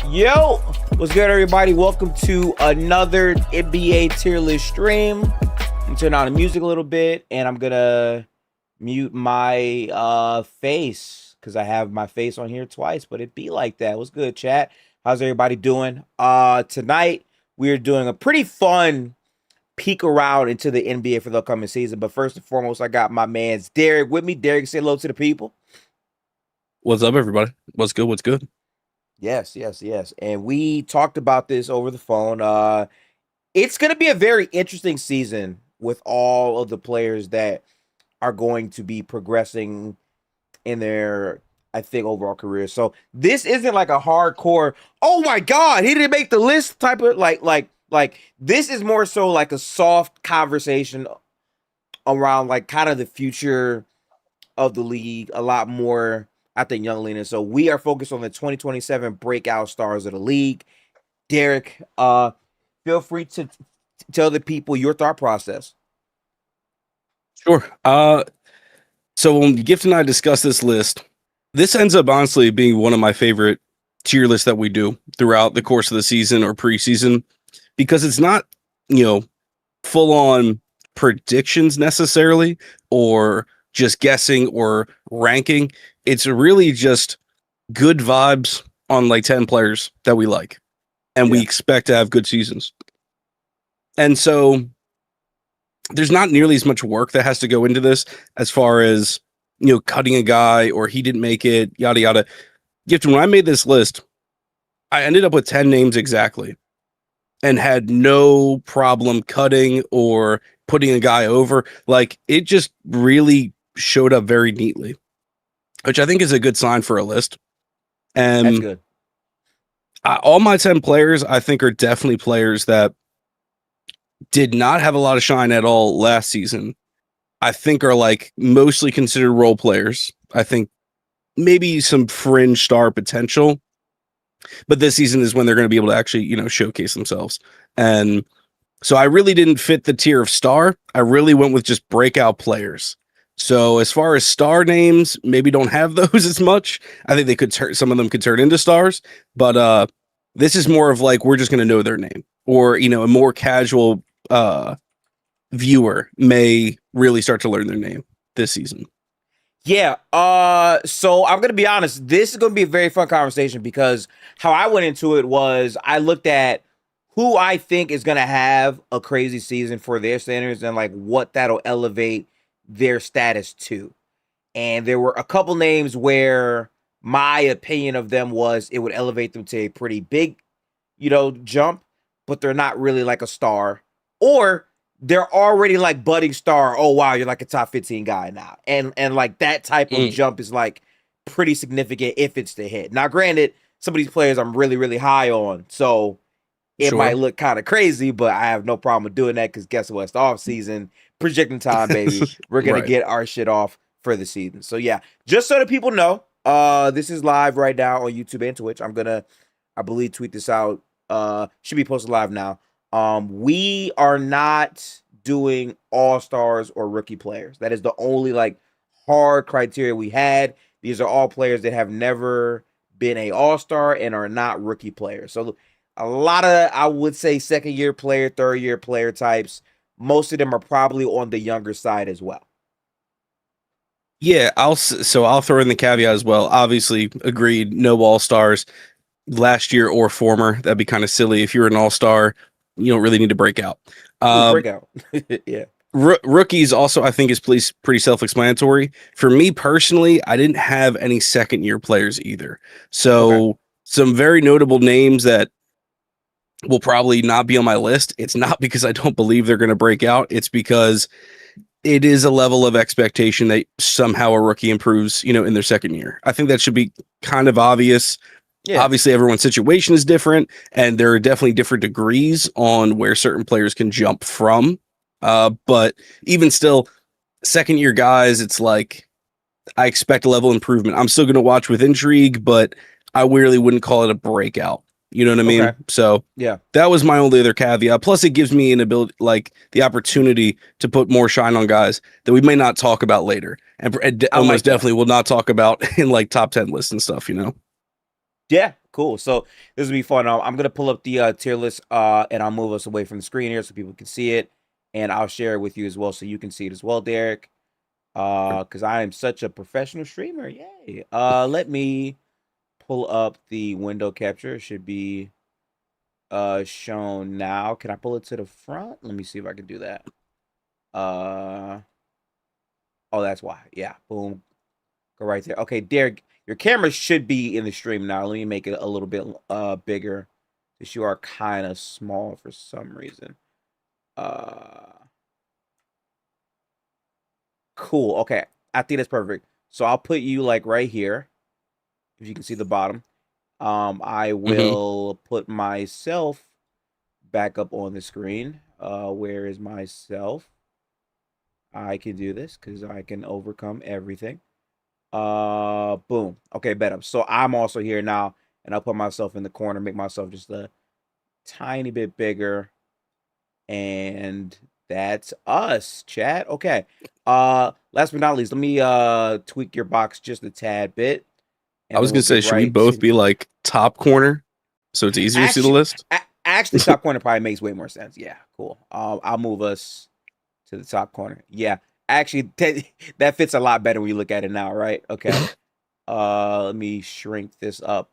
Yo, what's good, everybody? Welcome to another NBA tier list stream. I'm turning on the music a little bit, and I'm gonna mute my face because I have my face on here twice, but it be like that. What's good, chat? How's everybody doing? Tonight we're doing a pretty fun peek around into the NBA for the upcoming season. But first and foremost, I got my man's Derek with me. Derek, say hello to the people. What's up, everybody? What's good? What's good? Yes. And we talked about this over the phone. It's going to be a very interesting season with all of the players that are going to be progressing in their, I think, overall career. So this isn't like a hardcore, oh my God, he didn't make the list type of like this is more so like a soft conversation around like kind of the future of the league, a lot more, I think, young leaders. So we are focused on the 2027 breakout stars of the league. Derek, feel free to tell the people your thought process. Sure. So when Gift and I discussed this list, this ends up honestly being one of my favorite tier lists that we do throughout the course of the season or preseason, because it's not, full on predictions necessarily, or just guessing or ranking. It's really just good vibes on like 10 players that we like, and we expect to have good seasons. And so there's not nearly as much work that has to go into this as far as, cutting a guy or he didn't make it, yada, yada. Gift, when I made this list, I ended up with 10 names exactly and had no problem cutting or putting a guy over. Like, it just really showed up very neatly, which I think is a good sign for a list. And that's good. All my 10 players, I think, are definitely players that did not have a lot of shine at all last season. I think are like mostly considered role players. I think maybe some fringe star potential, but this season is when they're going to be able to actually, showcase themselves. And so I really didn't fit the tier of star. I really went with just breakout players. So as far as star names, maybe don't have those as much. I think they could some of them could turn into stars, but this is more of like, we're just going to know their name, or, a more casual viewer may really start to learn their name this season. Yeah. So I'm gonna be honest. This is gonna be a very fun conversation because how I went into it was I looked at who I think is gonna have a crazy season for their standards and like what that'll elevate their status to. And there were a couple names where my opinion of them was it would elevate them to a pretty big, jump, but they're not really like a star, or they're already like budding star. Oh wow, you're like a top 15 guy now. And like that type of jump is like pretty significant if it's the hit. Now, granted, some of these players I'm really, really high on, so it might look kind of crazy, but I have no problem with doing that because guess what? It's the off season, projecting time, baby. We're gonna get our shit off for the season. So yeah, just so that people know, this is live right now on YouTube and Twitch. I'm gonna, I believe, tweet this out. Should be posted live now. We are not doing all-stars or rookie players. That is the only like hard criteria we had. These are all players that have never been a all-star and are not rookie players. So a lot of, I would say, second-year player, third-year player types. Most of them are probably on the younger side as well. Yeah, I'll throw in the caveat as well. Obviously, agreed, no all-stars last year or former. That'd be kind of silly. If you're an all-star, you don't really need to break out. Breakout. Yeah. Rookies also, I think, is pretty self-explanatory. For me personally, I didn't have any second-year players either. So some very notable names that will probably not be on my list. It's not because I don't believe they're going to break out. It's because it is a level of expectation that somehow a rookie improves, in their second year. I think that should be kind of obvious. Yeah. Obviously, everyone's situation is different, and there are definitely different degrees on where certain players can jump from. But even still, second-year guys, it's like I expect a level of improvement. I'm still going to watch with intrigue, but I really wouldn't call it a breakout. You know what I mean? So yeah, that was my only other caveat. Plus, it gives me an ability, like the opportunity to put more shine on guys that we may not talk about later, and almost definitely will not talk about in like top 10 lists and stuff. Yeah, cool. So this will be fun. I'm gonna pull up the tier list, and I'll move us away from the screen here so people can see it, and I'll share it with you as well so you can see it as well, Derek. Because I am such a professional streamer. Yay. Let me pull up the window capture. It should be shown now. Can I pull it to the front? Let me see if I can do that. Oh, that's why. Yeah, boom. Go right there. Okay, Derek, your camera should be in the stream now. Let me make it a little bit bigger. Because you are kind of small for some reason. Cool. Okay. I think that's perfect. So I'll put you like right here. If you can see the bottom. I will put myself back up on the screen. Where is myself? I can do this because I can overcome everything. Boom. Okay, better. So I'm also here now, and I'll put myself in the corner, make myself just a tiny bit bigger. And that's us, chat. Okay. Last but not least, let me tweak your box just a tad bit. I And was then gonna we'll say, get should we right both to be like top corner so it's easier to see the list? actually top corner probably makes way more sense. Yeah, cool. I'll move us to the top corner. Yeah. Actually, that fits a lot better when you look at it now, right? Okay. Let me shrink this up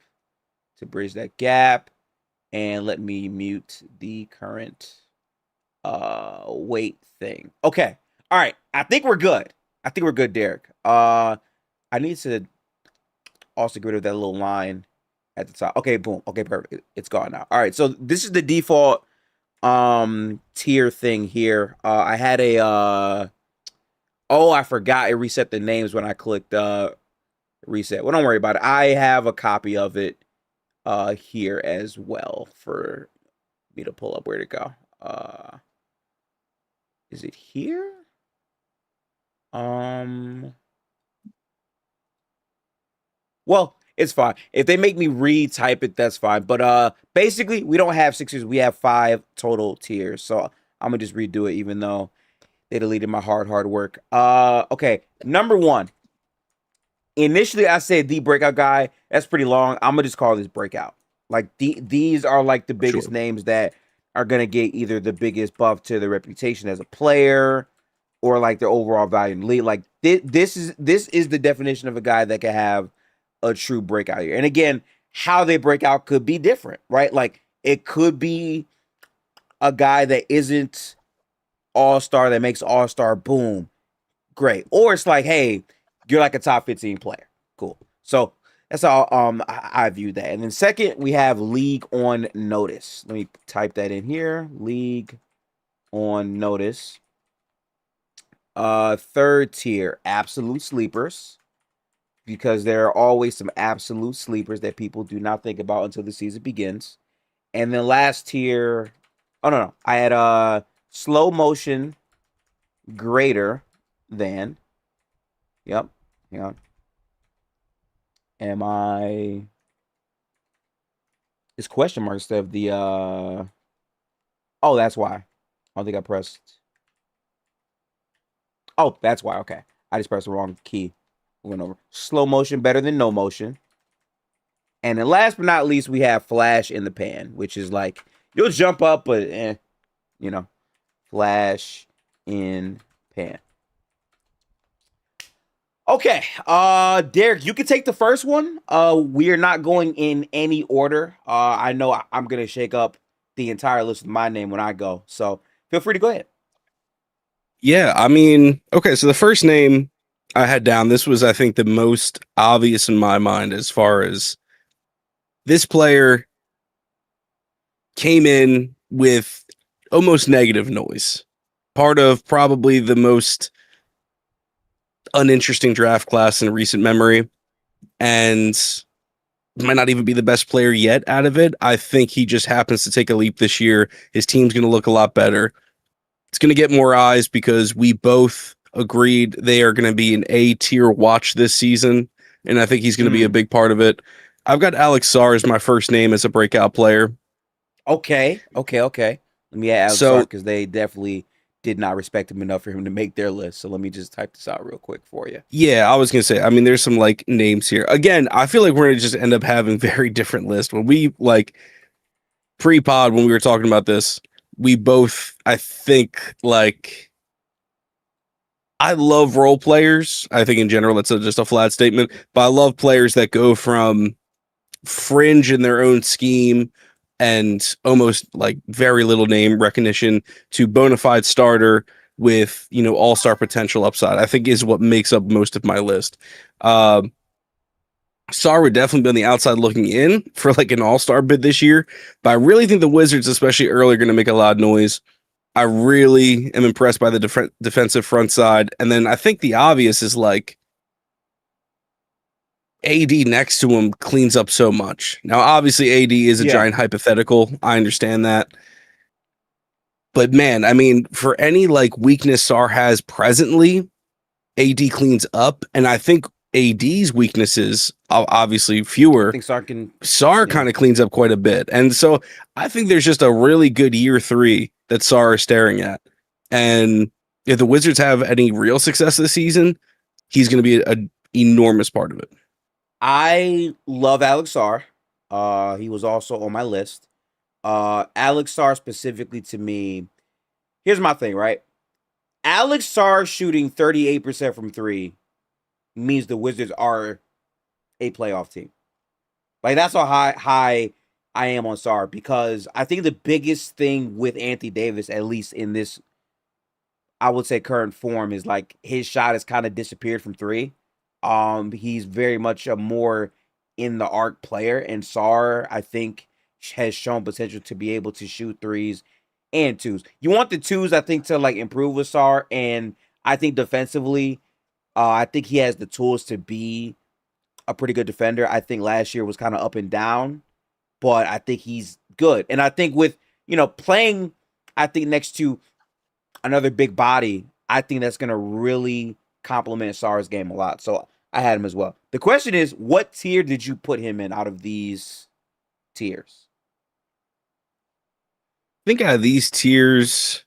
to bridge that gap. And let me mute the current weight thing. Okay. All right. I think we're good. I think we're good, Derek. I need to also get rid of that little line at the top. Okay, boom. Okay, perfect. It's gone now. All right. So this is the default tier thing here. I had a oh, I forgot it reset the names when I clicked reset. Well, don't worry about it. I have a copy of it here as well for me to pull up. Where'd it go? Is it here? Well, it's fine. If they make me retype it, that's fine. But basically, we don't have 6 tiers. We have 5 total tiers. So I'm gonna just redo it, even though they deleted my hard work. Okay. Number 1. Initially, I said the breakout guy. That's pretty long. I'm gonna just call this breakout. Like these are like the biggest names that are gonna get either the biggest buff to their reputation as a player, or like their overall value in the league. Like this is the definition of a guy that can have a true breakout year. And again, how they break out could be different, right? Like it could be a guy that isn't all-star that makes all-star, boom, great. Or it's like, hey, you're like a top 15 player. Cool. So that's how I view that. And then second, we have league on notice. Let me type that in here. League on notice. Third tier, absolute sleepers. Because there are always some absolute sleepers that people do not think about until the season begins. And then last tier, oh no, I had slow motion greater than. Yep. Hang on. Am I? It's question mark instead of the oh, that's why. I don't think I pressed. Oh, that's why. Okay. I just pressed the wrong key. Went over. Slow motion better than no motion. And then last but not least, we have flash in the pan, which is like you'll jump up, but you know, flash in pan. Okay, Derek, you can take the first one. We are not going in any order. I know I'm gonna shake up the entire list with my name when I go, so feel free to go ahead. Yeah, I mean, okay, so the first name I had down, this was, I think, the most obvious in my mind as far as this player came in with almost negative noise. Part of probably the most uninteresting draft class in recent memory, and might not even be the best player yet out of it. I think he just happens to take a leap this year. His team's going to look a lot better. It's going to get more eyes because we both agreed they are going to be an A tier watch this season, and I think he's going to be a big part of it. I've got Alex Sarr as my first name as a breakout player. Okay. Let me add Alex Sarr So because they definitely did not respect him enough for him to make their list. So let me just type this out real quick for you. Yeah, I was gonna say. I mean, there's some like names here. Again, I feel like we're gonna just end up having very different lists. When we like pre-pod, when we were talking about this, we both, I think, like I love role players. I think in general that's just a flat statement. But I love players that go from fringe in their own scheme and almost like very little name recognition to bona fide starter with all-star potential upside. I think is what makes up most of my list. Sar would definitely be on the outside looking in for like an all-star bid this year, but I really think the Wizards, especially early, are going to make a lot of noise. I really am impressed by the defensive front side, and then I think the obvious is like AD next to him cleans up so much. Now, obviously, AD is a Yeah. giant hypothetical. I understand that. But man, I mean, for any like weakness Sar has presently, AD cleans up. And I think AD's weaknesses, obviously I fewer, think Sark can. Sar Yeah. kind of cleans up quite a bit. And so I think there's just a really good year 3 that Sar is staring at. And if the Wizards have any real success this season, he's going to be an enormous part of it. I love Alex Sarr. He was also on my list. Alex Sarr specifically to me. Here's my thing, right? Alex Sarr shooting 38% from three means the Wizards are a playoff team. Like that's how high I am on Sarr because I think the biggest thing with Anthony Davis, at least in this, I would say current form, is like his shot has kind of disappeared from three. He's very much a more in the arc player, and Sarr I think has shown potential to be able to shoot threes and twos. You want the twos, I think, to like improve with Sarr, and I think defensively, I think he has the tools to be a pretty good defender. I think last year was kind of up and down, but I think he's good. And I think with, playing, I think next to another big body, I think that's going to really complement Sarr's game a lot. So I had him as well. The question is, what tier did you put him in out of these tiers? I think out of these tiers,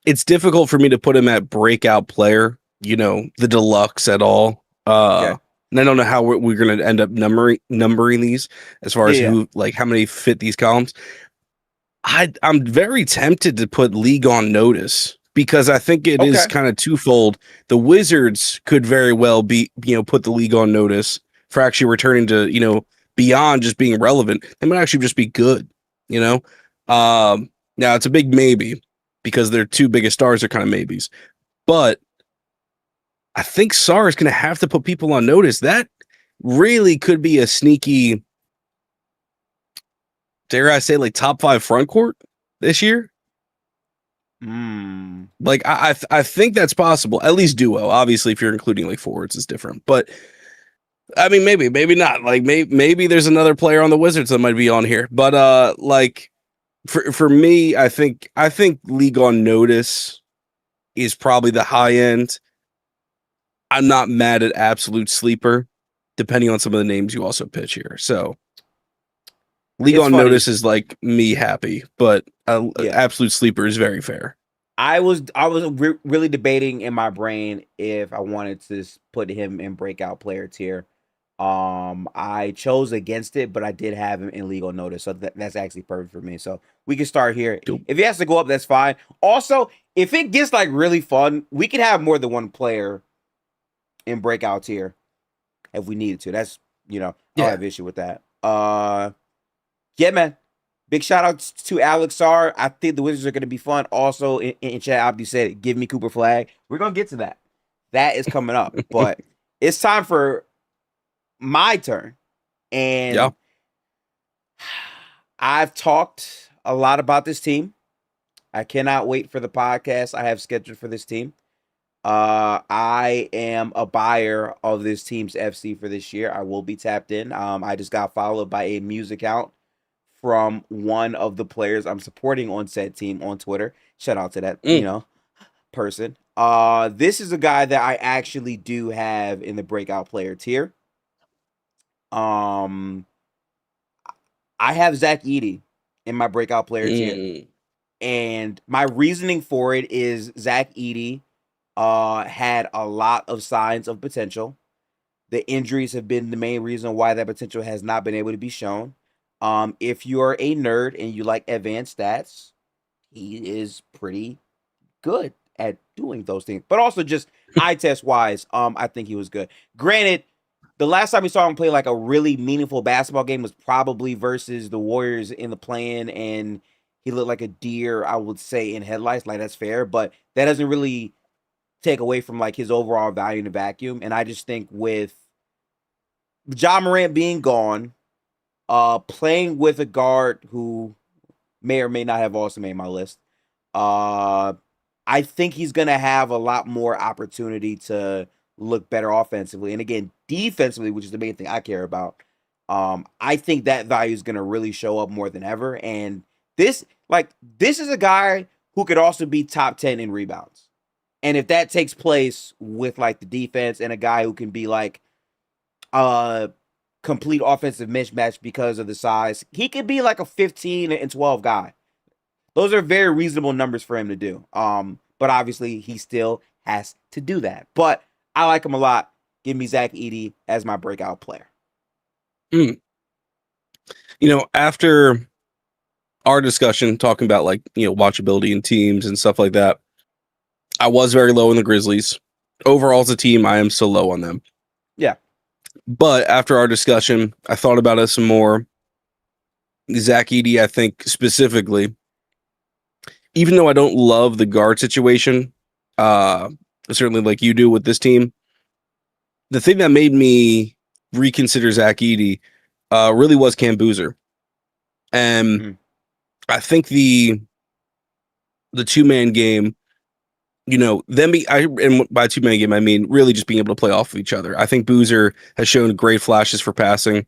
it's difficult for me to put him at breakout player, the deluxe at all. Okay. And I don't know how we're going to end up numbering these as far as Yeah. how many fit these columns. I'm very tempted to put league on notice because I think it is Okay. kind of twofold. The Wizards could very well be, put the league on notice for actually returning to, beyond just being relevant. They might actually just be good, Now it's a big maybe because their two biggest stars are kind of maybes. But I think Sarr is going to have to put people on notice. That really could be a sneaky, dare I say, like top 5 front court this year. Like I think that's possible. At least duo. Obviously, if you're including like forwards, it's different. But I mean, maybe not. Like maybe there's another player on the Wizards that might be on here. But like for me, I think league on notice is probably the high end. I'm not mad at absolute sleeper, depending on some of the names you also pitch here. So league It's on funny. notice is like me happy, but Yeah. absolute sleeper is very fair. I was really debating in my brain if I wanted to put him in breakout player tier. I chose against it, but I did have him in legal notice, so that's actually perfect for me. So we can start here. Cool. If he has to go up, that's fine. Also, if it gets like really fun, we could have more than one player in breakout tier if we needed to. That's I don't have issue with that. Yeah, man. Big shout out to Alex Sarr. I think the Wizards are going to be fun. Also, in chat, Abdi said, "Give me Cooper Flag." We're gonna get to that. That is coming up, but it's time for my turn, and Yeah. I've talked a lot about this team. I cannot wait for the podcast I have scheduled for this team. I am a buyer of this team's FC for this year. I will be tapped in. I just got followed by a Muse account from one of the players I'm supporting on said team on Twitter. Shout out to that, person. This is a guy that I actually do have in the breakout player tier. I have Zach Edey in my breakout player tier. Mm. And my reasoning for it is Zach Edey had a lot of signs of potential. The injuries have been the main reason why that potential has not been able to be shown. If you're a nerd and you like advanced stats, he is pretty good at doing those things. But also just eye test wise, I think he was good. Granted, the last time we saw him play like a really meaningful basketball game was probably versus the Warriors in the play-in, and he looked like a deer, I would say, in headlights. Like, that's fair, but that doesn't really take away from like his overall value in the vacuum. And I just think with Ja Morant being gone, playing with a guard who may or may not have also made my list, I think he's gonna have a lot more opportunity to look better offensively. And again, defensively, which is the main thing I care about. I think that value is gonna really show up more than ever. And this is a guy who could also be top 10 in rebounds. And if that takes place with like the defense and a guy who can be like a complete offensive mismatch because of the size, he could be like a 15 and 12 guy. Those are very reasonable numbers for him to do. But obviously he still has to do that. But I like him a lot. Give me Zach Edey as my breakout player. Mm. After our discussion talking about like, watchability and teams and stuff like that, I was very low in the Grizzlies. Overall as a team, I am so low on them. Yeah. But after our discussion, I thought about it some more. Zach Edey, I think specifically, even though I don't love the guard situation, certainly like you do with this team, the thing that made me reconsider Zach Edey really was Cam Boozer. And I think the two-man game, and by two-man game, I mean really just being able to play off of each other. I think Boozer has shown great flashes for passing.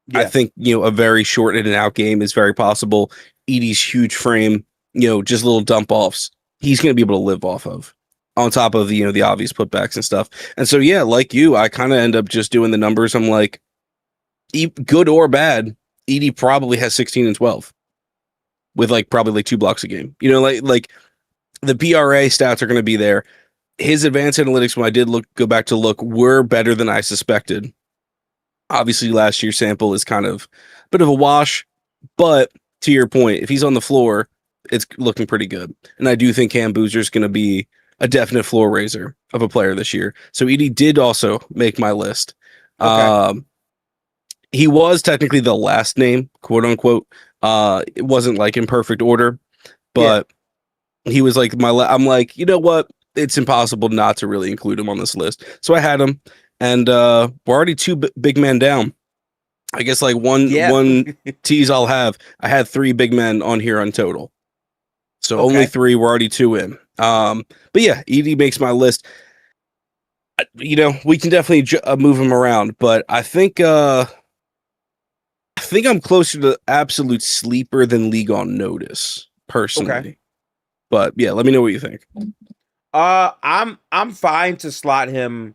Yeah. I think, a very short in and out game is very possible. Edey's huge frame, just little dump offs, he's going to be able to live off of, on top of the obvious putbacks and stuff. And so, yeah, like you, I kind of end up just doing the numbers. I'm like, good or bad, Edey probably has 16 and 12 with like probably like 2 blocks a game. Like the PRA stats are going to be there. His advanced analytics, when I did go back to look, were better than I suspected. Obviously, last year's sample is kind of a bit of a wash, but to your point, if he's on the floor, it's looking pretty good. And I do think Cam Boozer is going to be a definite floor raiser of a player this year. So Edey did also make my list. Okay. He was technically the last name, quote unquote. It wasn't like in perfect order, but he was like I'm like, you know what? It's impossible not to really include him on this list. So I had him. And we're already 2 big men down. I guess like one tease I'll have. I had 3 big men on here on total. So only 3, we're already 2 in. But yeah, Edey makes my list. We can definitely move him around, but I think I'm closer to absolute sleeper than league on notice, personally. Okay. But yeah, let me know what you think. I'm fine to slot him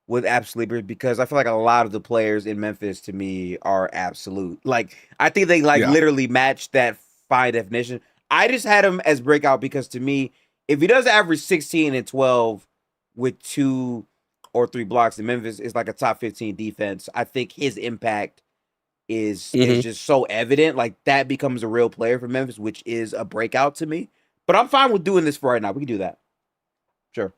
with absolute because I feel like a lot of the players in Memphis to me are absolute. Like, I think they literally match that fine definition. I just had him as breakout because to me, if he does average 16 and 12 with 2 or 3 blocks in Memphis, is like a top 15 defense. I think his impact is just so evident. Like, that becomes a real player for Memphis, which is a breakout to me. But I'm fine with doing this for right now. We can do that. Sure.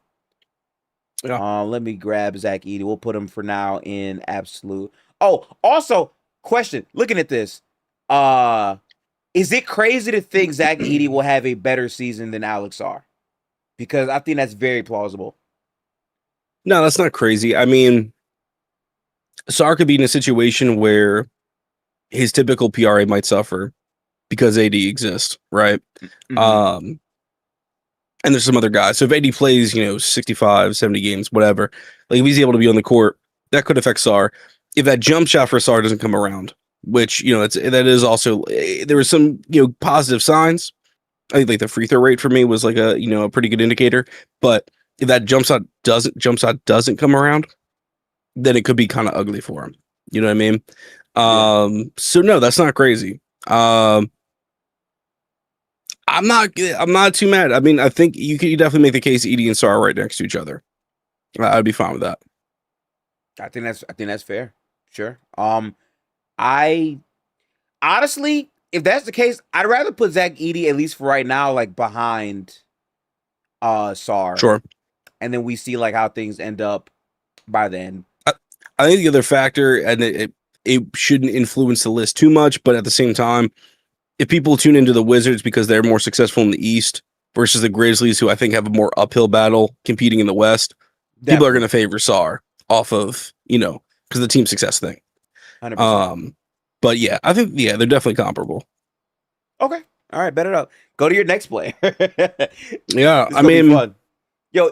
Yeah. Let me grab Zach Edey. We'll put him for now in absolute. Oh, also, question. Looking at this, is it crazy to think Zach Edey will have a better season than Alex R? Because I think that's very plausible. No, that's not crazy. I mean, Sarr could be in a situation where his typical PRA might suffer because AD exists, right? Mm-hmm. And there's some other guys. So if AD plays, 65, 70 games, whatever, like if he's able to be on the court, that could affect Sarr. If that jump shot for Sarr doesn't come around, which, that is also, there were some, positive signs. I think like the free throw rate for me was like a pretty good indicator. But if that jump shot doesn't come around, then it could be kind of ugly for him. You know what I mean? So no, that's not crazy. I'm not too mad. I mean, I think you definitely make the case Edie and Sar right next to each other. I'd be fine with that. I think that's fair. Sure. I honestly, if that's the case, I'd rather put Zach Edey, at least for right now, like behind Sar. Sure. And then we see like how things end up by then. I think the other factor, and it shouldn't influence the list too much, but at the same time, if people tune into the Wizards because they're more successful in the East versus the Grizzlies, who I think have a more uphill battle competing in the West, people are going to favor Sar off of, because the team success thing. 100%. But yeah, I think, they're definitely comparable. Okay. All right, bet it up. Go to your next player. Yeah, I mean, fun. Yo,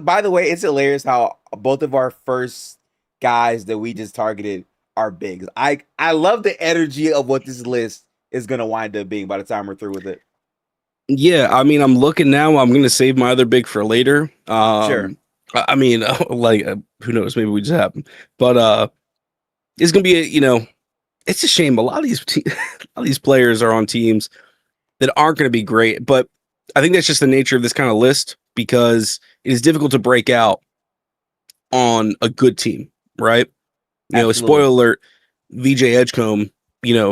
by the way, it's hilarious how both of our first guys that we just targeted are bigs. I love the energy of what this list is going to wind up being by the time we're through with it. Yeah, I mean, I'm looking now. I'm going to save my other big for later. Sure. I mean, who knows? Maybe we just happen. But it's going to be it's a shame. A lot of these players are on teams that aren't going to be great. But I think that's just the nature of this kind of list because it is difficult to break out on a good team, right? Spoiler alert, VJ Edgecombe,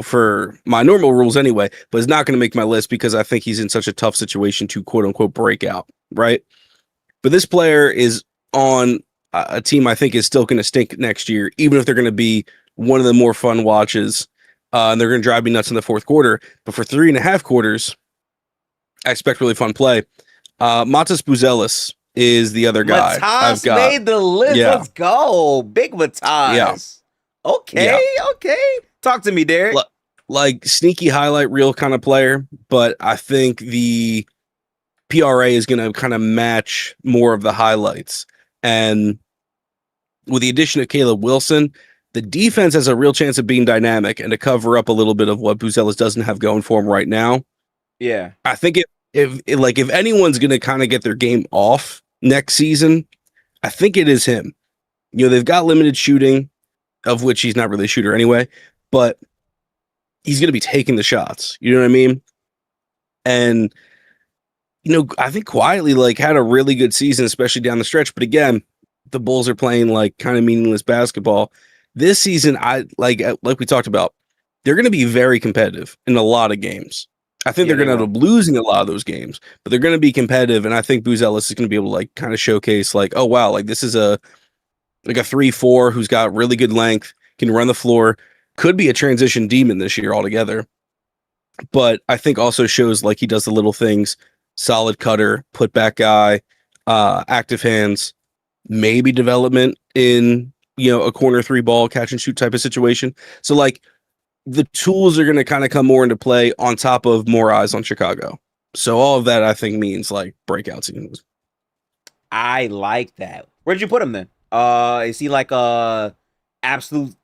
for my normal rules anyway, but is not going to make my list because I think he's in such a tough situation to quote unquote break out, right? But this player is on a team I think is still going to stink next year, even if they're going to be one of the more fun watches. And they're going to drive me nuts in the fourth quarter. But for 3.5 quarters, I expect really fun play. Matas Buzelis is the other guy. Matas made the list. Yeah. Let's go. Big Matas. Yeah. Okay. Yeah. Okay. Talk to me, Derek. Like sneaky highlight reel kind of player, but I think the PRA is going to kind of match more of the highlights. And with the addition of Caleb Wilson, the defense has a real chance of being dynamic and to cover up a little bit of what Buzelis doesn't have going for him right now. Yeah. I think if anyone's going to kind of get their game off next season, I think it is him. They've got limited shooting, of which he's not really a shooter anyway, but he's going to be taking the shots. You know what I mean? And, I think quietly, had a really good season, especially down the stretch. But again, the Bulls are playing kind of meaningless basketball. This season, like we talked about, they're going to be very competitive in a lot of games. I think they're going to end up losing a lot of those games, but they're going to be competitive. And I think Buzelis is going to be able to kind of showcase oh, wow, this is a 3-4 who's got really good length, can run the floor, could be a transition demon this year altogether. But I think also shows he does the little things, solid cutter, put back guy, active hands, maybe development in, a corner 3 ball catch and shoot type of situation. So the tools are going to kind of come more into play on top of more eyes on Chicago. So all of that I think means breakout seasons. I like that. Where'd you put him then? Is he a absolute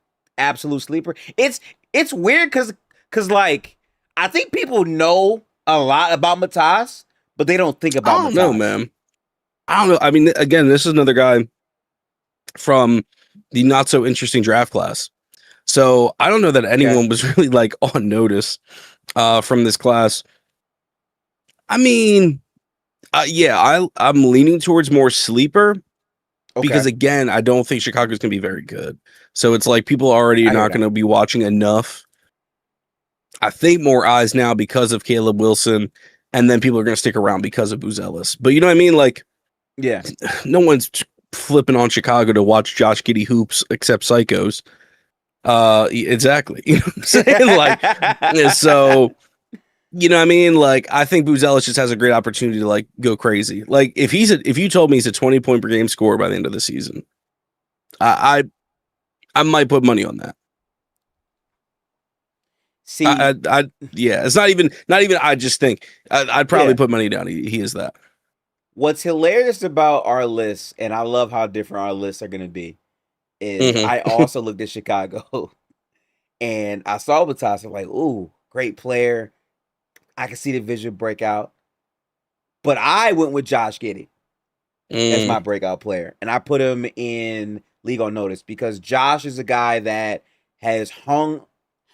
sleeper? It's weird because I think people know a lot about Matas, but they don't think about Matas. I don't know, man. I don't know. I mean, again, this is another guy from the not so interesting draft class. So I don't know that anyone was really on notice from this class. I mean, I'm leaning towards more sleeper because again, I don't think Chicago's going to be very good. So it's people already are not going to be watching enough. I think more eyes now because of Caleb Wilson, and then people are going to stick around because of Buzelis. But you know what I mean? Yeah, no one's flipping on Chicago to watch Josh Giddey hoops except psychos. Exactly. You know what I'm saying? So, you know what I mean? I think Buzelis just has a great opportunity to go crazy. If you told me he's a 20-point per game scorer by the end of the season, I might put money on that. See, it's not even. I just think I'd probably put money down. He is that. What's hilarious about our list, and I love how different our lists are going to be, is I also looked at Chicago, and I saw Matas. I'm ooh, great player. I can see the vision breakout, but I went with Josh Giddey as my breakout player, and I put him in league on notice because Josh is a guy that has hung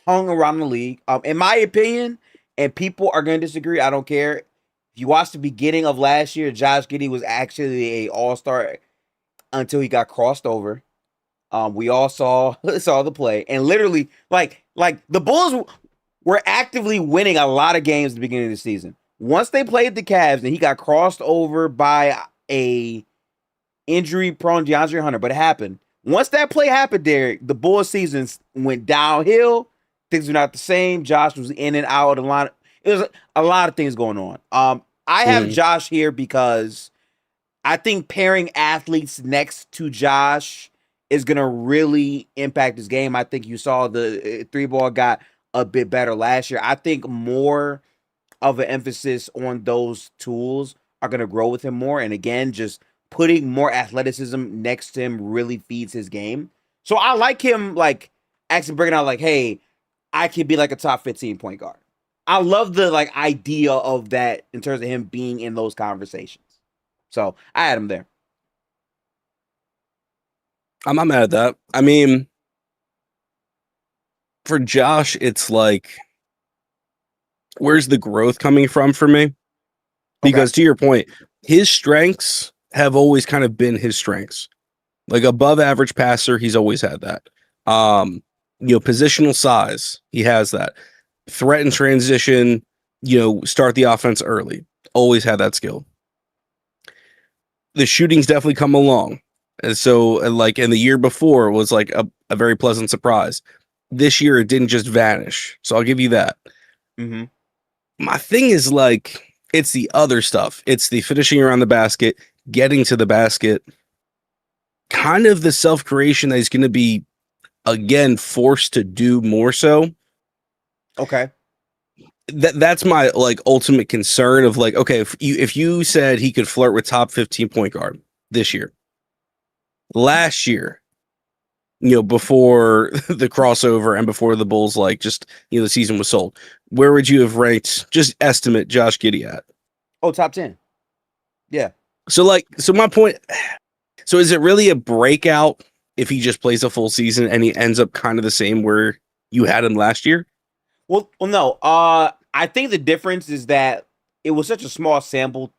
around the league, in my opinion, and people are going to disagree. I don't care. If you watch the beginning of last year, Josh Giddey was actually a all-star until he got crossed over. We all saw the play, and literally, like the Bulls were actively winning a lot of games at the beginning of the season. Once they played the Cavs, and he got crossed over by a injury-prone DeAndre Hunter, but it happened. Once that play happened, Derek, the Bulls season went downhill. Things were not the same. Josh was in and out of the line. It was a lot of things going on. I have Mhm. Josh here because I think pairing athletes next to Josh is going to really impact his game. I think you saw the three ball got a bit better last year. I think more of an emphasis on those tools are going to grow with him more. And again, just putting more athleticism next to him really feeds his game. So I like him, like, actually bringing out, like, hey, I could be like a top 15 point guard. I love the like idea of that in terms of him being in those conversations. So I had him there. I'm not mad at that. I mean, for Josh, it's like, where's the growth coming from for me? Okay. Because to your point, his strengths have always kind of been his strengths. Like above average passer, he's always had that. Positional size, he has that. Threat and transition, start the offense early. Always had that skill. The shooting's definitely come along. And so, like, in the year before, it was like a very pleasant surprise. This year, it didn't just vanish. So I'll give you that. Mm-hmm. My thing is, like, it's the other stuff. It's the finishing around the basket, getting to the basket, kind of the self-creation that he's going to be, again, forced to do more so. Okay. That's my, like, ultimate concern of, like, okay, if you said he could flirt with top 15 point guard this year, last year, before the crossover and before the Bulls, like, just, the season was sold, where would you have ranked, just estimate, Josh Giddey at? Oh, top 10. Yeah. So my point, so is it really a breakout if he just plays a full season and he ends up kind of the same where you had him last year? Well, no. I think the difference is that it was such a small sample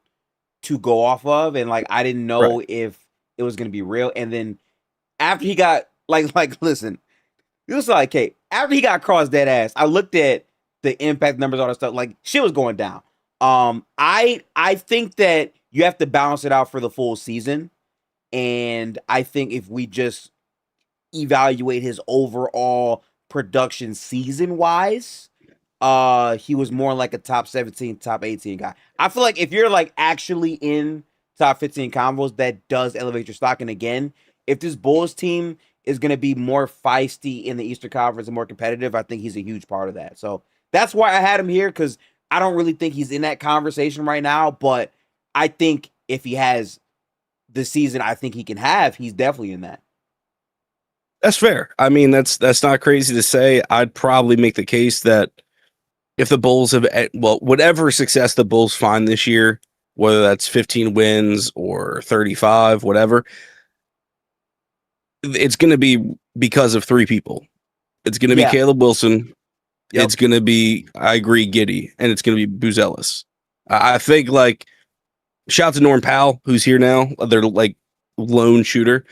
to go off of, and like I didn't Right. know if it was gonna be real. And then after he got like listen, it was like, okay, after he got crossed dead ass, I looked at the impact numbers, all that stuff. Like shit was going down. I think that you have to balance it out for the full season, and I think if we just evaluate his overall production season wise, he was more like a top 17, top 18 guy. I feel like if you're like actually in top 15 combos, that does elevate your stock. And again, if this Bulls team is going to be more feisty in the Eastern Conference and more competitive, I think he's a huge part of that. So that's why I had him here, because I don't really think he's in that conversation right now. But I think if he has the season I think he can have, he's definitely in that. That's fair. I mean, that's not crazy to say. I'd probably make the case that if the Bulls have, whatever success the Bulls find this year, whether that's 15 wins or 35, whatever, it's going to be because of three people. It's going to be Yeah. Caleb Wilson. Yep. It's going to be, I agree, Giddey, and it's going to be Buzelis. I think, like, shout out to Norm Powell, who's here now. They're like lone shooter.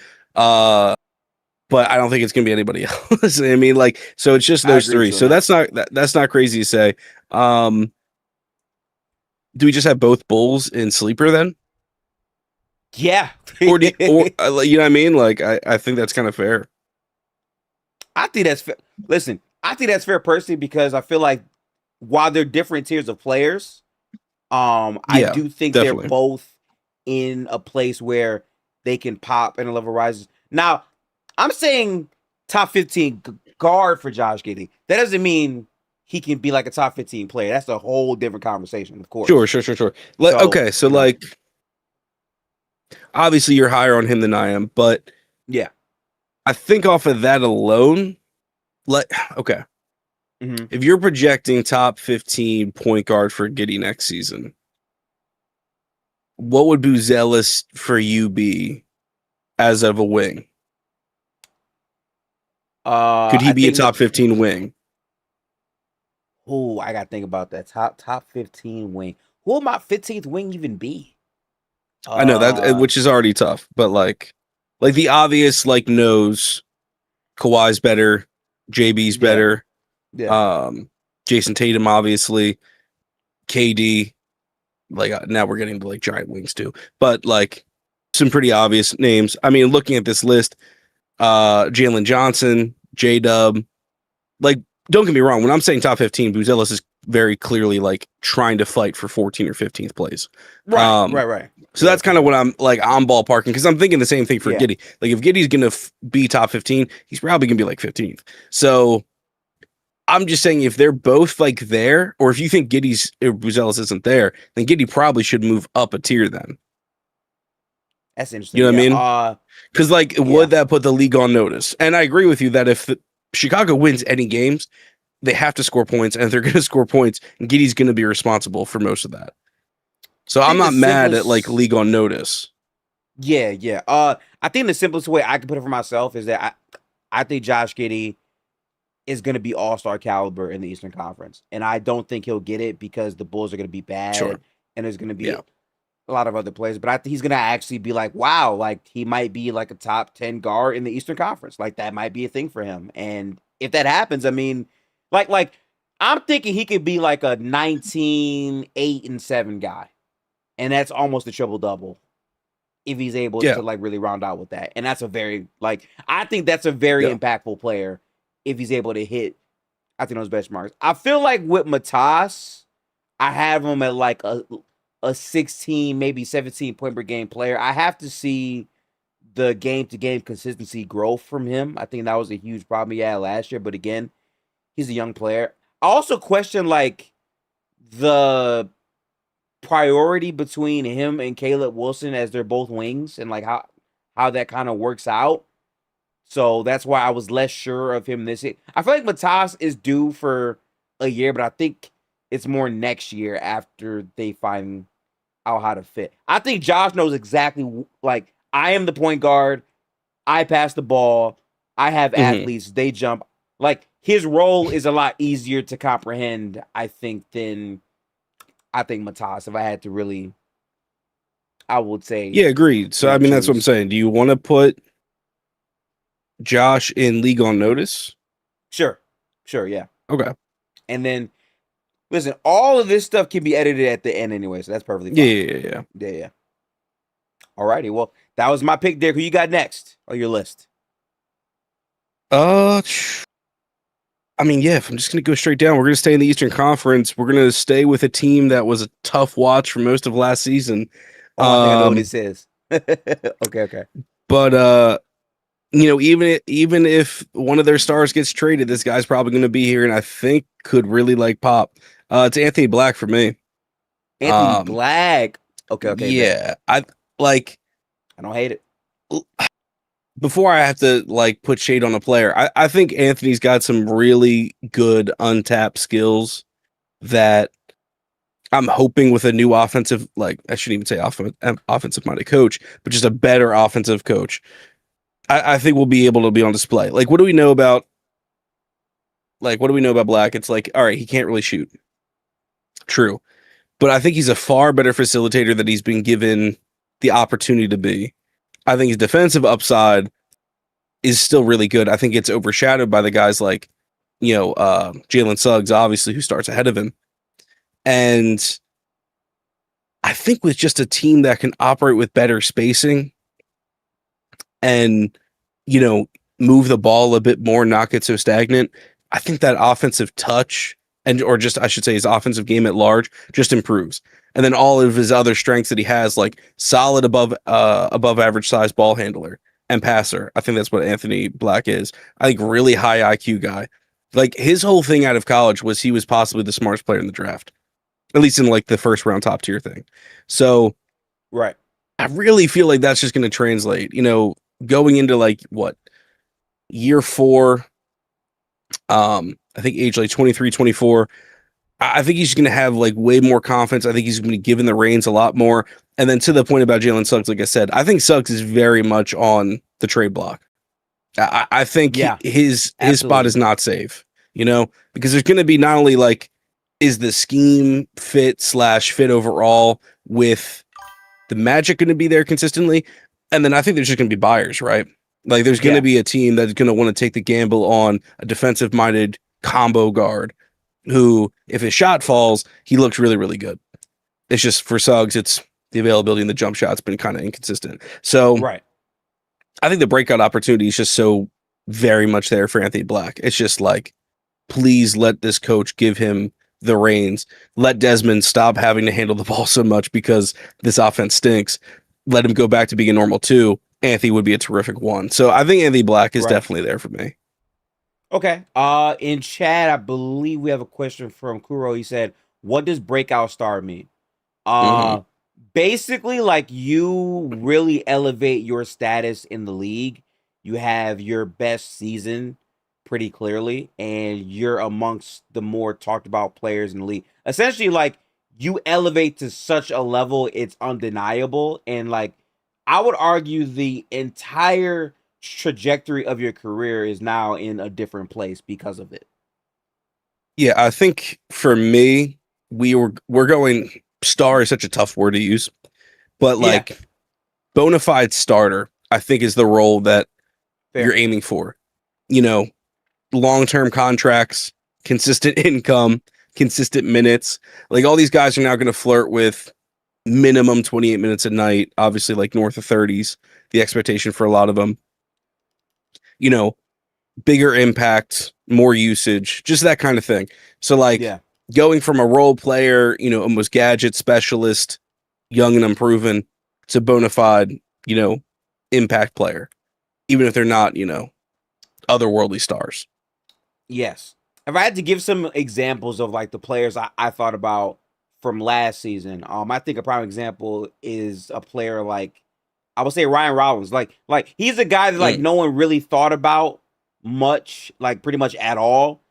But I don't think it's going to be anybody else. I mean, like, so it's just I those agree with three. you on So that. that's not crazy to say. Do we just have both Bulls in sleeper then? Yeah. Or you know what I mean? Like, I think that's kind of fair. I think that's fair. Listen, I think that's fair personally because I feel like while they're different tiers of players, I Yeah, do think they're definitely. both in a place where they can pop and a level rises. Now, I'm saying top 15 guard for Josh Giddey. That doesn't mean he can be like a top 15 player. That's a whole different conversation, of Sure, course. sure, sure, sure. So, Okay, so like, obviously you're higher on him than I am, but yeah. I think off of that alone, okay, Hmm. if you're projecting top 15 point guard for Giddey next season, what would Buzelis for you be as of a wing? Could he I be a think top 15 wing? Oh, I gotta think about that. Top 15 wing. Who will my 15th wing even be? I know that, Uh which is already tough, but like the obvious like knows Kawhi's better, JB's yeah, better, yeah. um, Jason Tatum obviously, KD. Like now we're getting to like giant wings too, but like some pretty obvious names. I mean, looking at this list, Jalen Johnson, J Dub. Like, don't get me wrong. When I'm saying top 15, Buzelis is very clearly like trying to fight for 14 or 15th place. Right, right, right. So Yeah, that's for kind of sure. what I'm ballparking because I'm thinking the same thing for Yeah. Giddy. Like if Giddy's gonna be top 15, he's probably gonna be like 15th. So I'm just saying if they're both like there, or if you think Giddy's or Buzelis isn't there, then Giddy probably should move up a tier then. That's You interesting. know what I Yeah. mean? Because like, Yeah. would that put the league on notice? And I agree with you that if Chicago wins any games, they have to score points, and if they're going to score points, Giddy's going to be responsible for most of that. So I I'm think the not mad at like simplest league on notice. Yeah, yeah. I think the simplest way I can put it for myself is that I think Josh Giddey is going to be all-star caliber in the Eastern Conference. And I don't think he'll get it because the Bulls are going to be bad Sure. and there's going to be Yeah. a lot of other players, but I think he's going to actually be like, wow, like he might be like a top 10 guard in the Eastern Conference. Like that might be a thing for him. And if that happens, I mean, like I'm thinking he could be like a 19, 8 and 7 guy. And that's almost a triple double if he's able Yeah. to like really round out with that. And that's a very like I think that's a very Yeah. impactful player if he's able to hit I think those benchmarks. I feel like with Matas, I have him at like a 16, maybe 17 point per game player. I have to see the game to game consistency growth from him. I think that was a huge problem he had last year, but again, he's a young player. I also question like the priority between him and Caleb Wilson as they're both wings and like how that kind of works out. So that's why I was less sure of him this year. I feel like Matas is due for a year, but I think it's more next year after they find out how to fit. I think Josh knows exactly like I am the point guard. I pass the ball. I have Mm-hmm. athletes. They jump. Like his role is a lot easier to comprehend, I think, than I think Matas. If I had to really, I would say, Yeah, agreed. So I mean, that's what I'm choose. saying. Do you want to put Josh in league on notice? Sure, sure, yeah. Okay. And then listen, all of this stuff can be edited at the end anyway, so that's perfectly Yeah, fine. yeah, yeah, yeah. Yeah, yeah. Alrighty, well, that was my pick, Derek. Who you got next on your list? Uh, I mean, yeah, if I'm just going to go straight down, we're going to stay in the Eastern Conference. We're going to stay with a team that was a tough watch for most of last season. Oh, I think I know what this is. Okay. But you know, even if one of their stars gets traded, this guy's probably going to be here, and I think could really like pop. It's Anthony Black for me. Anthony Black. Okay, bet. Yeah, I like. I don't hate it. Before I have to like put shade on a player, I think Anthony's got some really good untapped skills that I'm hoping with a new offensive, like I shouldn't even say offensive minded coach, but just a better offensive coach. I think we'll be able to be on display. Like, what do we know about? Like, what do we know about Black? It's like, all right, he can't really shoot. True, but I think he's a far better facilitator than he's been given the opportunity to be. I think his defensive upside is still really good. I think it's overshadowed by the guys like, Jalen Suggs, obviously, who starts ahead of him. And I think with just a team that can operate with better spacing and, move the ball a bit more, not get so stagnant, I think that offensive touch or just, I should say, his offensive game at large just improves. And then all of his other strengths that he has, like solid above average size ball handler and passer. I think that's what Anthony Black is. I think really high IQ guy. Like his whole thing out of college was he was possibly the smartest player in the draft, at least in like the first round top tier thing. So Right. I really feel like that's just going to translate, going into like what year 4, I think age like 23, 24. I think he's going to have like way more confidence. I think he's going to be given the reins a lot more. And then to the point about Jalen Suggs, like I said, I think Suggs is very much on the trade block. I think his spot is not safe, because there's going to be not only like is the scheme fit overall with the Magic going to be there consistently? And then I think there's just going to be buyers, right? Like there's going to be a team that's going to want to take the gamble on a defensive minded combo guard who, if his shot falls, he looks really, really good. It's just for Suggs, it's the availability and the jump shot's been kind of inconsistent. So Right. I think the breakout opportunity is just so very much there for Anthony Black. It's just like, please let this coach give him the reins. Let Desmond stop having to handle the ball so much because this offense stinks. Let him go back to being a normal 2. Anthony would be a terrific 1. So I think Anthony Black is definitely there for me. Okay. In chat, I believe we have a question from Kuro. He said, "What does breakout star mean?" Basically, like you really elevate your status in the league. You have your best season pretty clearly, and you're amongst the more talked about players in the league. Essentially, like you elevate to such a level, it's undeniable. And like I would argue the entire trajectory of your career is now in a different place because of it. Yeah, I think for me, we're going star is such a tough word to use, but like bona fide starter, I think is the role that you're aiming for. You know, long-term contracts, consistent income, consistent minutes. Like all these guys are now going to flirt with minimum 28 minutes a night, obviously like north of 30s, the expectation for a lot of them. You know, bigger impact, more usage, just that kind of thing. So like going from a role player, you know, almost gadget specialist, young and unproven, to bona fide, you know, impact player, even if they're not, you know, otherworldly stars. Yes. If I had to give some examples of like the players I thought about from last season, I think a prime example is a player like I would say Ryan Rollins. Like he's a guy that like no one really thought about much, like pretty much at all.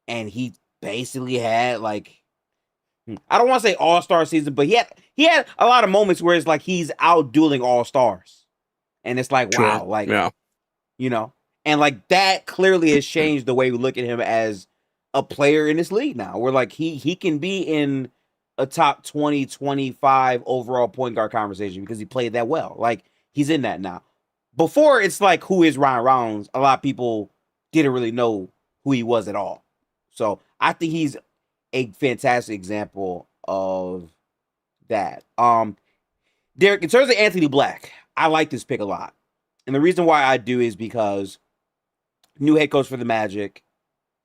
And he basically had like I don't want to say all-star season, but he had a lot of moments where it's like he's out dueling all-stars. And it's like, wow, like you know, and like that clearly has changed the way we look at him as a player in this league now. Where like he can be in a top 20, 25 overall point guard conversation because he played that well. Like he's in that now. Before it's like, who is Ryan Rollins? A lot of people didn't really know who he was at all. So I think he's a fantastic example of that. Derek, in terms of Anthony Black, I like this pick a lot. And the reason why I do is because new head coach for the Magic,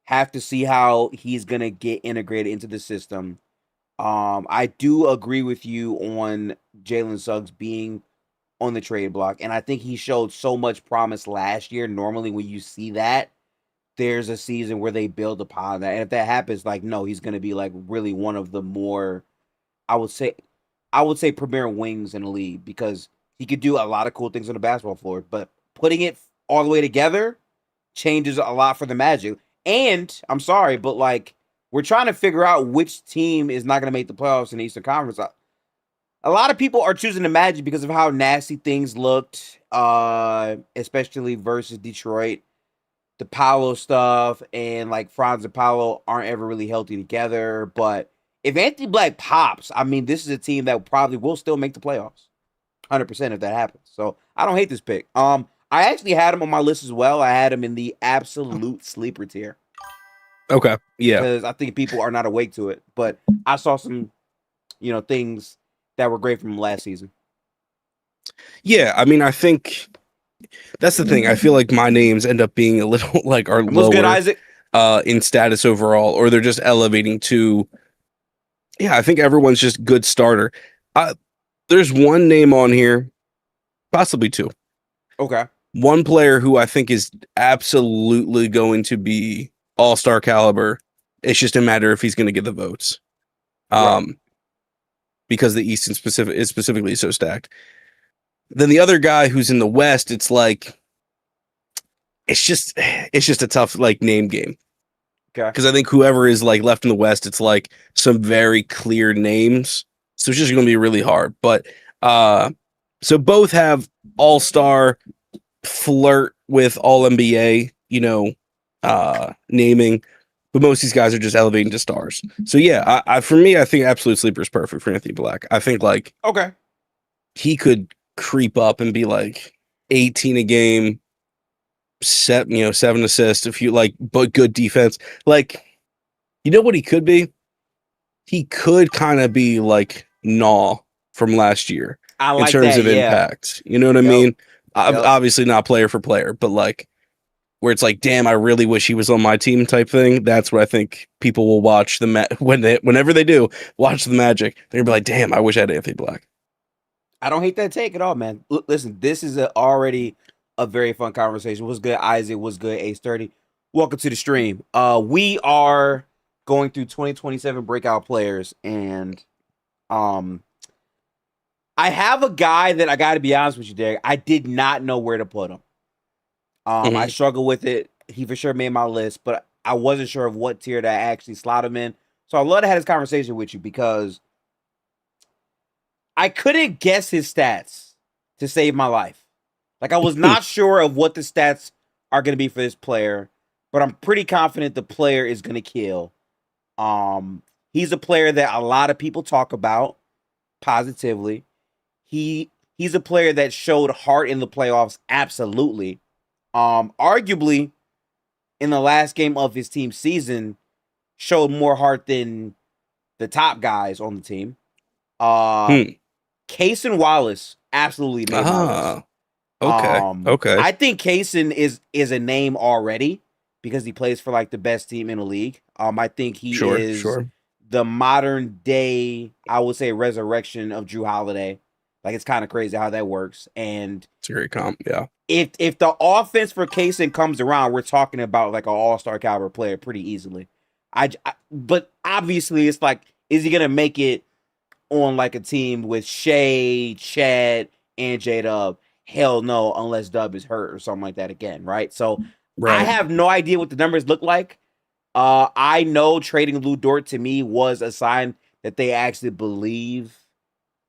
have to see how he's going to get integrated into the system. I do agree with you on Jalen Suggs being on the trade block. And I think he showed so much promise last year. Normally when you see that, there's a season where they build upon that. And if that happens, like, no, he's going to be like really one of the more, I would say premier wings in the league because he could do a lot of cool things on the basketball floor, but putting it all the way together changes a lot for the Magic. And I'm sorry, but like we're trying to figure out which team is not going to make the playoffs in the Eastern Conference. A lot of people are choosing the Magic because of how nasty things looked, especially versus Detroit. The Paolo stuff and like Franz and Paolo aren't ever really healthy together. But if Anthony Black pops, I mean, this is a team that probably will still make the playoffs. 100% if that happens. So I don't hate this pick. I actually had him on my list as well. I had him in the absolute sleeper tier. Okay. Yeah. Because I think people are not awake to it. But I saw some, you know, things that were great from him last season. Yeah. I mean, I think that's the thing. I feel like my names end up being a little like are lower good, Isaac? In status overall, or they're just elevating to. Yeah, I think everyone's just good starter. There's one name on here, possibly two. Okay. One player who I think is absolutely going to be all-star caliber. It's just a matter if he's going to get the votes. Because the East is specifically so stacked. Then the other guy who's in the West, it's like it's just a tough like name game. Okay. Because I think whoever is like left in the West, it's like some very clear names. So it's just going to be really hard. But so both have all-star flirt with all NBA, you know, naming. but most of these guys are just elevating to stars. So yeah, for me, I think absolute sleeper is perfect for Anthony Black. I think like Okay. he could creep up and be like 18 a game, 7 assists if you like, but good defense. Like, you know what he could be? He could kind of be like Naw from last year I in like terms that. of Yeah. impact. You know what I Yep. mean? Yep. Obviously not player for player, but like where it's like, damn, I really wish he was on my team type thing. That's what I think people will watch whenever they do watch the Magic. They're gonna be like, damn, I wish I had Anthony Black. I don't hate that take at all, man. Listen, this is already a very fun conversation. What's good, Isaac? What's good, Ace 30? Welcome to the stream. We are going through 2027 breakout players, and um, I have a guy that I got to be honest with you, Derek. I did not know where to put him. I Mhm. struggled with it. He for sure made my list, but I wasn't sure of what tier to actually slot him in. So I love to have this conversation with you because I couldn't guess his stats to save my life. Like I was not sure of what the stats are going to be for this player, but I'm pretty confident the player is going to kill. He's a player that a lot of people talk about positively. He's a player that showed heart in the playoffs, absolutely. Arguably in the last game of his team season, showed more heart than the top guys on the team. Uh Hmm. Kaysen Wallace absolutely made my list. Ah, okay. Okay. I think Kaysen is a name already because he plays for like the best team in the league. I think he Sure, is sure. the modern day, I would say, resurrection of Drew Holiday. Like it's kind of crazy how that works. And It's a great comp. Yeah. if the offense for Kaysen comes around, we're talking about like an all-star caliber player pretty easily. But obviously it's like, is he gonna make it on like a team with Shea, Chad, and J Dub? Hell no, unless Dub is hurt or something like that again, right? So I Right. have no idea what the numbers look like. I know trading Lou Dort to me was a sign that they actually believe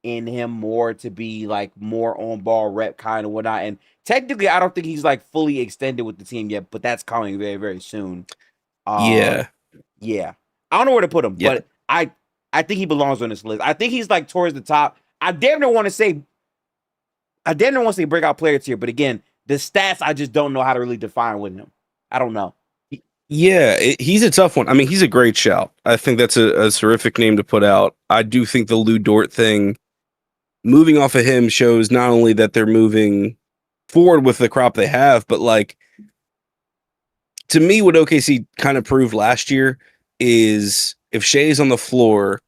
in him more to be like more on ball rep kind of whatnot. And technically, I don't think he's like fully extended with the team yet, but that's coming very, very soon. Uh, Yeah. yeah, I don't know where to put him, Yeah. but I think he belongs on this list. I think he's like towards the top. I damn near want to say breakout player tier, but again, the stats I just don't know how to really define with him. I don't know. Yeah, he's a tough one. I mean, he's a great shout. I think that's a terrific name to put out. I do think the Lou Dort thing, moving off of him, shows not only that they're moving forward with the crop they have, but like to me, what OKC kind of proved last year is if Shea's on the floor,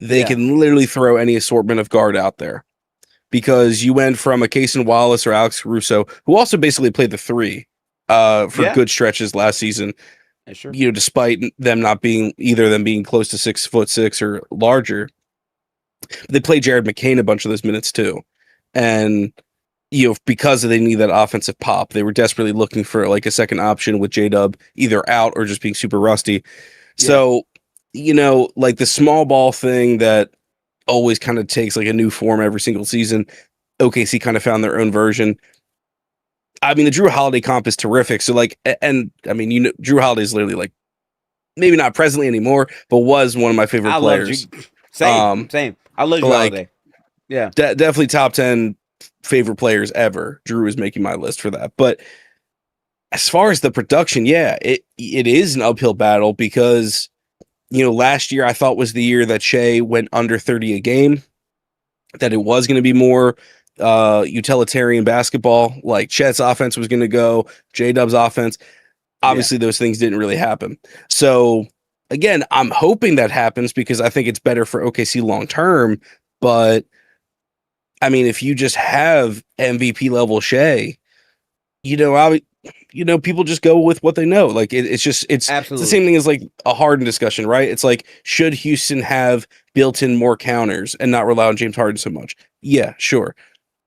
they Yeah, can literally throw any assortment of guard out there. Because you went from a Cason Wallace or Alex Caruso, who also basically played the three for yeah, good stretches last season, sure. despite them not being either of them being close to 6'6" or larger, they played Jared McCain a bunch of those minutes too. And because they need that offensive pop, they were desperately looking for like a second option with J Dub either out or just being super rusty. Yeah, So, like the small ball thing that always kind of takes like a new form every single season. OKC kind of found their own version. I mean, the Drew Holiday comp is terrific. So like, and I mean, Drew Holiday is literally like maybe not presently anymore, but was one of my favorite I love Drew. players. Same, Um, same. I love Drew like Holiday. Yeah, definitely top 10 favorite players ever. Drew is making my list for that. But as far as the production, yeah, it is an uphill battle because last year I thought was the year that Shea went under 30 a game, that it was going to be more utilitarian basketball, like Chet's offense was going to go, J-Dub's offense. yeah, Obviously, those things didn't really happen. So, again, I'm hoping that happens because I think it's better for OKC long term. But, I mean, if you just have MVP level Shea, people just go with what they know. Like it's the absolutely. same thing as like a Harden discussion, right? It's like, should Houston have built in more counters and not rely on James Harden so much? Yeah, sure.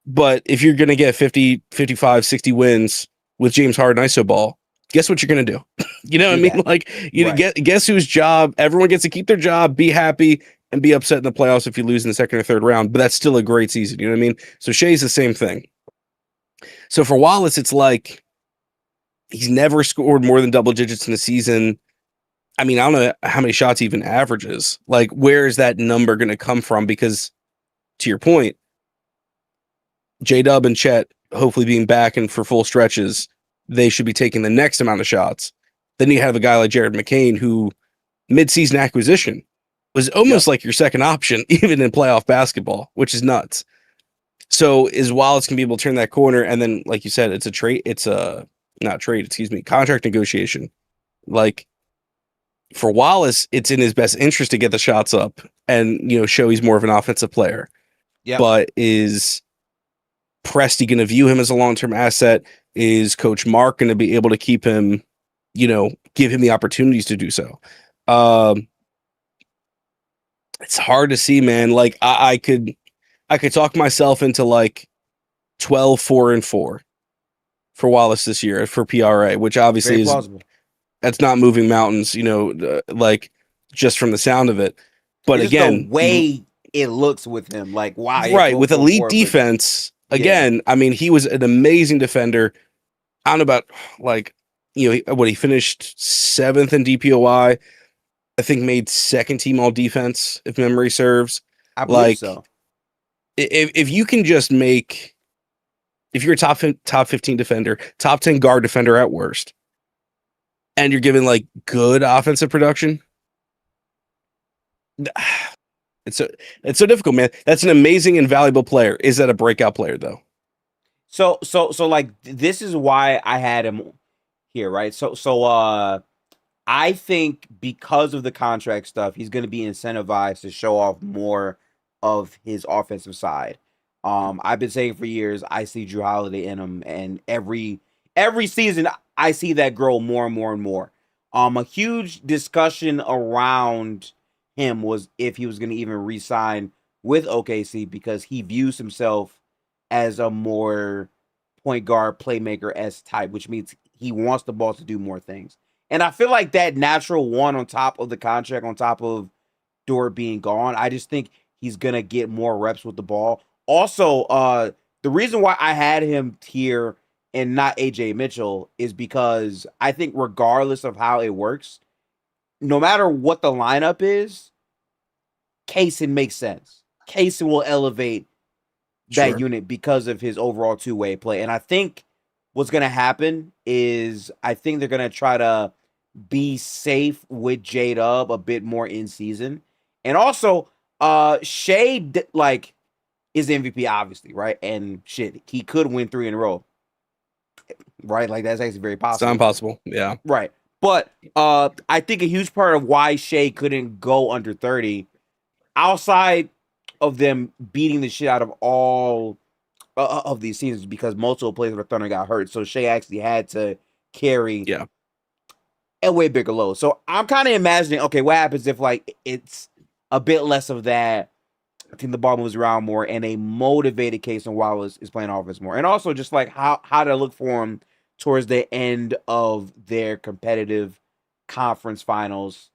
But if you're going to get 50, 55, 60 wins with James Harden ISO ball, guess what you're going to do? You know what I Do mean? that. Like, Right. guess whose job? Everyone gets to keep their job, be happy, and be upset in the playoffs if you lose in the second or third round. But that's still a great season. You know what I mean? So Shea's the same thing. So for Wallace, it's like he's never scored more than double digits in a season. I mean, I don't know how many shots he even averages. Like, where is that number going to come from? Because to your point, J-Dub and Chet hopefully being back and for full stretches, they should be taking the next amount of shots. Then you have a guy like Jared McCain, who midseason acquisition was almost like your second option, even in playoff basketball, which is nuts. So is Wallace can be able to turn that corner, and then, like you said, it's a trade. It's a not trade, excuse me, contract negotiation. Like for Wallace, it's in his best interest to get the shots up and show he's more of an offensive player. Yeah. But is Presti going to view him as a long-term asset? Is Coach Mark going to be able to keep him, give him the opportunities to do so? It's hard to see, man. Like I could talk myself into like 12-4-4 for Wallace this year for PRA, which obviously Very is plausible. That's not moving mountains, like just from the sound of it. But It's again, the way it looks with him, like why? Right, with elite defense. Again, I mean, he was an amazing defender. I don't know about he finished 7th in DPOI. I think made second team all defense, if memory serves. I believe so. If you can just if you're a top 15 defender, top 10 guard defender at worst, and you're given like good offensive production, it's so difficult, man. That's an amazing and valuable player. Is that a breakout player though? So like this is why I had him here, right? So I think because of the contract stuff, he's going to be incentivized to show off more of his offensive side. I've been saying for years I see Drew Holiday in him, and every season I see that grow more and more and more. A huge discussion around him was if he was going to even re-sign with OKC because he views himself as a more point guard playmaker-esque type, which means he wants the ball to do more things. And I feel like that natural one on top of the contract, on top of Dort being gone, I just think he's going to get more reps with the ball. Also, the reason why I had him here and not AJ Mitchell is because I think regardless of how it works, no matter what the lineup is, Kaysen makes sense. Kaysen will elevate that unit because of his overall two-way play. And I think what's going to happen is I think they're going to try to be safe with J-Dub a bit more in season. And also, Shea, is MVP, obviously, right? And shit, he could win 3 in a row. Right? Like, that's actually very possible. It's not impossible, yeah. Right. But I think a huge part of why Shea couldn't go under 30, outside of them beating the shit out of all of these seasons, because multiple players for Thunder got hurt. So Shea actually had to carry a way bigger load. So I'm kind of imagining, okay, what happens if like it's a bit less of that? I think the ball moves around more, and a motivated Kaysen Wallace is playing offense more. And also just like how to look for him towards the end of their competitive conference finals,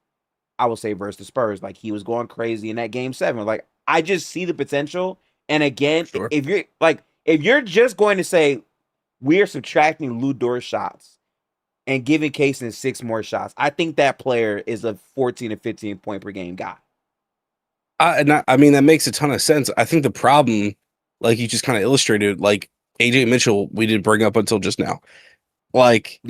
I will say versus the Spurs. Like he was going crazy in that game 7. Like I just see the potential. And again, if you're just going to say we are subtracting Lu Dort's shots and giving Kaysen 6 more shots, I think that player is a 14 to 15 point per game guy. I mean, that makes a ton of sense. I think the problem, like you just kind of illustrated, like AJ Mitchell, we didn't bring up until just now. Like,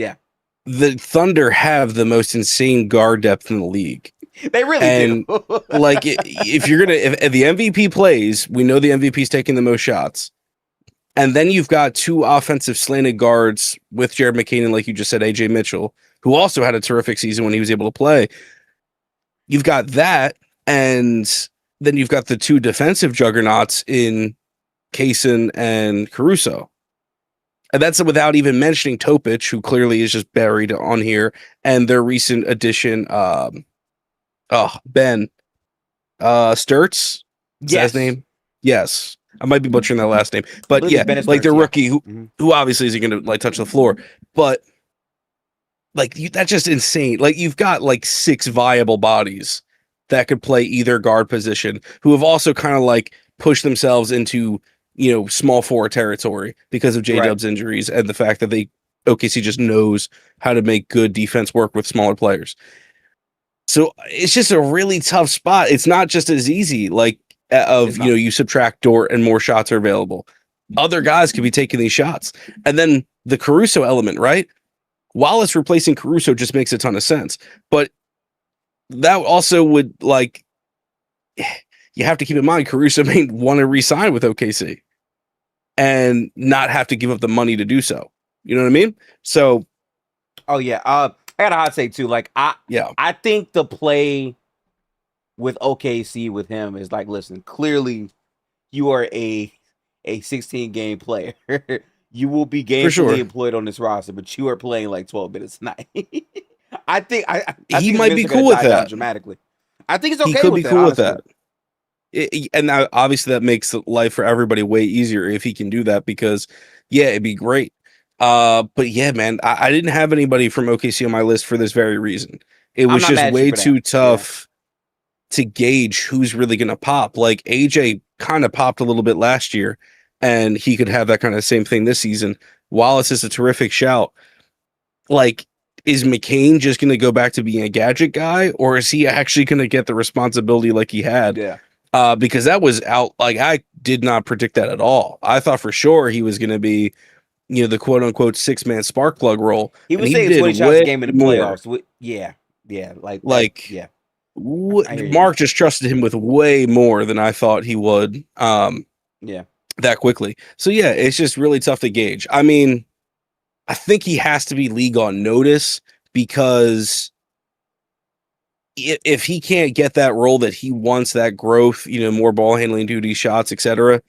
the Thunder have the most insane guard depth in the league. They really do. Like, if you're gonna, if the MVP plays, we know the MVP's taking the most shots, and then you've got 2 offensive slanted guards with Jared McCain and, like you just said, AJ Mitchell, who also had a terrific season when he was able to play. You've got that, and then you've got the 2 defensive juggernauts in Kaysen and Caruso. And that's without even mentioning Topic, who clearly is just buried on here, and their recent addition, Ben Sturts. Is that his name? Yes. I might be butchering that last name. But yeah, like the rookie who obviously isn't going to like touch the floor. But like that's just insane. Like you've got like 6 viable bodies that could play either guard position, who have also kind of like pushed themselves into, small forward territory because of J-Dub's injuries and the fact that OKC just knows how to make good defense work with smaller players. So it's just a really tough spot. It's not just as easy. Like It's not. you subtract Dort and more shots are available. Other guys could be taking these shots, and then the Caruso element, right? Wallace replacing Caruso just makes a ton of sense, but that also would like you have to keep in mind Caruso may want to re-sign with OKC and not have to give up the money to do so. You know what I mean? So, Oh yeah. I got a hot take too. Like yeah, I think the play with OKC with him is like, listen, clearly you are a 16 game player. You will be for gainfully sure. employed on this roster, but you are playing like 12 minutes a night. I think I He think his might be minutes are cool gonna with die down that. dramatically. I think he's He okay could with be that, cool with honestly. that. And now, obviously, that makes life for everybody way easier if he can do that because, yeah, it'd be great. But yeah, man, I didn't have anybody from OKC on my list for this very reason. It I'm was not just mad at you way for that. too Yeah. tough to gauge who's really going to pop. Like AJ kind of popped a little bit last year, and he could have that kind of same thing this season. Wallace is a terrific shout. Like, is McCain just going to go back to being a gadget guy, or is he actually going to get the responsibility like he had? Yeah. Because that was out. Like, I did not predict that at all. I thought for sure he was going to be, the quote unquote 6-man spark plug role, He and was he taking did 20 shots a way game in the more. playoffs. Yeah. Yeah. Like that. Like, Yeah. I hear you. Mark just trusted him with way more than I thought he would. Yeah. That quickly. So yeah, it's just really tough to gauge. I mean, I think he has to be league on notice because if he can't get that role that he wants, that growth, more ball handling duty, shots, etc.,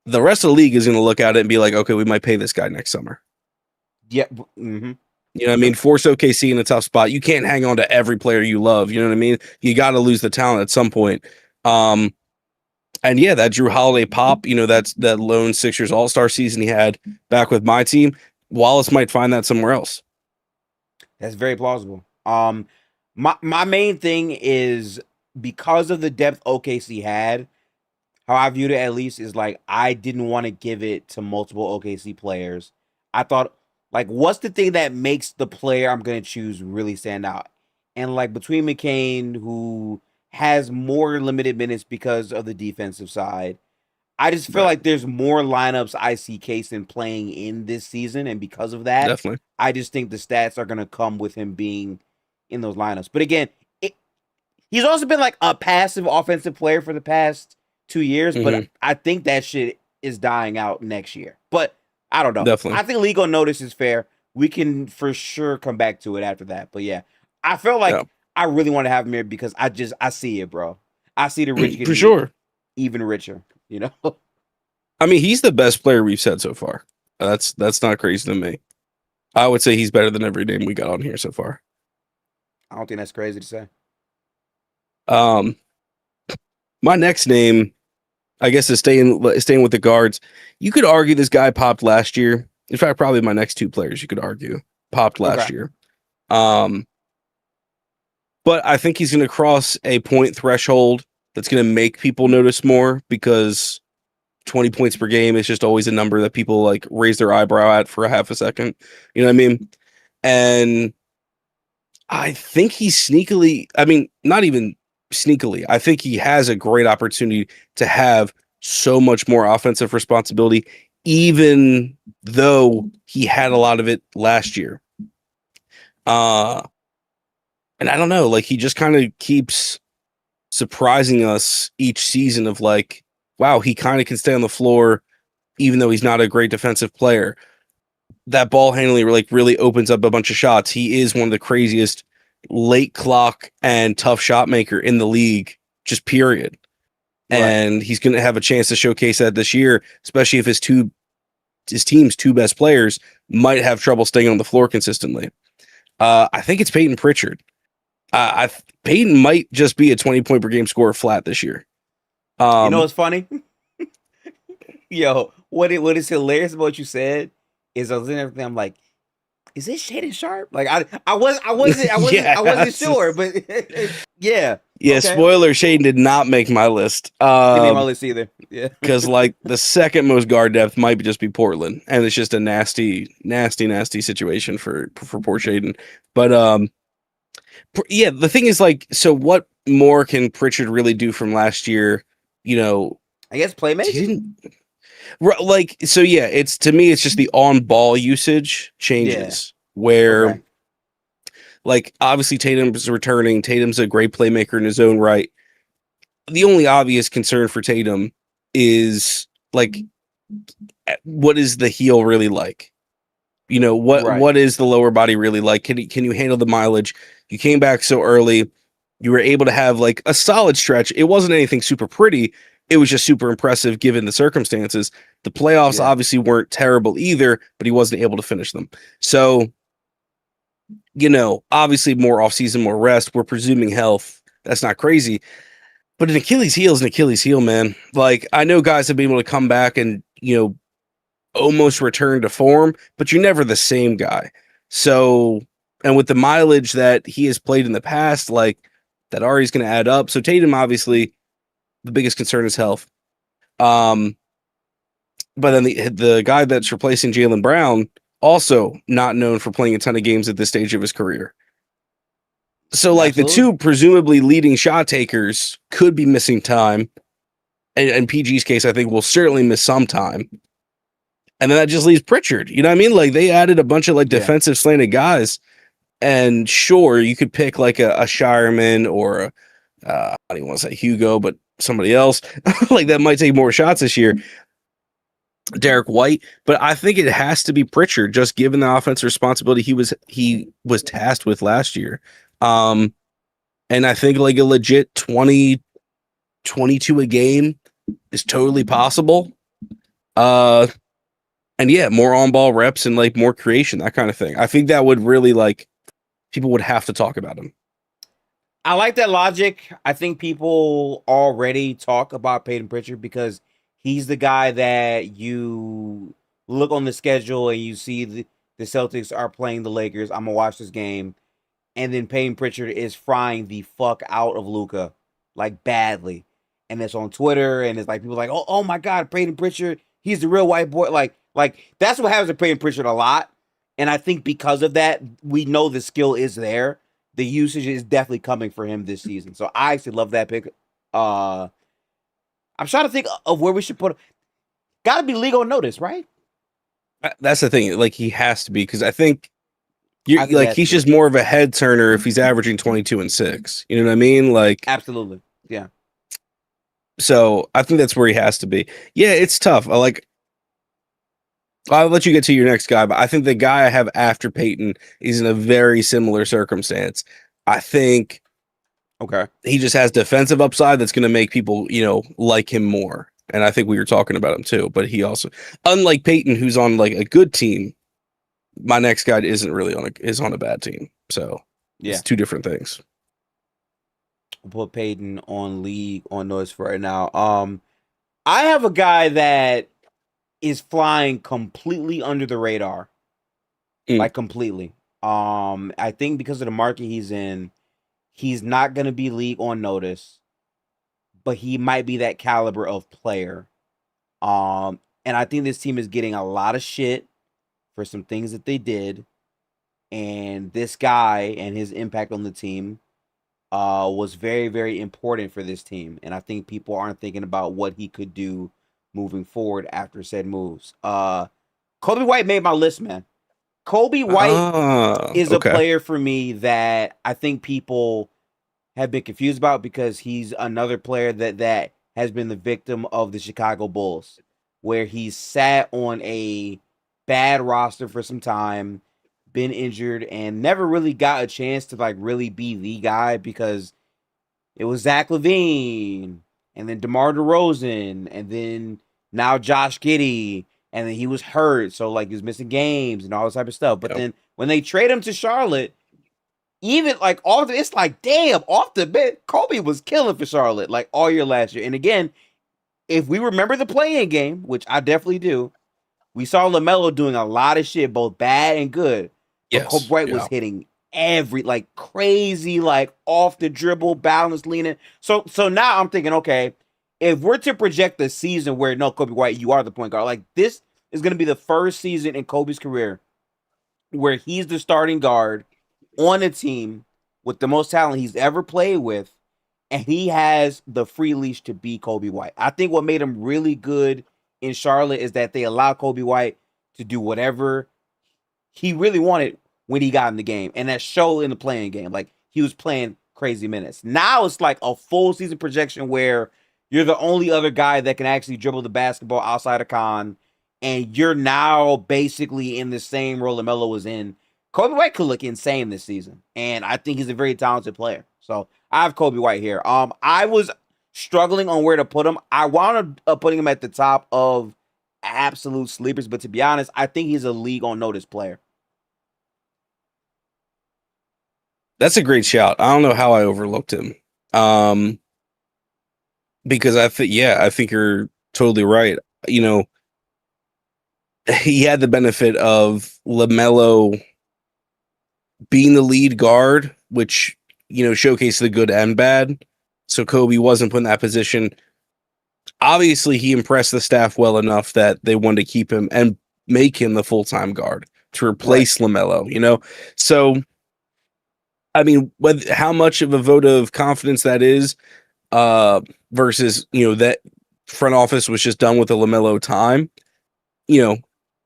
the rest of the league is going to look at it and be like, okay, we might pay this guy next summer. Yeah. Mm-hmm. You know what I mean? Force OKC in a tough spot. You can't hang on to every player you love. You know what I mean? You got to lose the talent at some point. And yeah, that Drew Holiday pop, that's that lone Sixers All-Star season he had back with my team. Wallace might find that somewhere else. That's very plausible. My main thing is because of the depth OKC had, how I viewed it at least is like I didn't want to give it to multiple OKC players. I thought like what's the thing that makes the player I'm gonna choose really stand out? And like between McCain, who has more limited minutes because of the defensive side, I just feel Right. like there's more lineups I see Kaysen playing in this season, and because of that, Definitely. I just think the stats are gonna come with him being in those lineups. But again, he's also been like a passive offensive player for the past 2 years, but I think that shit is dying out next year. But I don't know. Definitely. I think legal notice is fair. We can for sure come back to it after that. But yeah, I felt like I really want to have him here because I see it, bro. I see the rich getting for sure even richer. I mean, he's the best player we've said so far. That's not crazy to me. I would say he's better than every name we got on here so far. I don't think that's crazy to say. My next name, I guess, is staying with the guards. You could argue this guy popped last year. In fact, probably my next two players you could argue popped last year. But I think he's going to cross a point threshold that's going to make people notice more because 20 points per game is just always a number that people like raise their eyebrow at for a half a second. You know what I mean? And I think he's sneakily, I mean, not even sneakily, I think he has a great opportunity to have so much more offensive responsibility, even though he had a lot of it last year. And I don't know, like he just kind of keeps surprising us each season of like, wow, he kind of can stay on the floor, even though he's not a great defensive player. That ball handling like really opens up a bunch of shots. He is one of the craziest late clock and tough shot maker in the league, just period. Right. And he's going to have a chance to showcase that this year, especially if his team's two best players might have trouble staying on the floor consistently. I think it's Peyton Pritchard. Peyton might just be a 20-point per game scorer flat this year. You know what's funny? Yo, what is hilarious about what you said is I was in everything. I'm like, is this Shaden Sharp? Like I wasn't sure, but yeah. Yeah, okay. Spoiler, Shaden did not make my list. Didn't make my list either. Yeah. Because like the second most guard depth might just be Portland. And it's just a nasty situation for poor Shaden. But Yeah, the thing is, like, so what more can Pritchard really do from last year? You know, I guess he playmaking. didn't like. So yeah, it's to me, it's just the on ball usage Yeah. changes where, Okay. like, obviously Tatum's returning. Tatum's a great playmaker in his own right. The only obvious concern for Tatum is like, what is the heel really like? You know, Right. what is the lower body really like? Can you handle the mileage? You came back so early. You were able to have like a solid stretch. It wasn't anything super pretty. It was just super impressive given the circumstances. The playoffs Yeah. obviously weren't terrible either, but he wasn't able to finish them. So, obviously more offseason, more rest. We're presuming health. That's not crazy. But an Achilles heel is an Achilles heel, man. Like, I know guys have been able to come back and, almost return to form, but you're never the same guy. So, and with the mileage that he has played in the past, like, that already is going to add up. So Tatum, obviously, the biggest concern is health. Um, but then the guy that's replacing Jaylen Brown, also not known for playing a ton of games at this stage of his career. So, like, the Absolutely. two presumably leading shot takers could be missing time. And in PG's case, I think will certainly miss some time. And then that just leaves Pritchard. You know what I mean? Like, they added a bunch of like Yeah. defensive slanted guys. And sure, you could pick like a Shireman or I don't even want to say Hugo, but somebody else like that might take more shots this year. Derek White, but I think it has to be Pritchard, just given the offensive responsibility he was tasked with last year. Um, and I think like a legit 20, 22 a game is totally possible. Uh, and yeah, more on ball reps and like more creation, that kind of thing. I think that would really like people would have to talk about him. I like that logic. I think people already talk about Peyton Pritchard because he's the guy that you look on the schedule and you see the Celtics are playing the Lakers. I'm gonna watch this game, and then Peyton Pritchard is frying the fuck out of Luca, like badly, and it's on Twitter and it's like people like, oh my god, Peyton Pritchard, he's the real white boy. Like that's what happens to Peyton Pritchard a lot, and I think because of that, we know the skill is there. The usage is definitely coming for him this season. So I actually love that pick. Uh I'm trying to think of where we should put him. Gotta be legal notice, right? That's the thing. Like he has to be because I think you're I think like that's he's be. just more of a head turner if he's averaging 22 and 6. You know what I mean? Like Absolutely. Yeah. so I think that's where he has to be. Yeah, it's tough. I'll let you get to your next guy, but I think the guy I have after Peyton is in a very similar circumstance. I think Okay. he just has defensive upside that's going to make people, like him more. And I think we were talking about him too, but he also, unlike Peyton, who's on like a good team, my next guy isn't really is on a bad team. So Yeah. it's two different things. We'll put Peyton on league on noise for right now. I have a guy that is flying completely under the radar. Mm. Like completely. I think because of the market he's in, he's not gonna be league on notice, but he might be that caliber of player. And I think this team is getting a lot of shit for some things that they did. And this guy and his impact on the team was very, very important for this team. And I think people aren't thinking about what he could do moving forward after said moves. Kobe White made my list, man. Kobe White is a Okay. player for me that I think people have been confused about because he's another player that has been the victim of the Chicago Bulls, where he's sat on a bad roster for some time, been injured, and never really got a chance to like really be the guy because it was Zach LaVine and then DeMar DeRozan and then now Josh Giddey and then he was hurt, so like he was missing games and all this type of stuff. But Yep. then when they trade him to Charlotte, even like off the, it's like damn, off the bit, Kobe was killing for Charlotte like all year last year. And again, if we remember the play-in game, which I definitely do, we saw LaMelo doing a lot of shit, both bad and good. But Kobe Yes. White was Yeah. hitting every like crazy, like off the dribble, balance leaning. So now I'm thinking, okay, if we're to project the season where no Kobe White, you are the point guard, like this is gonna be the first season in Kobe's career where he's the starting guard on a team with the most talent he's ever played with, and he has the free leash to be Kobe White. I think what made him really good in Charlotte is that they allow Kobe White to do whatever he really wanted when he got in the game, and that showed in the playing game. Like he was playing crazy minutes. Now it's like a full season projection where you're the only other guy that can actually dribble the basketball outside of Khan, and you're now basically in the same role LaMelo was in. Kobe White could look insane this season, and I think he's a very talented player. So I have Kobe White here. I was struggling on where to put him. I wound up putting him at the top of absolute sleepers, but to be honest, I think he's a league on notice player. That's a great shout. I don't know how I overlooked him. Because I think you're totally right. You know, he had the benefit of LaMelo being the lead guard, which, you know, showcased the good and bad. So Kobe wasn't put in that position. Obviously, he impressed the staff well enough that they wanted to keep him and make him the full-time guard to replace LaMelo, you know? So, I mean, how much of a vote of confidence that is versus, you know, that front office was just done with the LaMelo time, you know,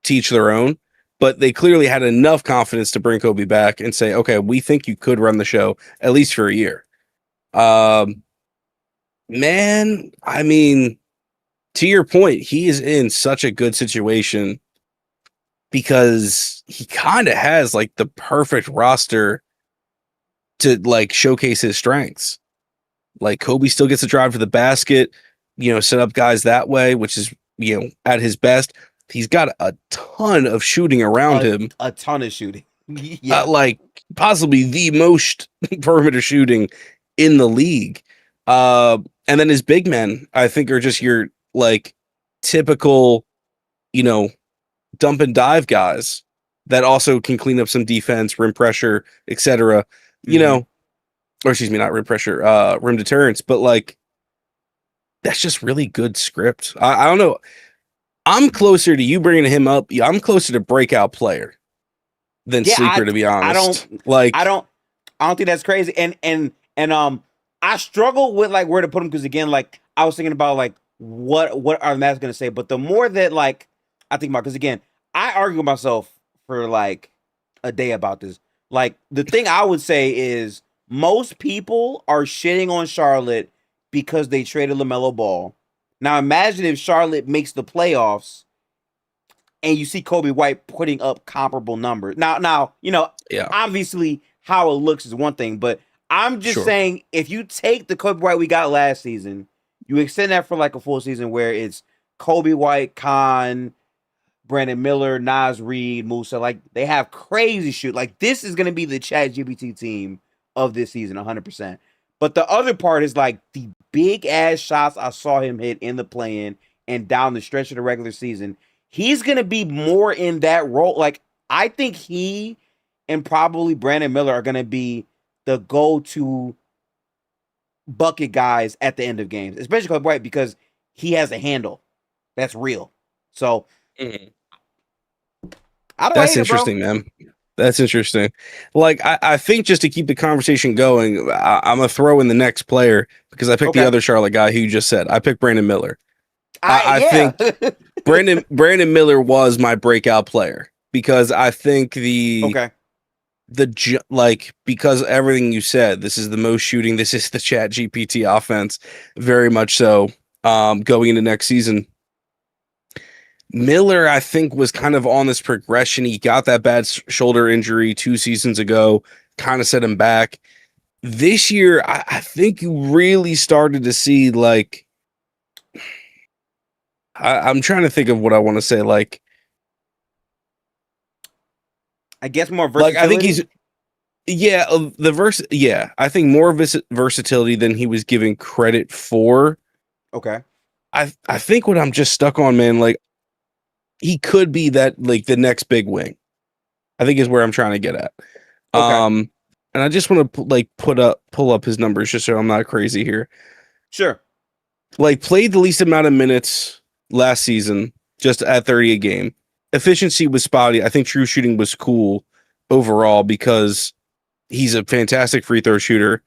teach their own. But they clearly had enough confidence to bring Kobe back and say, okay, we think you could run the show at least for a year. Man, I mean, to your point, he is in such a good situation because he kind of has like the perfect roster to like showcase his strengths. Like Kobe still gets to drive to the basket, you know, set up guys that way, which is, you know, at his best. He's got a ton of shooting around him. A ton of shooting. Yeah. Like possibly the most perimeter shooting in the league. And then his big men, I think, are just your like typical, you know, dump and dive guys that also can clean up some defense, rim pressure, etc. You know, or excuse me, not rim pressure, rim deterrence, but like that's just really good script. I don't know. I'm closer to you bringing him up. Yeah, I'm closer to breakout player than sleeper, to be honest. I don't think that's crazy. And I struggle with like where to put him because again, like I was thinking about like what are the Mavs gonna say, but the more that like I think about because again, I argue with myself for like a day about this. Like the thing I would say is most people are shitting on Charlotte because they traded LaMelo Ball. Now imagine if Charlotte makes the playoffs and you see Kobe White putting up comparable numbers. Now, you know, obviously how it looks is one thing, but I'm just saying if you take the Kobe White we got last season, you extend that for like a full season where it's Kobe White, Khan, Brandon Miller, Naz Reid, Musa, like they have crazy shoot. Like this is going to be the Chat GPT team of this season, 100%. But the other part is like the big ass shots I saw him hit in the play-in and down the stretch of the regular season. He's going to be more in that role. Like I think he and probably Brandon Miller are going to be the go-to bucket guys at the end of games, especially Kobe White because he has a handle that's real. So that's interesting, man. That's interesting. Like, I think just to keep the conversation going, I'm going to throw in the next player because I picked the other Charlotte guy who you just said. I picked Brandon Miller. I think Brandon Miller was my breakout player because I think because everything you said, this is the most shooting. This is the Chat GPT offense, very much so. Going into next season. Miller, I think, was kind of on this progression. He got that bad shoulder injury 2 seasons ago, kind of set him back. This year, I think you really started to see, like, I'm trying to think of what I want to say. Like, I guess more versatility. Like, I think he's, I think more versatility than he was giving credit for. Okay. I think what I'm just stuck on, man, like, he could be that like the next big wing. I think is where I'm trying to get at. Okay. And I just want to pull up his numbers just so I'm not crazy here. Sure. Like played the least amount of minutes last season, just at 30 a game. Efficiency was spotty. I think true shooting was cool overall because He's a fantastic free throw shooter.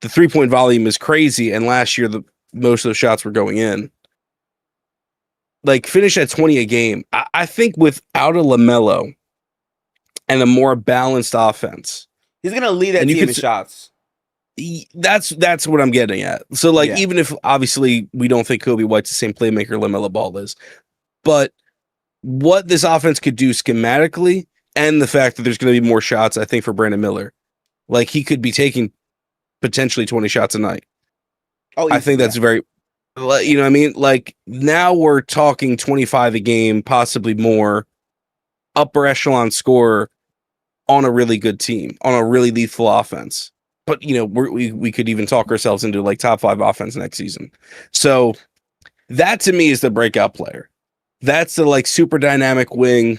The 3-point volume is crazy, and last year most of those shots were going in. Like finish at 20 a game. I think without a LaMelo and a more balanced offense, he's gonna lead that team in shots. That's what I'm getting at. So like, Yeah. even if obviously we don't think Kobe White's the same playmaker LaMelo Ball is, but what this offense could do schematically, and the fact that there's going to be more shots, I think for Brandon Miller, like he could be taking potentially 20 shots a night. Oh, I think that's very, you know what I mean? Like now we're talking 25 a game, possibly more, upper echelon scorer on a really good team, on a really lethal offense. But you know, we could even talk ourselves into like top 5 offense next season. So that to me is the breakout player. That's the like super dynamic wing,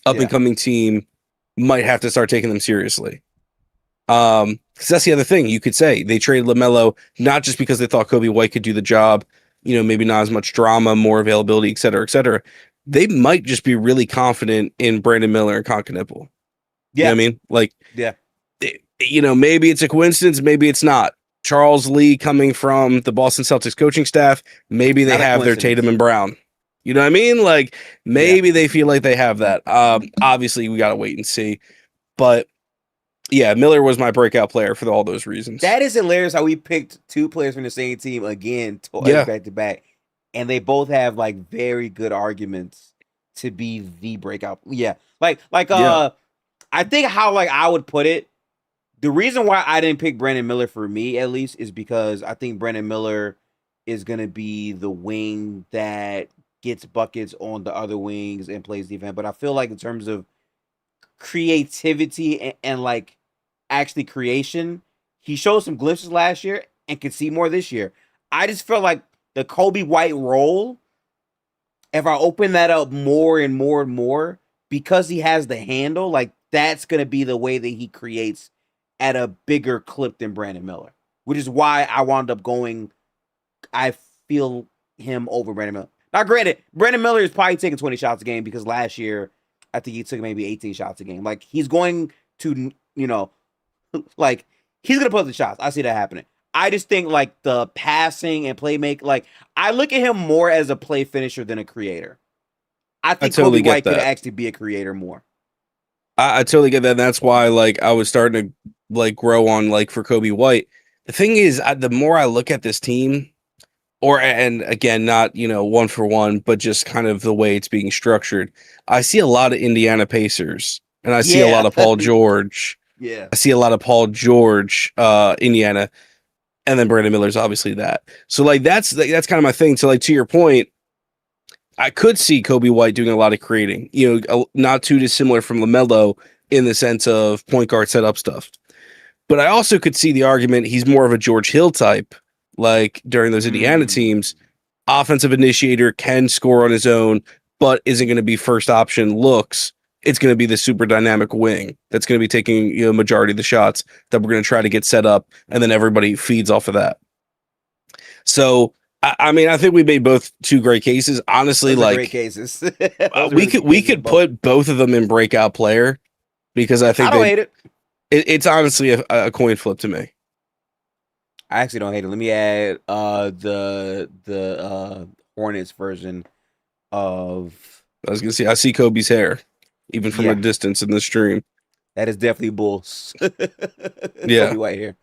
up and coming team. Might have to start taking them seriously. Because that's the other thing you could say. They traded LaMelo not just because they thought Kobe White could do the job, you know, maybe not as much drama, more availability, et cetera, et cetera. They might just be really confident in Brandon Miller and Concanipple. Yeah. You know what I mean? Like, you know, maybe it's a coincidence, maybe it's not. Charles Lee coming from the Boston Celtics coaching staff, maybe they have their Tatum and Brown. You know what I mean? Like, maybe they feel like they have that. Obviously, we got to wait and see. But yeah, Miller was my breakout player for all those reasons. That is hilarious how we picked 2 players from the same team again, back to back, and they both have like very good arguments to be the breakout. Yeah, I think how like I would put it. The reason why I didn't pick Brandon Miller for me, at least, is because I think Brandon Miller is gonna be the wing that gets buckets on the other wings and plays defense. But I feel like in terms of creativity and like actually creation, he showed some glimpses last year and could see more this year. I just feel like the Kobe White role, if I open that up more and more and more, because he has the handle, like that's gonna be the way that he creates at a bigger clip than Brandon Miller, which is why I wound up going. I feel him over Brandon Miller. Now, granted, Brandon Miller is probably taking 20 shots a game because last year I think he took maybe 18 shots a game. Like he's going to, you know, like he's gonna put up the shots. I see that happening. I just think like the passing and playmaking, like I look at him more as a play finisher than a creator. I think totally Kobe White could actually be a creator more. I totally get that. That's why like I was starting to like grow on like for Kobe White. The thing is, the more I look at this team, and again, not, you know, one for one, but just kind of the way it's being structured, I see a lot of Indiana Pacers, and I see a lot of Paul George. Yeah, I see a lot of Paul George, Indiana, and then Brandon Miller's obviously that. So like that's kind of my thing. So like to your point, I could see Kobe White doing a lot of creating, you know, not too dissimilar from LaMelo in the sense of point guard setup stuff. But I also could see the argument he's more of a George Hill type, like during those Indiana teams, offensive initiator, can score on his own, but isn't going to be first option looks. It's going to be the super dynamic wing that's going to be taking, you know, majority of the shots that we're going to try to get set up, and then everybody feeds off of that. So, I mean, I think we made both 2 great cases. Honestly, those are like great cases. we could put both of them in breakout player because I think I don't hate it. It's honestly a coin flip to me. I actually don't hate it. Let me add the Hornets version of. I was gonna say I see Kobe's hair even from a distance in the stream. That is definitely Bulls. Yeah, Kobe White here.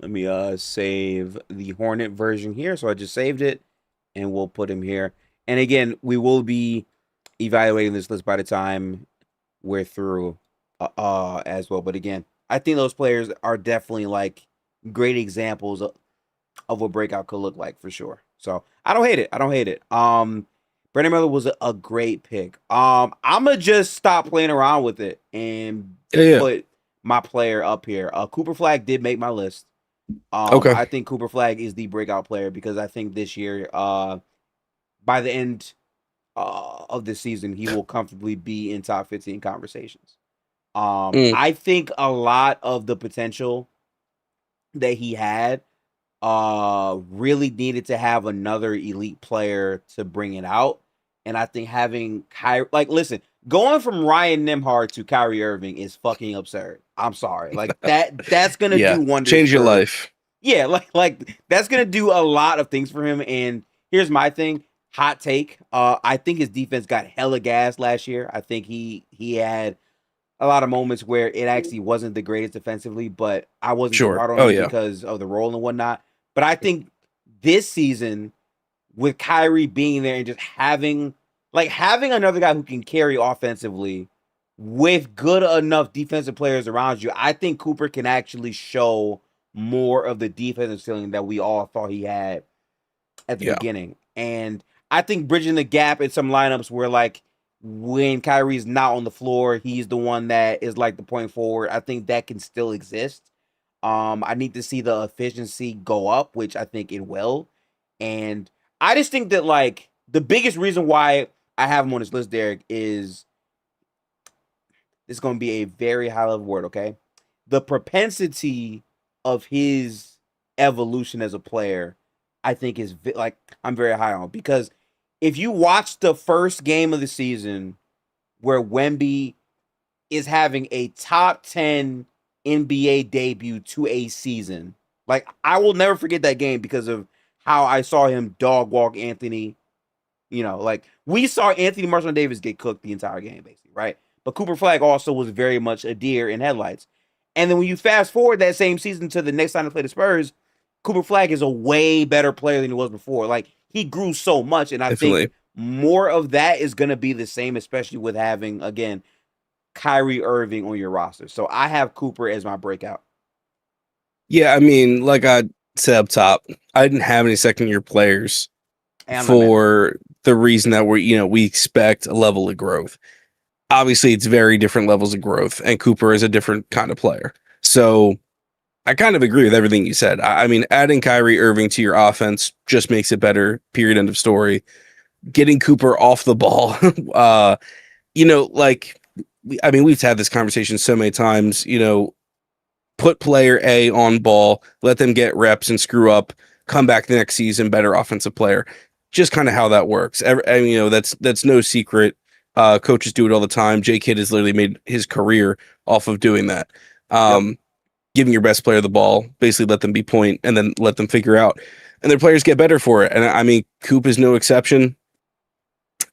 Let me save the Hornet version here. So I just saved it, and we'll put him here. And again, we will be evaluating this list by the time we're through as well. But again, I think those players are definitely like great examples of what Breakout could look like for sure. So I don't hate it. Brandon Miller was a great pick. I'm gonna just stop playing around with it and put my player up here. Cooper Flagg did make my list. Okay. I think Cooper Flagg is the breakout player because I think this year, by the end of this season, he will comfortably be in top 15 conversations. I think a lot of the potential that he had really needed to have another elite player to bring it out. And I think having Kyrie, like, listen, going from Ryan Nembhard to Kyrie Irving is fucking absurd. I'm sorry. Like that's gonna Yeah, do wonders change your for life. yeah, like that's gonna do a lot of things for him. And here's my thing. Hot take. I think his defense got hella gas last year. I think he had a lot of moments where it actually wasn't the greatest defensively, but I wasn't too Sure. hard on Oh him yeah, because of the role and whatnot. But I think this season, with Kyrie being there and just having another guy who can carry offensively with good enough defensive players around you, I think Cooper can actually show more of the defensive ceiling that we all thought he had at the yeah, beginning. And I think bridging the gap in some lineups where like when Kyrie's not on the floor, he's the one that is like the point forward. I think that can still exist. I need to see the efficiency go up, which I think it will. And I just think that like the biggest reason why I have him on this list, Derek, is this is going to be a very high level word, okay? The propensity of his evolution as a player, I think is like I'm very high on because if you watch the first game of the season where Wemby is having a top 10 NBA debut to a season, like I will never forget that game because of how I saw him dog walk Anthony. Like we saw Anthony Marshall Davis get cooked the entire game, basically, right? But Cooper Flag also was very much a deer in headlights. And then when you fast forward that same season to the next time to play the Spurs, Cooper Flag is a way better player than he was before. Like he grew so much, and I think definitely. more of that is going to be the same, especially with having again Kyrie Irving on your roster. So I have Cooper as my breakout. Yeah, I mean, like I said up top, I didn't have any second year players And I'm not mad at that. for the reason that we expect a level of growth. Obviously, it's very different levels of growth, and Cooper is a different kind of player. So I kind of agree with everything you said. I mean, adding Kyrie Irving to your offense just makes it better. Period. End of story. Getting Cooper off the ball, like I mean, we've had this conversation so many times. Put player A on ball, let them get reps and screw up, come back the next season, better offensive player. Just kind of how that works. That's no secret. Coaches do it all the time. J Kidd has literally made his career off of doing that. Yep. Giving your best player the ball, basically let them be point and then let them figure out. And their players get better for it. And I mean, Coop is no exception.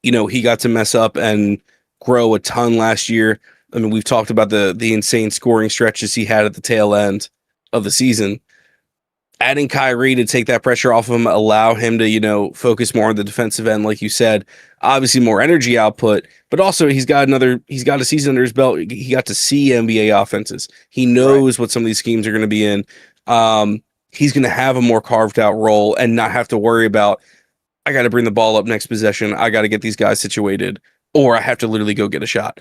He got to mess up and grow a ton last year. I mean, we've talked about the insane scoring stretches he had at the tail end of the season. Adding Kyrie to take that pressure off of him, allow him to, focus more on the defensive end, like you said. Obviously, more energy output, but also he's got a season under his belt. He got to see NBA offenses. He Right. knows what some of these schemes are going to be in. He's going to have a more carved out role and not have to worry about, I got to bring the ball up next possession. I got to get these guys situated, or I have to literally go get a shot.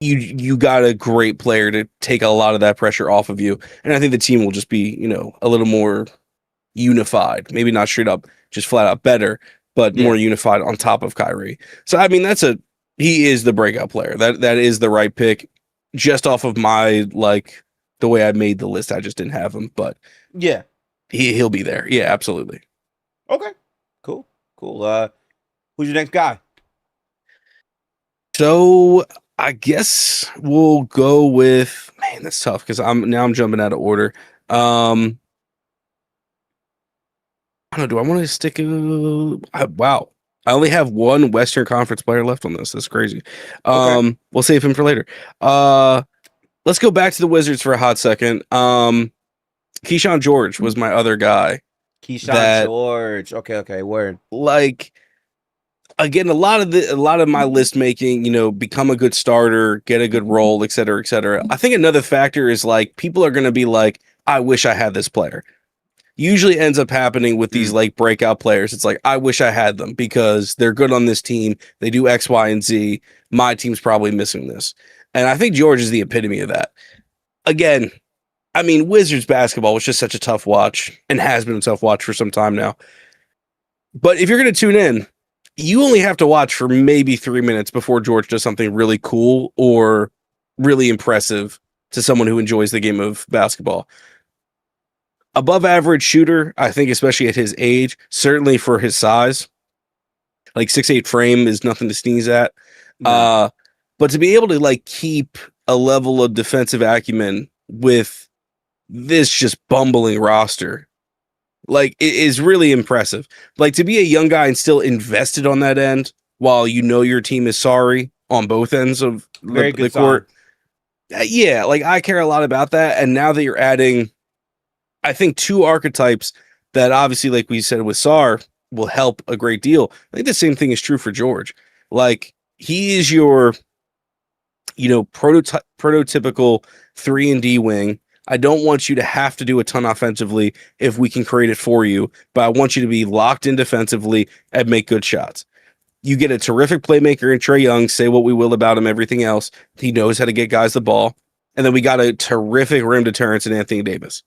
You got a great player to take a lot of that pressure off of you. And I think the team will just be, a little more unified. Maybe not straight up, just flat out better, but Yeah. more unified on top of Kyrie. So I mean, he is the breakout player. That is the right pick. Just off of my the way I made the list, I just didn't have him, but Yeah. he'll be there. Yeah, absolutely. Okay. Cool. Cool. Who's your next guy? So I guess we'll go with, man, that's tough because I'm jumping out of order. I don't know. Do I want to stick? Wow, I only have one Western Conference player left on this. That's crazy. Okay. We'll save him for later. Let's go back to the Wizards for a hot second. Keyshawn George was my other guy. Keyshawn That George. Okay. Okay. Word. like again, a lot of my list making, become a good starter, get a good role, et cetera, et cetera. I think another factor is like people are going to be like, I wish I had this player. Usually ends up happening with these like breakout players. It's like, I wish I had them because they're good on this team. They do X, Y, and Z. My team's probably missing this. And I think George is the epitome of that. Again, I mean, Wizards basketball was just such a tough watch and has been a tough watch for some time now. But if you're going to tune in, you only have to watch for maybe 3 minutes before George does something really cool or really impressive to someone who enjoys the game of basketball. Above average shooter, I think, especially at his age, certainly for his size, like 6'8" frame is nothing to sneeze at. No. But to be able to like keep a level of defensive acumen with this just bumbling roster, like, it is really impressive. Like, to be a young guy and still invested on that end while you know your team is sorry on both ends of Very the good sign. court. Yeah, like, I care a lot about that. And now that you're adding, I think, two archetypes that obviously, like we said with Sar, will help a great deal. I think the same thing is true for George. Like, he is your, prototypical 3-and-D wing. I don't want you to have to do a ton offensively if we can create it for you, but I want you to be locked in defensively and make good shots. You get a terrific playmaker in Trae Young. Say what we will about him, everything else, he knows how to get guys the ball. And then we got a terrific rim deterrence in Anthony Davis.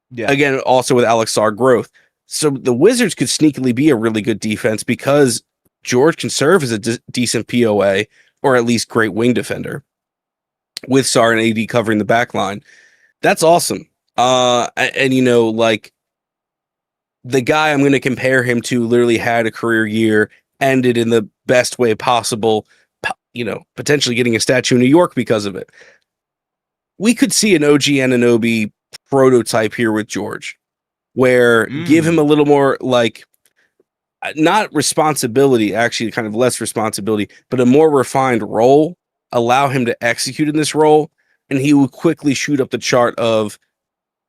Yeah. Again, also with Alex Sarr growth. So the Wizards could sneakily be a really good defense because George can serve as a decent POA or at least great wing defender with Sarr and AD covering the back line. That's awesome. And like, the guy I'm going to compare him to literally had a career year, ended in the best way possible, potentially getting a statue in New York because of it. We could see an OG Anunoby prototype here with George, where give him a little more, like, not responsibility, actually kind of less responsibility, but a more refined role, allow him to execute in this role, and he will quickly shoot up the chart of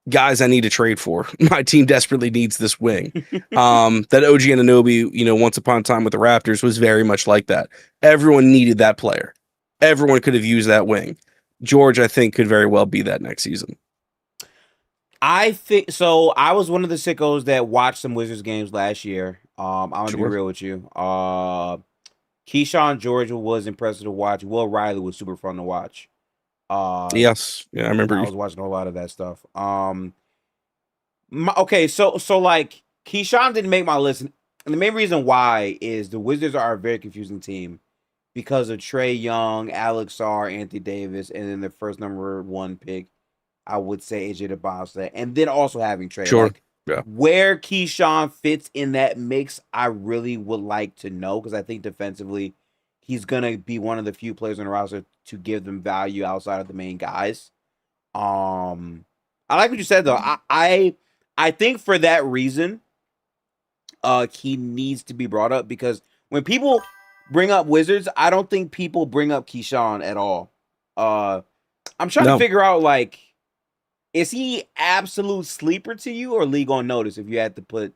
guys I need to trade for. My team desperately needs this wing. That OG Anunoby, once upon a time with the Raptors, was very much like that. Everyone needed that player. Everyone could have used that wing. George, I think, could very well be that next season. I think so. I was one of the sickos that watched some Wizards games last year. I'm gonna be real with you. Keyshawn George was impressive to watch. Will Riley was super fun to watch. Yes, yeah, I remember. I was watching a lot of that stuff. Okay, so like Keyshawn didn't make my list, and the main reason why is the Wizards are a very confusing team because of Trae Young, Alex Sarr, Anthony Davis, and then the first number one pick, I would say AJ DeBosa, and then also having Trae. Sure. Like, Yeah. where Keyshawn fits in that mix, I really would like to know because I think defensively, he's gonna be one of the few players on the roster to give them value outside of the main guys. I like what you said though. I think for that reason, he needs to be brought up because when people bring up Wizards, I don't think people bring up Keyshawn at all. I'm trying to figure out, like, is he absolute sleeper to you or league on notice if you had to put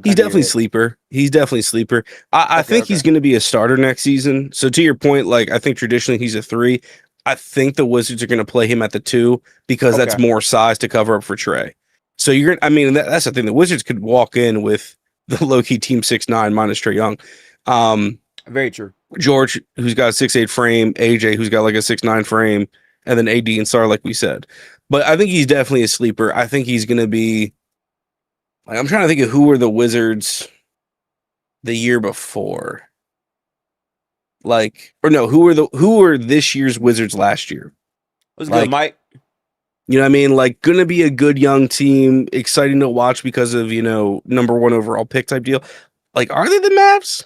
He's definitely sleeper. He's definitely sleeper. I think he's going to be a starter next season. So to your point, like, I think traditionally he's a 3. I think the Wizards are going to play him at the 2 because that's more size to cover up for Trae. So you're, I mean, that's the thing. The Wizards could walk in with the low-key team 6'9" minus Trae Young. Very true. George, who's got a 6'8" frame, AJ, who's got like a 6'9" frame, and then AD and Sarr, like we said. But I think he's definitely a sleeper. I think he's going to be, like, I'm trying to think of who were the Wizards the year before. Like, or no, who were this year's Wizards last year? It was good, Mike. You know what I mean? Like, gonna be a good young team, exciting to watch because of, number 1 overall pick type deal. Like, are they the Mavs?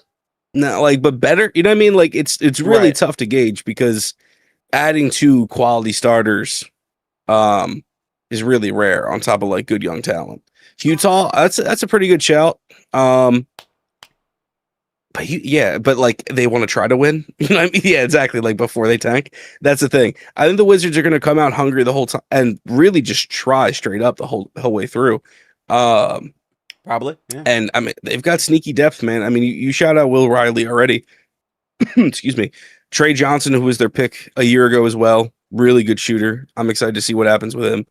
No, like, but better. You know what I mean? Like, it's really tough to gauge because adding 2 quality starters is really rare on top of, like, good young talent. Utah, that's a pretty good shout. But like, they want to try to win. You know what I mean? Yeah, exactly. Like, before they tank. That's the thing. I think the Wizards are going to come out hungry the whole time and really just try straight up the whole way through. Probably. Yeah. And I mean, they've got sneaky depth, man. I mean, you shout out Will Riley already. Excuse me. Trey Johnson, who was their pick a year ago as well. Really good shooter. I'm excited to see what happens with him.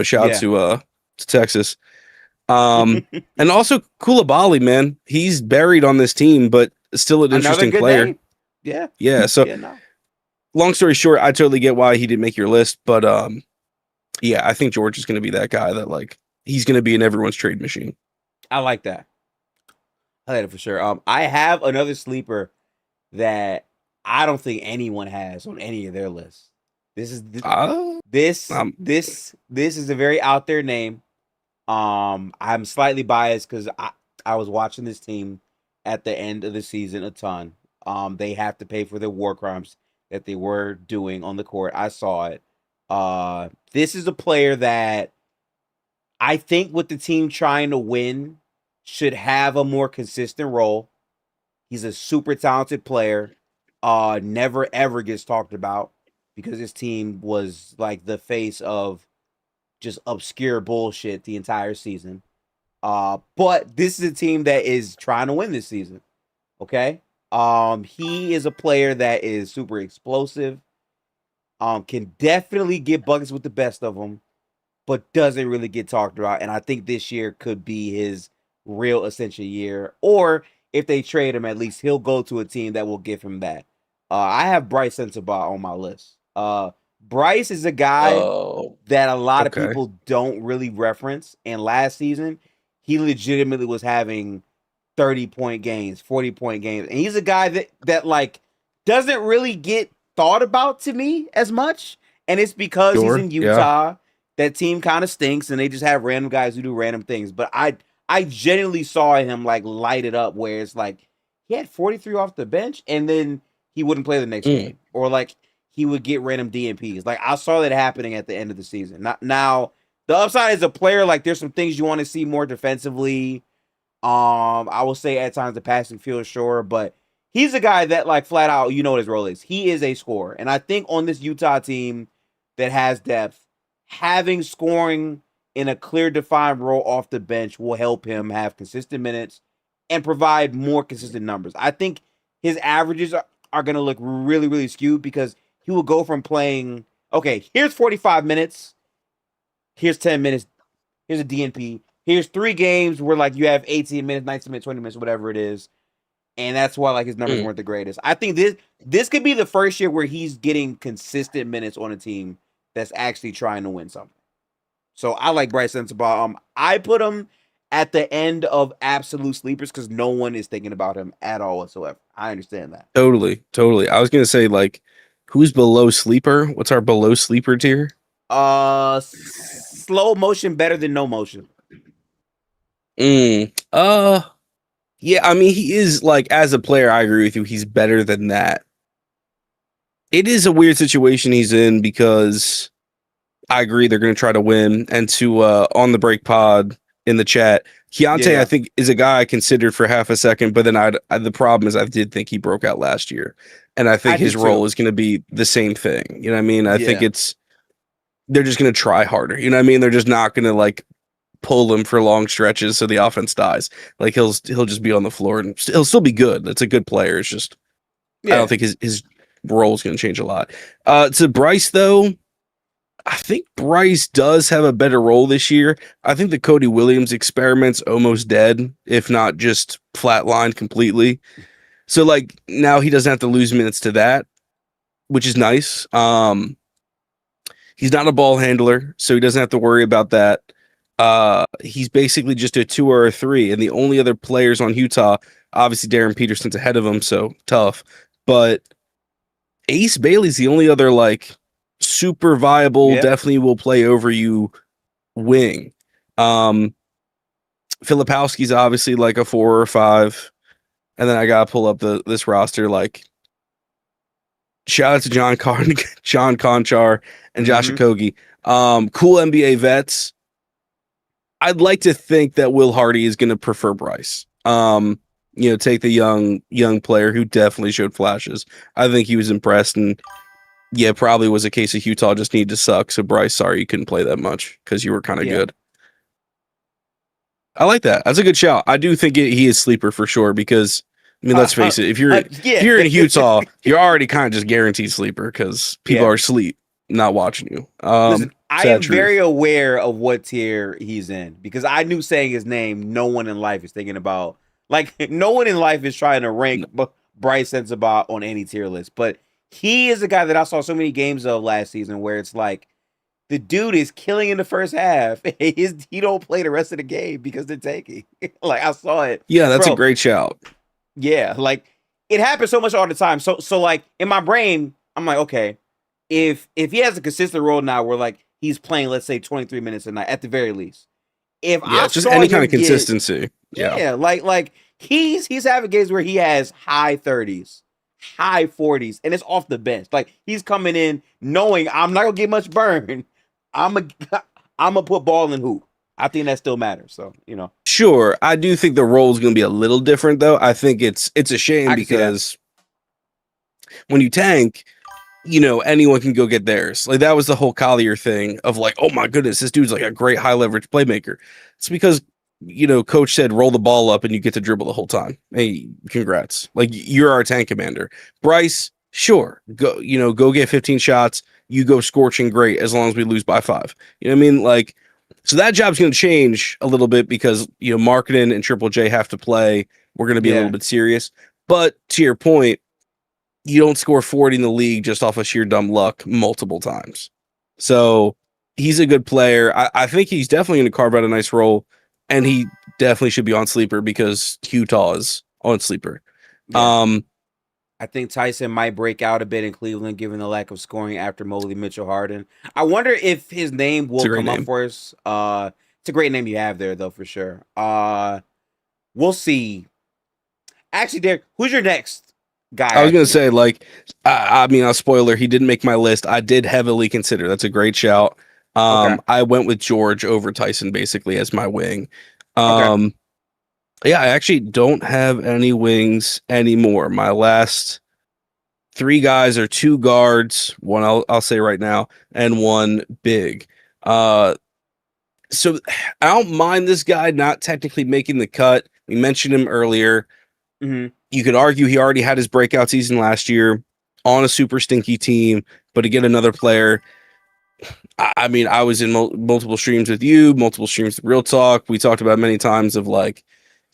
Shout out to Texas. And also Koulibaly, man, he's buried on this team, but still an interesting player. Name. Yeah. Yeah. So, long story short, I totally get why he didn't make your list, but yeah, I think George is going to be that guy that, like, he's going to be in everyone's trade machine. I like that. I like it for sure. I have another sleeper that I don't think anyone has on any of their lists. This is a very out there name. I'm slightly biased because I was watching this team at the end of the season a ton. They have to pay for their war crimes that they were doing on the court. I saw it. This is a player that I think with the team trying to win should have a more consistent role. He's a super talented player. Never ever gets talked about because his team was like the face of just obscure bullshit the entire season. But this is a team that is trying to win this season. Okay. He is a player that is super explosive. Can definitely get buckets with the best of them, but doesn't really get talked about. And I think this year could be his real essential year. Or if they trade him, at least he'll go to a team that will give him that. I have Bryce Sensabaugh on my list. Bryce is a guy Oh, that a lot of okay. people don't really reference. And last season, he legitimately was having 30-point games, 40-point games. And he's a guy that like doesn't really get thought about to me as much. And it's because he's Sure. in Yeah. Utah. That team kind of stinks and they just have random guys who do random things. But I genuinely saw him like light it up where it's like he had 43 off the bench and then he wouldn't play the next Mm, game. Or like he would get random DNPs. Like I saw that happening at the end of the season. Now the upside is a player, like there's some things you want to see more defensively. I will say at times the passing feels sure, but he's a guy that like flat out, you know what his role is. He is a scorer. And I think on this Utah team that has depth, having scoring in a clear defined role off the bench will help him have consistent minutes and provide more consistent numbers. I think his averages are going to look really, really skewed because he will go from playing, okay, here's 45 minutes, here's 10 minutes, here's a DNP, here's 3 games where like you have 18 minutes, 19 minutes, 20 minutes, whatever it is. And that's why like his numbers mm. weren't the greatest. I think this could be the first year where he's getting consistent minutes on a team that's actually trying to win something. So I like Bryce Sensabaugh. I put him at the end of absolute sleepers because no one is thinking about him at all whatsoever. I understand that. Totally. Totally. I was gonna say like, who's below sleeper? What's our below sleeper tier? Slow motion better than no motion. Mm. Yeah. I mean, he is like as a player. I agree with you. He's better than that. It is a weird situation he's in because I agree they're going to try to win. And to on the break pod in the chat, Yeah, Keontae, I yeah. think, is a guy I considered for half a second, but then the problem is I did think he broke out last year, and I I think his did role too. is going to be the same thing. You know what I mean? I think Yeah. they're just going to try harder. You know what I mean? They're just not going to like pull him for long stretches so the offense dies. Like he'll just be on the floor and he'll still be good. That's a good player. It's just I don't Yeah. think his role is going to change a lot. To Bryce though. I think Bryce does have a better role this year. I think the Cody Williams experiment's almost dead, if not just flatlined completely. So like now he doesn't have to lose minutes to that, which is nice. He's not a ball handler, so he doesn't have to worry about that. He's basically just a 2 or a 3, and the only other players on Utah, obviously Darren Peterson's ahead of him, so tough. But Ace Bailey's the only other like super viable, Yeah. definitely will play over you wing. Um, Filipowski's obviously like a 4 or 5, and then I gotta pull up this roster. Like, shout out to John Conchar, and Josh Mm-hmm. Okogie. Cool NBA vets. I'd like to think that Will Hardy is going to prefer Bryce. Take the young player who definitely showed flashes. I think he was impressed, and yeah, probably was a case of Utah just needed to suck. So Bryce, sorry you couldn't play that much because you were kind of Yeah. good. I like that. That's a good shout. I do think he is sleeper for sure because I mean, let's face it. If Yeah. you're in Utah, you're already kind of just guaranteed sleeper because people Yeah. are asleep, not watching you. Listen, I Sad am very truth. aware of what tier he's in because I knew saying his name, no one in life is thinking about. Like, no one in life is trying to rank Bryce Sensabaugh on any tier list. But he is a guy that I saw so many games of last season where it's like the dude is killing in the first half. He don't play the rest of the game because they're taking. Like, I saw it, Yeah, that's a bro. great shout. Yeah, like it happens so much all the time. So like in my brain, I'm like, okay, if he has a consistent role now where like he's playing, let's say 23 minutes a night at the very least. If Yeah, I just saw any kind him of get consistency. Yeah. yeah, like he's having games where he has high 30s, high 40s, and it's off the bench. Like he's coming in knowing I'm not gonna get much burn. I'm a I'm gonna put ball in hoop. I think that still matters. So Sure, I do think the role is going to be a little different, though. I think it's a shame I can see that. because when you tank, anyone can go get theirs. Like that was the whole Collier thing of like, oh my goodness, this dude's like a great high leverage playmaker. It's because coach said roll the ball up and you get to dribble the whole time. Hey, congrats. Like you're our tank commander. Bryce, sure. Go get 15 shots. You go scorching great as long as we lose by 5. You know what I mean? Like so that job's going to change a little bit because Marketing and Triple J have to play. We're going to be a little bit serious. But to your point, you don't score 40 in the league just off of sheer dumb luck multiple times. So he's a good player. I think he's definitely going to carve out a nice role, and he definitely should be on Sleeper because Utah is on Sleeper. Yeah. I think Tyson might break out a bit in Cleveland given the lack of scoring after Mobley, Mitchell, Harden. I wonder if his name will come up for us. It's a great name you have there, though, for sure. We'll see. Actually, Derek, who's your next guy? I was going to say, like, I mean, a spoiler, he didn't make my list. I did heavily consider. That's a great shout. Okay. I went with George over Tyson basically as my wing. Okay. Yeah, I actually don't have any wings anymore. My last 3 guys are 2 guards, one I'll say right now, and 1 big. So I don't mind this guy not technically making the cut. We mentioned him earlier. Mm-hmm. You could argue he already had his breakout season last year on a super stinky team, but to get another player, I mean, I was in multiple streams with you, multiple streams with Real Talk. We talked about many times of like,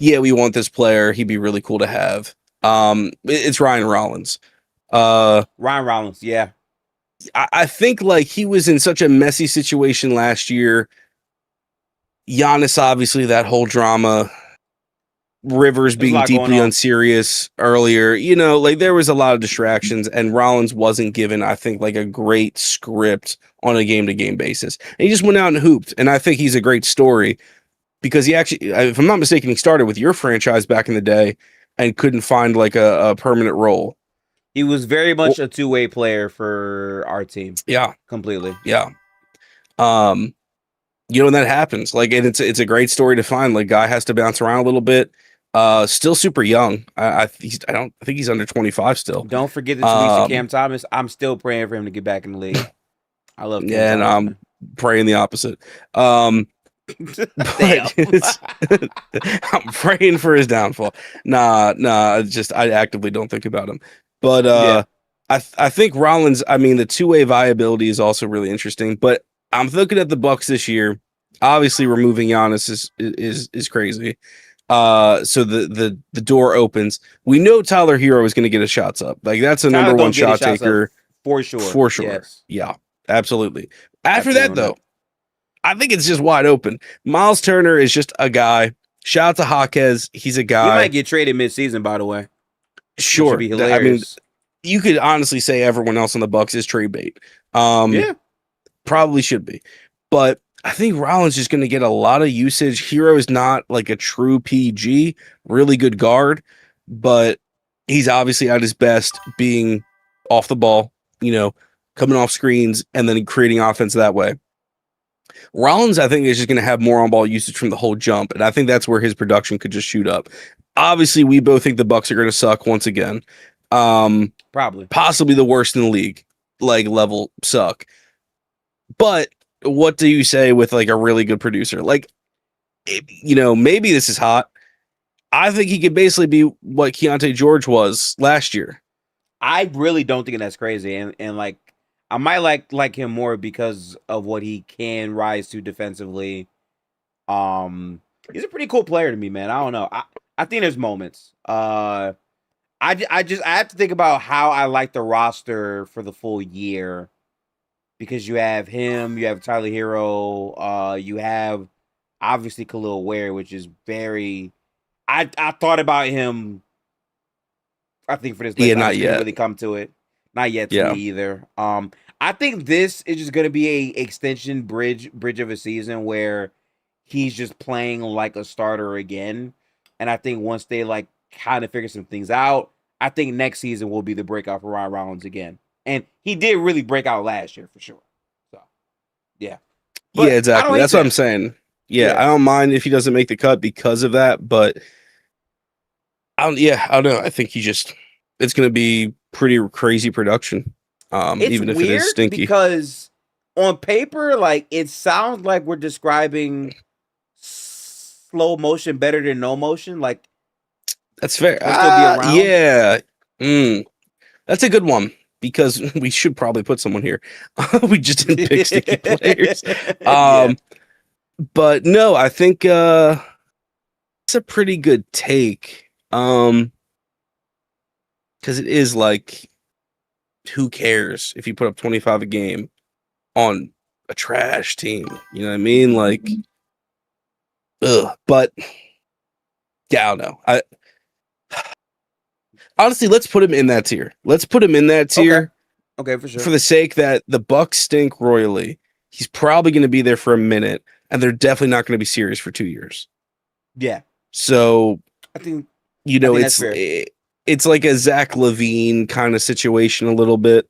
yeah, we want this player. He'd be really cool to have. It's Ryan Rollins. Ryan Rollins, yeah. I think like he was in such a messy situation last year. Giannis, obviously, that whole drama. Rivers being deeply unserious earlier, like there was a lot of distractions, and Rollins wasn't given, I think, like a great script on a game-to-game basis. And he just went out and hooped, and I think he's a great story because he actually, if I'm not mistaken, he started with your franchise back in the day and couldn't find like a permanent role. He was very much a two-way player for our team. Yeah, completely. Yeah. And that happens. Like, and it's a great story to find. Like, guy has to bounce around a little bit. Still super young. I think he's under 25 still. Don't forget the tweets to Cam Thomas. I'm still praying for him to get back in the league. I love Cam Thomas, and I'm praying the opposite. I'm praying for his downfall. Nah, I actively don't think about him. But I think Rollins, I mean, the two-way viability is also really interesting, but I'm looking at the Bucks this year. Obviously, removing Giannis is crazy. So the door opens. We know Tyler Hero is going to get his shots up. Like that's a number 1 shot taker for sure. For sure. Yes. Yeah, absolutely. After that, though, I think it's just wide open. Miles Turner is just a guy. Shout out to Jaquez. He's a guy. He might get traded mid-season, by the way. Sure. I mean, you could honestly say everyone else on the Bucks is trade bait. Yeah. Probably should be. But I think Rollins is going to get a lot of usage. Hero is not like a true PG, really good guard, but he's obviously at his best being off the ball, coming off screens and then creating offense that way. Rollins, I think, is just going to have more on ball usage from the whole jump, and I think that's where his production could just shoot up. Obviously, we both think the Bucks are going to suck once again. Probably. Possibly the worst in the league, like level suck. But what do you say with like a really good producer? Like, maybe this is hot. I think he could basically be what Keontae George was last year. I really don't think that's crazy. And like, I might like him more because of what he can rise to defensively. He's a pretty cool player to me, man. I don't know. I think there's moments. I have to think about how I like the roster for the full year. Because you have him, you have Tyler Hero, you have obviously Khalil Ware, which is very. I thought about him. I think for this list, not yet. Didn't really come to it. Not yet to me either. I think this is just gonna be a extension bridge of a season where he's just playing like a starter again, and I think once they like kind of figure some things out, I think next season will be the breakout for Ryan Rollins again. And he did really break out last year for sure. So, yeah. Yeah, But I don't exactly. hate That's what I'm that. saying. Yeah, Yeah. I don't mind if he doesn't make the cut because of that, but I don't know. I think it's going to be pretty crazy production, It's even if it is weird stinky. because on paper, like it sounds like we're describing slow motion better than no motion. Like That's fair. he'll still be around. Yeah. Mm, that's a good one because we should probably put someone here. We just didn't pick sticky players. Yeah. But no, I think it's a pretty good take. Because it is like, who cares if you put up 25 a game on a trash team? You know what I mean? Like, ugh. But yeah, I don't know. I honestly, let's put him in that tier. Let's put him in that Okay. tier Okay, for for sure. the sake that the Bucks stink royally. He's probably going to be there for a minute, and they're definitely not going to be serious for 2 years. Yeah. So I think you I know, think that's fair. it's like a Zach Levine kind of situation a little bit,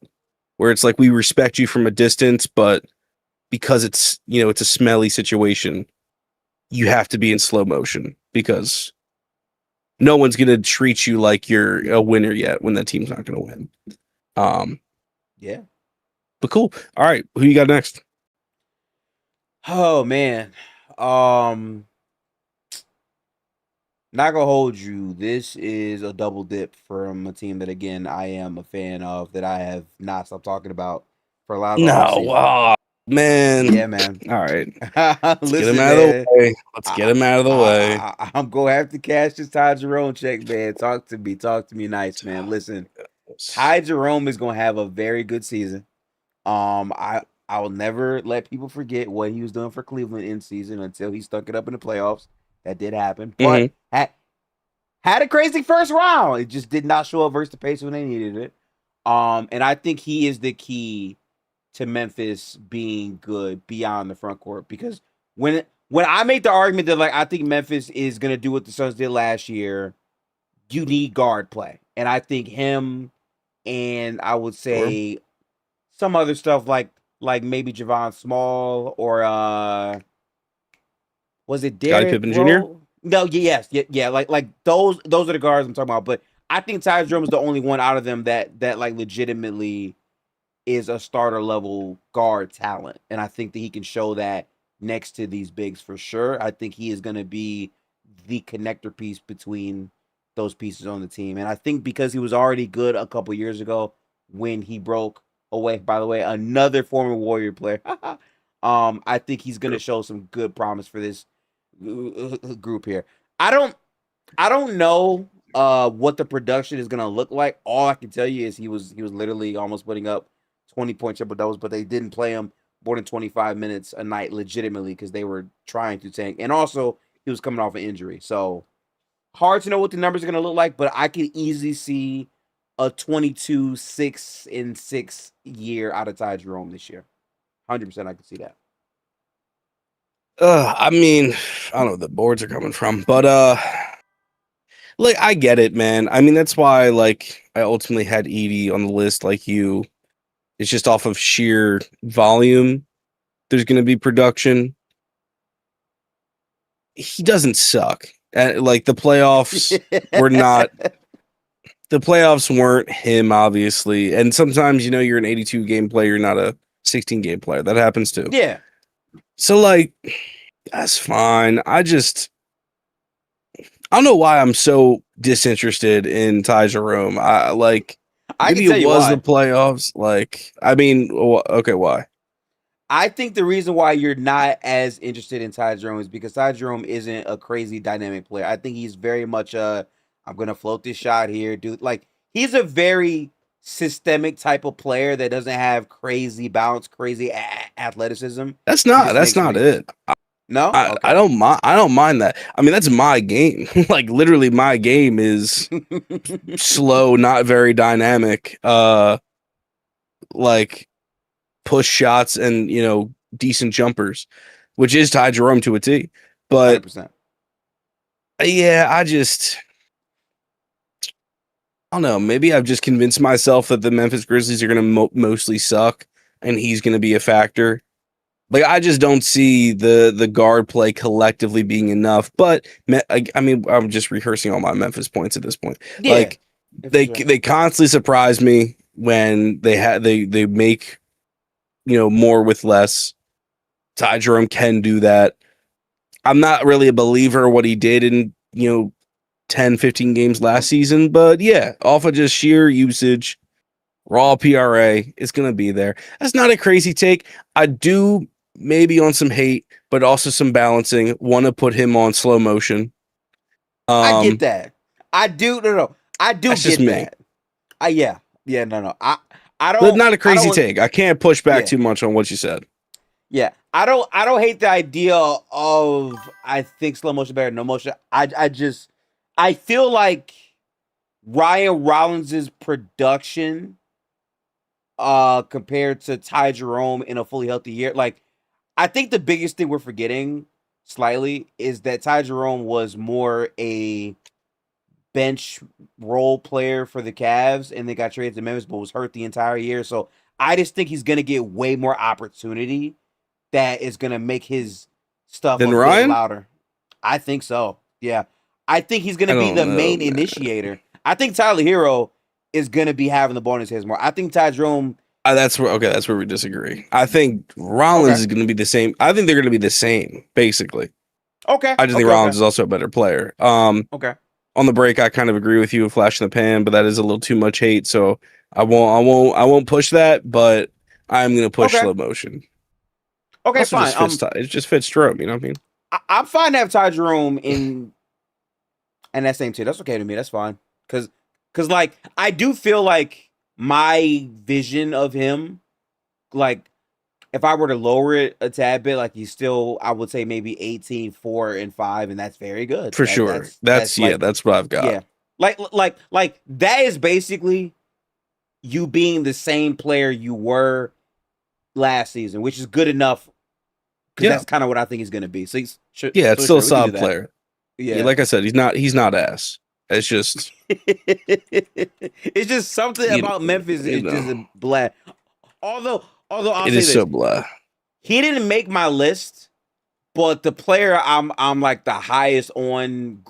where it's like we respect you from a distance, but because it's a smelly situation, you have to be in slow motion because no one's going to treat you like you're a winner yet when that team's not going to win. Yeah. But cool. All right, who you got next? Oh man. Um Not gonna hold you. This is a double dip from a team that again I am a fan of that I have not stopped talking about for a lot of the No, offseason. man. Yeah, man. All right, let's get him Listen, out of the man. way. Let's get I, him out of the way. I'm gonna have to cash this Ty Jerome check, man. Talk to me. Talk to me nice, man. Listen, Ty Jerome is gonna have a very good season. I will never let people forget what he was doing for Cleveland in season until he stuck it up in the playoffs. That did happen, but Mm-hmm. had a crazy first round. It just did not show up versus the Pacers when they needed it. And I think he is the key to Memphis being good beyond the front court because when I make the argument that like I think Memphis is gonna do what the Suns did last year, you need guard play, and I think him and I would Sure. say some other stuff like maybe Javon Small or was it Scottie Derrick Pippen Jr. Rose? No, yes, yeah, like those are the guards I'm talking about. But I think Ty Jerome is the only one out of them that like legitimately is a starter level guard talent, and I think that he can show that next to these bigs for sure. I think he is going to be the connector piece between those pieces on the team, and I think because he was already good a couple years ago when he broke away. By the way, another former Warrior player. I think he's going to show some good promise for this group here. I don't I don't know what the production is gonna look like. All I can tell you is he was literally almost putting up 20-point triple doubles, but they didn't play him more than 25 minutes a night legitimately because they were trying to tank. And also he was coming off an injury. So hard to know what the numbers are gonna look like, but I can easily see a 22-6-6 year out of Ty Jerome this year. 100% I can see that. I mean, I don't know where the boards are coming from, but like I get it, man. I mean, that's why like I ultimately had Edie on the list like you. It's just off of sheer volume. There's going to be production. He doesn't suck. Like the playoffs were not. The playoffs weren't him, obviously. And sometimes you're an 82 game player, not a 16 game player. That happens too. Yeah. So like, that's fine. I don't know why I'm so disinterested in Ty Jerome. I like I can maybe it tell you was the why. playoffs. Like, I mean, okay, why? I think the reason why you're not as interested in Ty Jerome is because Ty Jerome isn't a crazy dynamic player. I think he's very much I'm gonna float this shot here, dude. Like he's a very systemic type of player that doesn't have crazy bounce, crazy athleticism. That's He not just that's makes not reads. it. No, I okay. don't mind. I don't mind that. I mean, that's my game. Like literally, my game is slow, not very dynamic. Like push shots and decent jumpers, which is Ty Jerome to a T. But 100%. yeah, I don't know. Maybe I've just convinced myself that the Memphis Grizzlies are going to mostly suck, and he's going to be a factor. Like I just don't see the guard play collectively being enough. But I mean, I'm just rehearsing all my Memphis points at this point. Yeah, Like for sure. they constantly surprise me when they make more with less. Ty Jerome can do that. I'm not really a believer of what he did in 10, 15 games last season, but yeah, off of just sheer usage, raw PRA, it's going to be there. That's not a crazy take. I do maybe on some hate, but also some balancing, want to put him on slow motion. I get that. I do. No. I do That's just get me. that. Yeah. No. But not a I crazy don't. take. I can't push back Yeah. too much on what you said. Yeah. I don't hate the idea of I think slow motion better than no motion. I feel like Ryan Rollins's production compared to Ty Jerome in a fully healthy year. Like I think the biggest thing we're forgetting slightly is that Ty Jerome was more a bench role player for the Cavs and they got traded to Memphis, but was hurt the entire year. So I just think he's gonna get way more opportunity that is gonna make his stuff Then a bit Ryan? louder. I think so. Yeah. I think he's I gonna be don't the know, main man. initiator. I think Tyler Hero is gonna be having the ball in his hands more. I think Ty Jerome. That's where we disagree. I think Rollins Okay. is going to be the same. I think they're going to be the same, basically. Okay. I just think Rollins is also a better player. Okay. On the break, I kind of agree with you with Flash in the Pan, but that is a little too much hate, so I won't push that, but I'm going to push slow motion. Okay, Also fine. it just fits Jerome, you know what I mean? I'm fine to have Ty Jerome in and that same tier. That's okay to me. That's fine. Cause like I do feel like my vision of him, like if I were to lower it a tad bit, like he's still, I would say maybe 18, 4, and 5, and that's very good. For sure. That's like, that's what I've got. yeah. Like that is basically you being the same player you were last season, which is good enough because that's kind of what I think he's gonna be. So it's still a solid player. Yeah, like I said, he's not ass. It's just it's just something about Memphis. It's just a blah. Although I'll say this, so blah. He didn't make my list, but the player I'm like the highest on,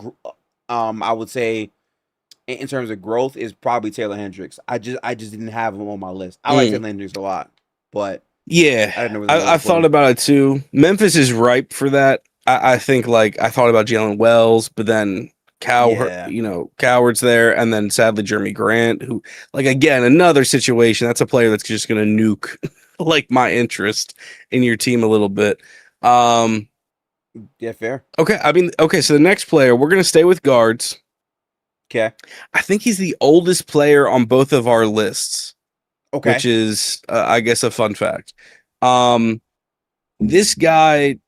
I would say in terms of growth is probably Taylor Hendricks. I just didn't have him on my list. I like Taylor Hendricks a lot, but yeah, I didn't know. I thought about it too. Memphis is ripe for that. I think like I thought about Jalen Wells, but then Coward's there, and then sadly Jeremy Grant, who like again another situation. That's a player that's just gonna nuke like my interest in your team a little bit. Yeah, fair. Okay, I mean, okay, so the next player, we're gonna stay with guards. Okay. I think he's the oldest player on both of our lists. Okay. Which is, I guess, a fun fact. This guy,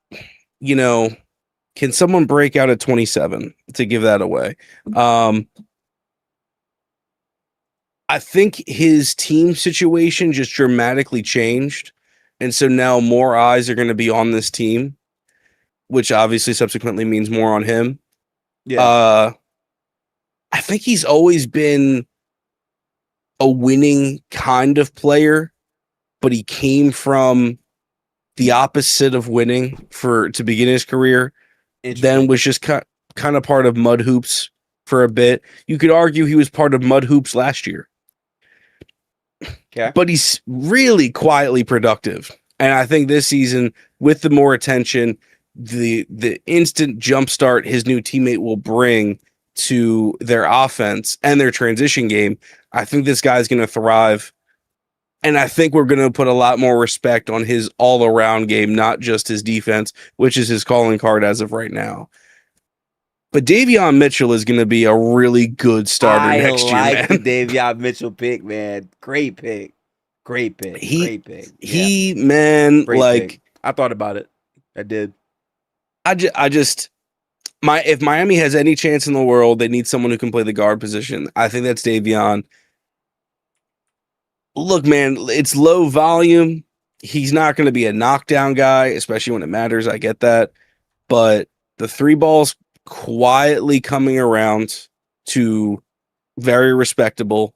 can someone break out at 27 to give that away? I think his team situation just dramatically changed. And so now more eyes are going to be on this team, which obviously subsequently means more on him. Yeah. I think he's always been a winning kind of player, but he came from the opposite of winning to begin his career. Then was just kind of part of Mud Hoops for a bit. You could argue he was part of Mud Hoops last year. Okay. But he's really quietly productive. And I think this season, with the more attention, the instant jumpstart his new teammate will bring to their offense and their transition game, I think this guy's going to thrive. And I think we're going to put a lot more respect on his all-around game, not just his defense, which is his calling card as of right now. But Davion Mitchell is going to be a really good starter next year, man. I like the Davion Mitchell pick, man. Great pick. Great pick. Great pick. He, man, Great like... pick. I thought about it. I did. If Miami has any chance in the world, they need someone who can play the guard position. I think that's Davion. Look, man, it's low volume. He's not going to be a knockdown guy, especially when it matters. I get that. But the three ball's quietly coming around to very respectable.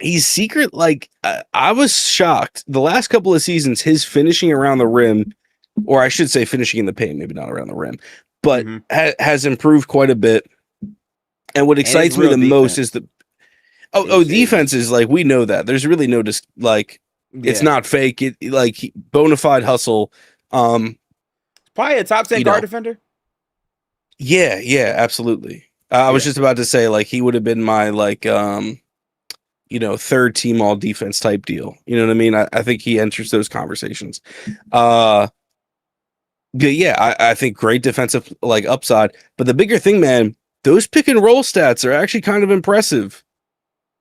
He's secret. Like I was shocked. The last couple of seasons, his finishing around the rim, or I should say, finishing in the paint, maybe not around the rim, but Mm-hmm. has improved quite a bit. And what And his excites me real the most is defense the is defense is like we know that there's really no like it's yeah. not fake. It like bona fide hustle. Probably a top 10 You guard know, defender. yeah, absolutely. I was Yeah. just about to say like he would have been my like third team all defense type deal. You know what I mean? I think he enters those conversations. But yeah, I think great defensive like upside. But the bigger thing, man, those pick and roll stats are actually kind of impressive.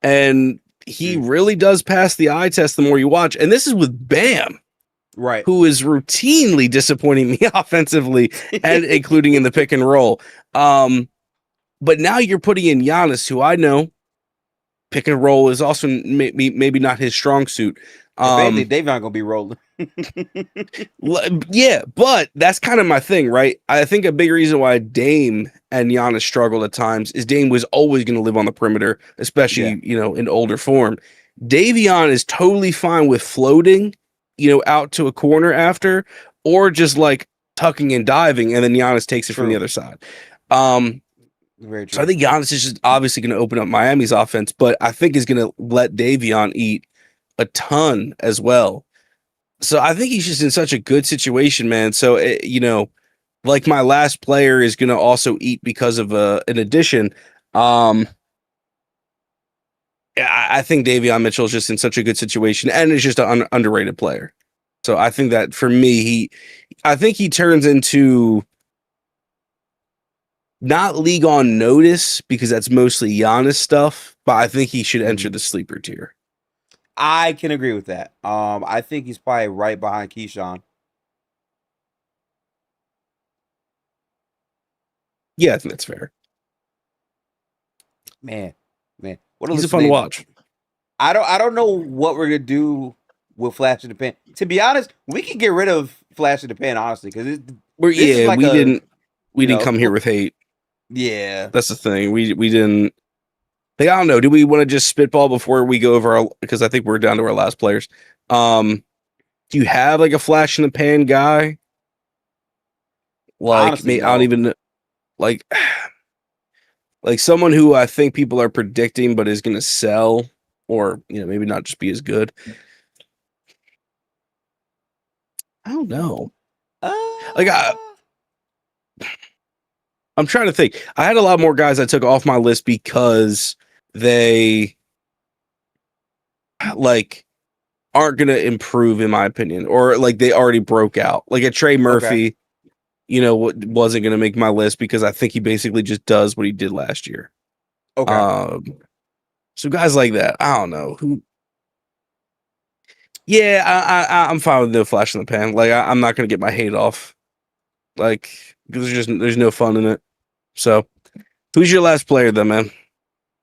And he Mm. really does pass the eye test the more you watch. And this is with Bam, Right. who is routinely disappointing me offensively and including in the pick and roll. But now you're putting in Giannis, who I know pick and roll is also maybe not his strong suit. If anything, Dave not gonna be rolling. Yeah, but that's kind of my thing, right? I think a big reason why Dame and Giannis struggled at times is Dame was always going to live on the perimeter, Yeah. especially, in older form. Davion is totally fine with floating, out to a corner after, or just like tucking and diving, and then Giannis takes it from the True. other side. Um, Very so I true. think Giannis is just obviously going to open up Miami's offense, but I think is going to let Davion eat a ton as well. So I think he's just in such a good situation, man. So like my last player is going to also eat because of an addition. I think Davion Mitchell is just in such a good situation and is just an underrated player. So I think that for me, I think he turns into not league on notice because that's mostly Giannis stuff, but I think he should enter the sleeper tier. I can agree with that. I think he's probably right behind Keyshawn. Yeah, I think that's fair. Man, what a He's a list of fun names. watch. I don't know what we're gonna do with Flash in the Pan. To be honest, we can get rid of Flash in the Pan, honestly, because this is like We a didn't come here with hate. yeah. That's the thing. We didn't. Like, I don't know. Do we want to just spitball before we go over our? Because I think we're down to our last players. Do you have like a flash in the pan guy? Like Honestly, me, I don't no. even like like someone who I think people are predicting, but is going to sell, or maybe not just be as good. I don't know. Like I'm trying to think. I had a lot more guys I took off my list because they like aren't going to improve in my opinion, or like they already broke out. Like a Trey Okay. Murphy, wasn't going to make my list because I think he basically just does what he did last year. Okay. So guys like that, I don't know who. Yeah, I'm fine with no flash in the pan. Like I'm not going to get my hate off. Like because there's no fun in it. So who's your last player then, man?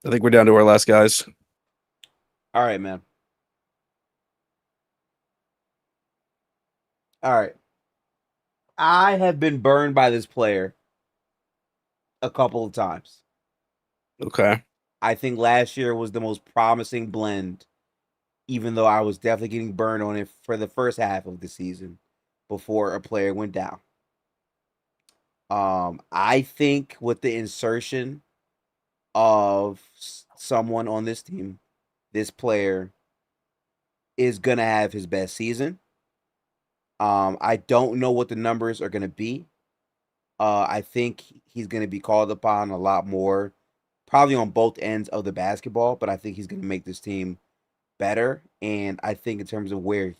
I think we're down to our last guys. All right, man. All right. I have been burned by this player a couple of times. Okay. I think last year was the most promising blend, even though I was definitely getting burned on it for the first half of the season before a player went down. I think with the insertion of someone on this team, this player is gonna have his best season. I don't know what the numbers are gonna be. I think he's gonna be called upon a lot more, probably on both ends of the basketball. But I think he's gonna make this team better. And I think in terms of where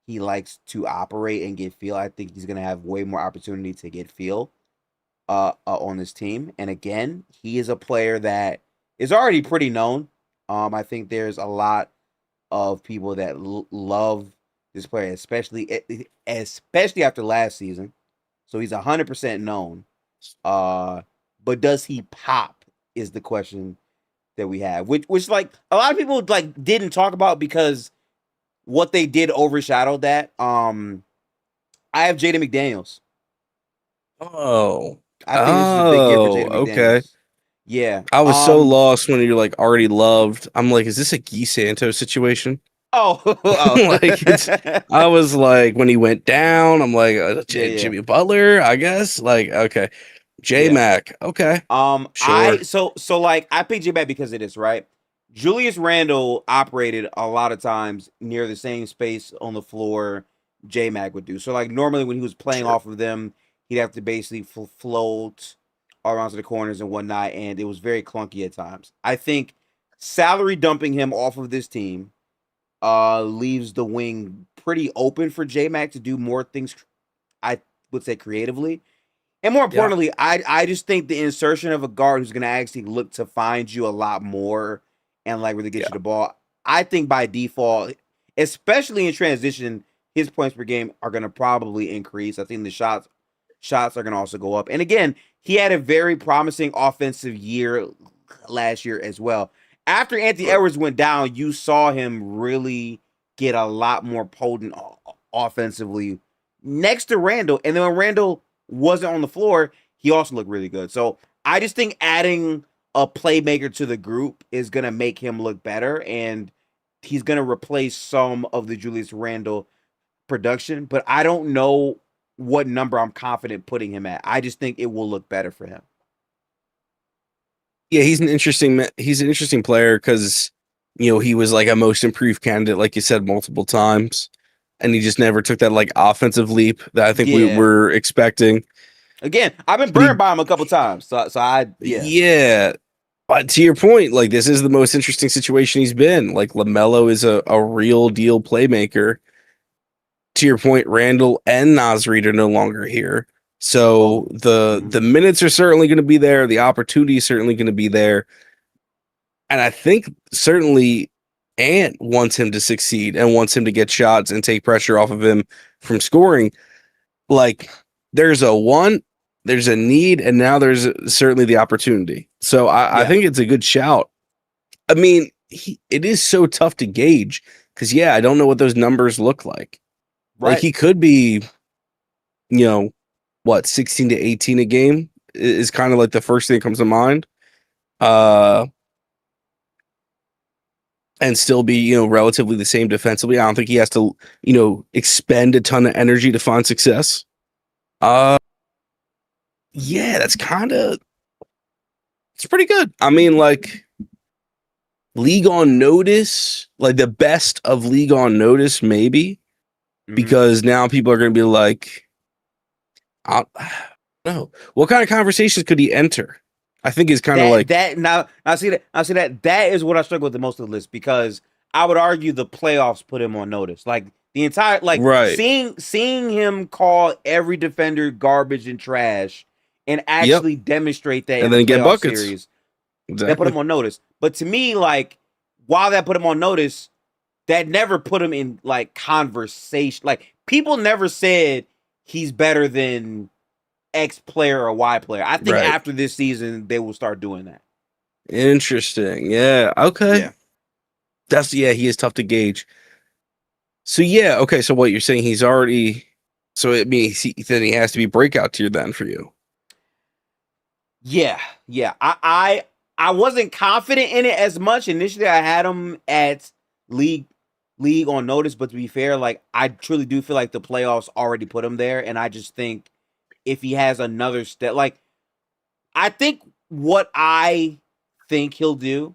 he likes to operate and get feel, I think he's gonna have way more opportunity to get feel on this team. And again, he is a player that is already pretty known. I think there's a lot of people that love this player, especially after last season. So he's 100% known. But does he pop? Is the question that we have, which like a lot of people like didn't talk about because what they did overshadowed that. I have Jaden McDaniels. Oh. I think this is a big year for Jaden Okay. McDaniels. Yeah. I was so lost when you're like already loved. I'm like, is this a Guy Santos situation? Oh, oh. Like it's. I was like, when he went down, I'm like, Yeah, yeah, Jimmy Butler, I guess. Like, okay, J yeah. Mac, okay, I sure, so like I picked J back because of this, right? Julius Randle operated a lot of times near the same space on the floor J Mac would do. So like normally when he was playing sure. off of them, he'd have to basically float all around to the corners and whatnot, and it was very clunky at times. I think salary dumping him off of this team leaves the wing pretty open for J Mac to do more things. I would say creatively. And more Yeah, importantly, I just think the insertion of a guard who's gonna actually look to find you a lot more and like really get yeah. you the ball. I think by default, especially in transition, his points per game are gonna probably increase. I think the shots are gonna also go up. And again, he had a very promising offensive year last year as well. After Anthony Sure. Edwards went down, you saw him really get a lot more potent offensively next to Randall. And then when Randall wasn't on the floor, he also looked really good. So I just think adding a playmaker to the group is gonna make him look better, and he's gonna replace some of the Julius Randle production. But I don't know what number I'm confident putting him at. I just think it will look better for him. Yeah, he's an interesting player because he was like a most improved candidate, like you said multiple times, and he just never took that like offensive leap that I think we Yeah. were expecting. Again, I've been But burned by him a couple times. So I yeah. yeah, but to your point, like this is the most interesting situation he's been. Like LaMelo is a real deal playmaker. To your point, Randall and Nas Reed are no longer here. Both. So the minutes are certainly going to be there. The opportunity is certainly going to be there. And I think certainly Ant wants him to succeed and wants him to get shots and take pressure off of him from scoring. Like there's a want, there's a need, and now there's certainly the opportunity. So I Yeah. think it's a good shout. I mean, it is so tough to gauge because, yeah, I don't know what those numbers look like. Like Right. he could be, what, 16 to 18 a game is kind of like the first thing that comes to mind. And still be, relatively the same defensively. I don't think he has to, expend a ton of energy to find success. Yeah, it's pretty good. I mean, like league on notice, like the best of league on notice, maybe, because now people are going to be like, I don't know. What kind of conversations could he enter? I think is kind of That like, that now I see that is what I struggle with the most of the list because I would argue the playoffs put him on notice. Like the entire like right. seeing him call every defender garbage and trash and Yep. actually demonstrate that in And the then get playoff buckets. series, that put Exactly. him on notice. But to me, like while that put him on notice, that never put him in like conversation. Like people never said he's better than X player or Y player. I think Right. after this season they will start doing that. Interesting. Yeah. Okay. Yeah. He is tough to gauge. So yeah, okay. So what you're saying, he's already. So it means then he has to be breakout tier then for you. Yeah, yeah. I wasn't confident in it as much initially. I had him at league league on notice, but to be fair, like I truly do feel like the playoffs already put him there, and I just think if he has another step, like I think what I think he'll do,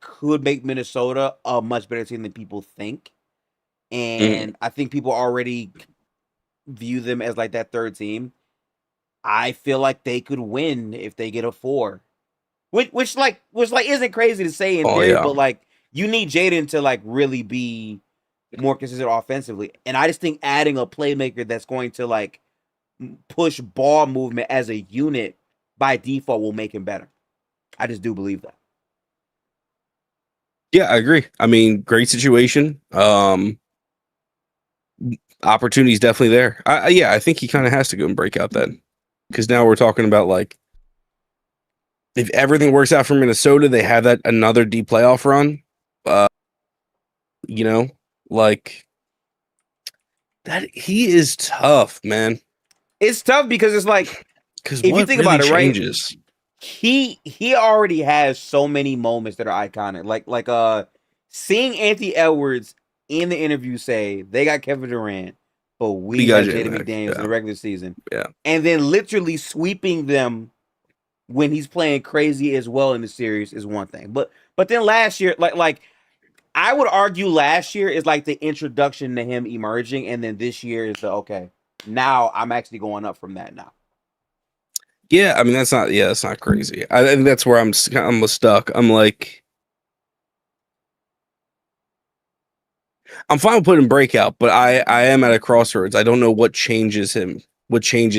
could make Minnesota a much better team than people think, Mm. and I think people already view them as like that third team. I feel like they could win if they get a 4. Which isn't crazy to say in Oh theory, yeah. but like you need Jaden to like really be more consistent offensively. And I just think adding a playmaker that's going to like push ball movement as a unit by default will make him better. I just do believe that. Yeah, I agree. I mean, great situation. Opportunity's definitely there. I think he kind of has to go and break out then, because now we're talking about like if everything works out for Minnesota, they have that another deep playoff run. Uh, you know, like that. He is tough, man. It's tough because it's like Because if you what think really about it, right? changes? he already has so many moments that are iconic. Seeing Anthony Edwards in the interview say they got Kevin Durant, but We we got have J Jaden Mac. McDaniels in Yeah. the regular season. Yeah. And then literally sweeping them when he's playing crazy as well in the series is one thing. But then last year, like I would argue last year is like the introduction to him emerging, and then this year is the okay. Now I'm actually going up from that now. Yeah, I mean that's not crazy. I think that's where I'm stuck. I'm like I'm fine with putting Breakout, but I am at a crossroads. I don't know what changes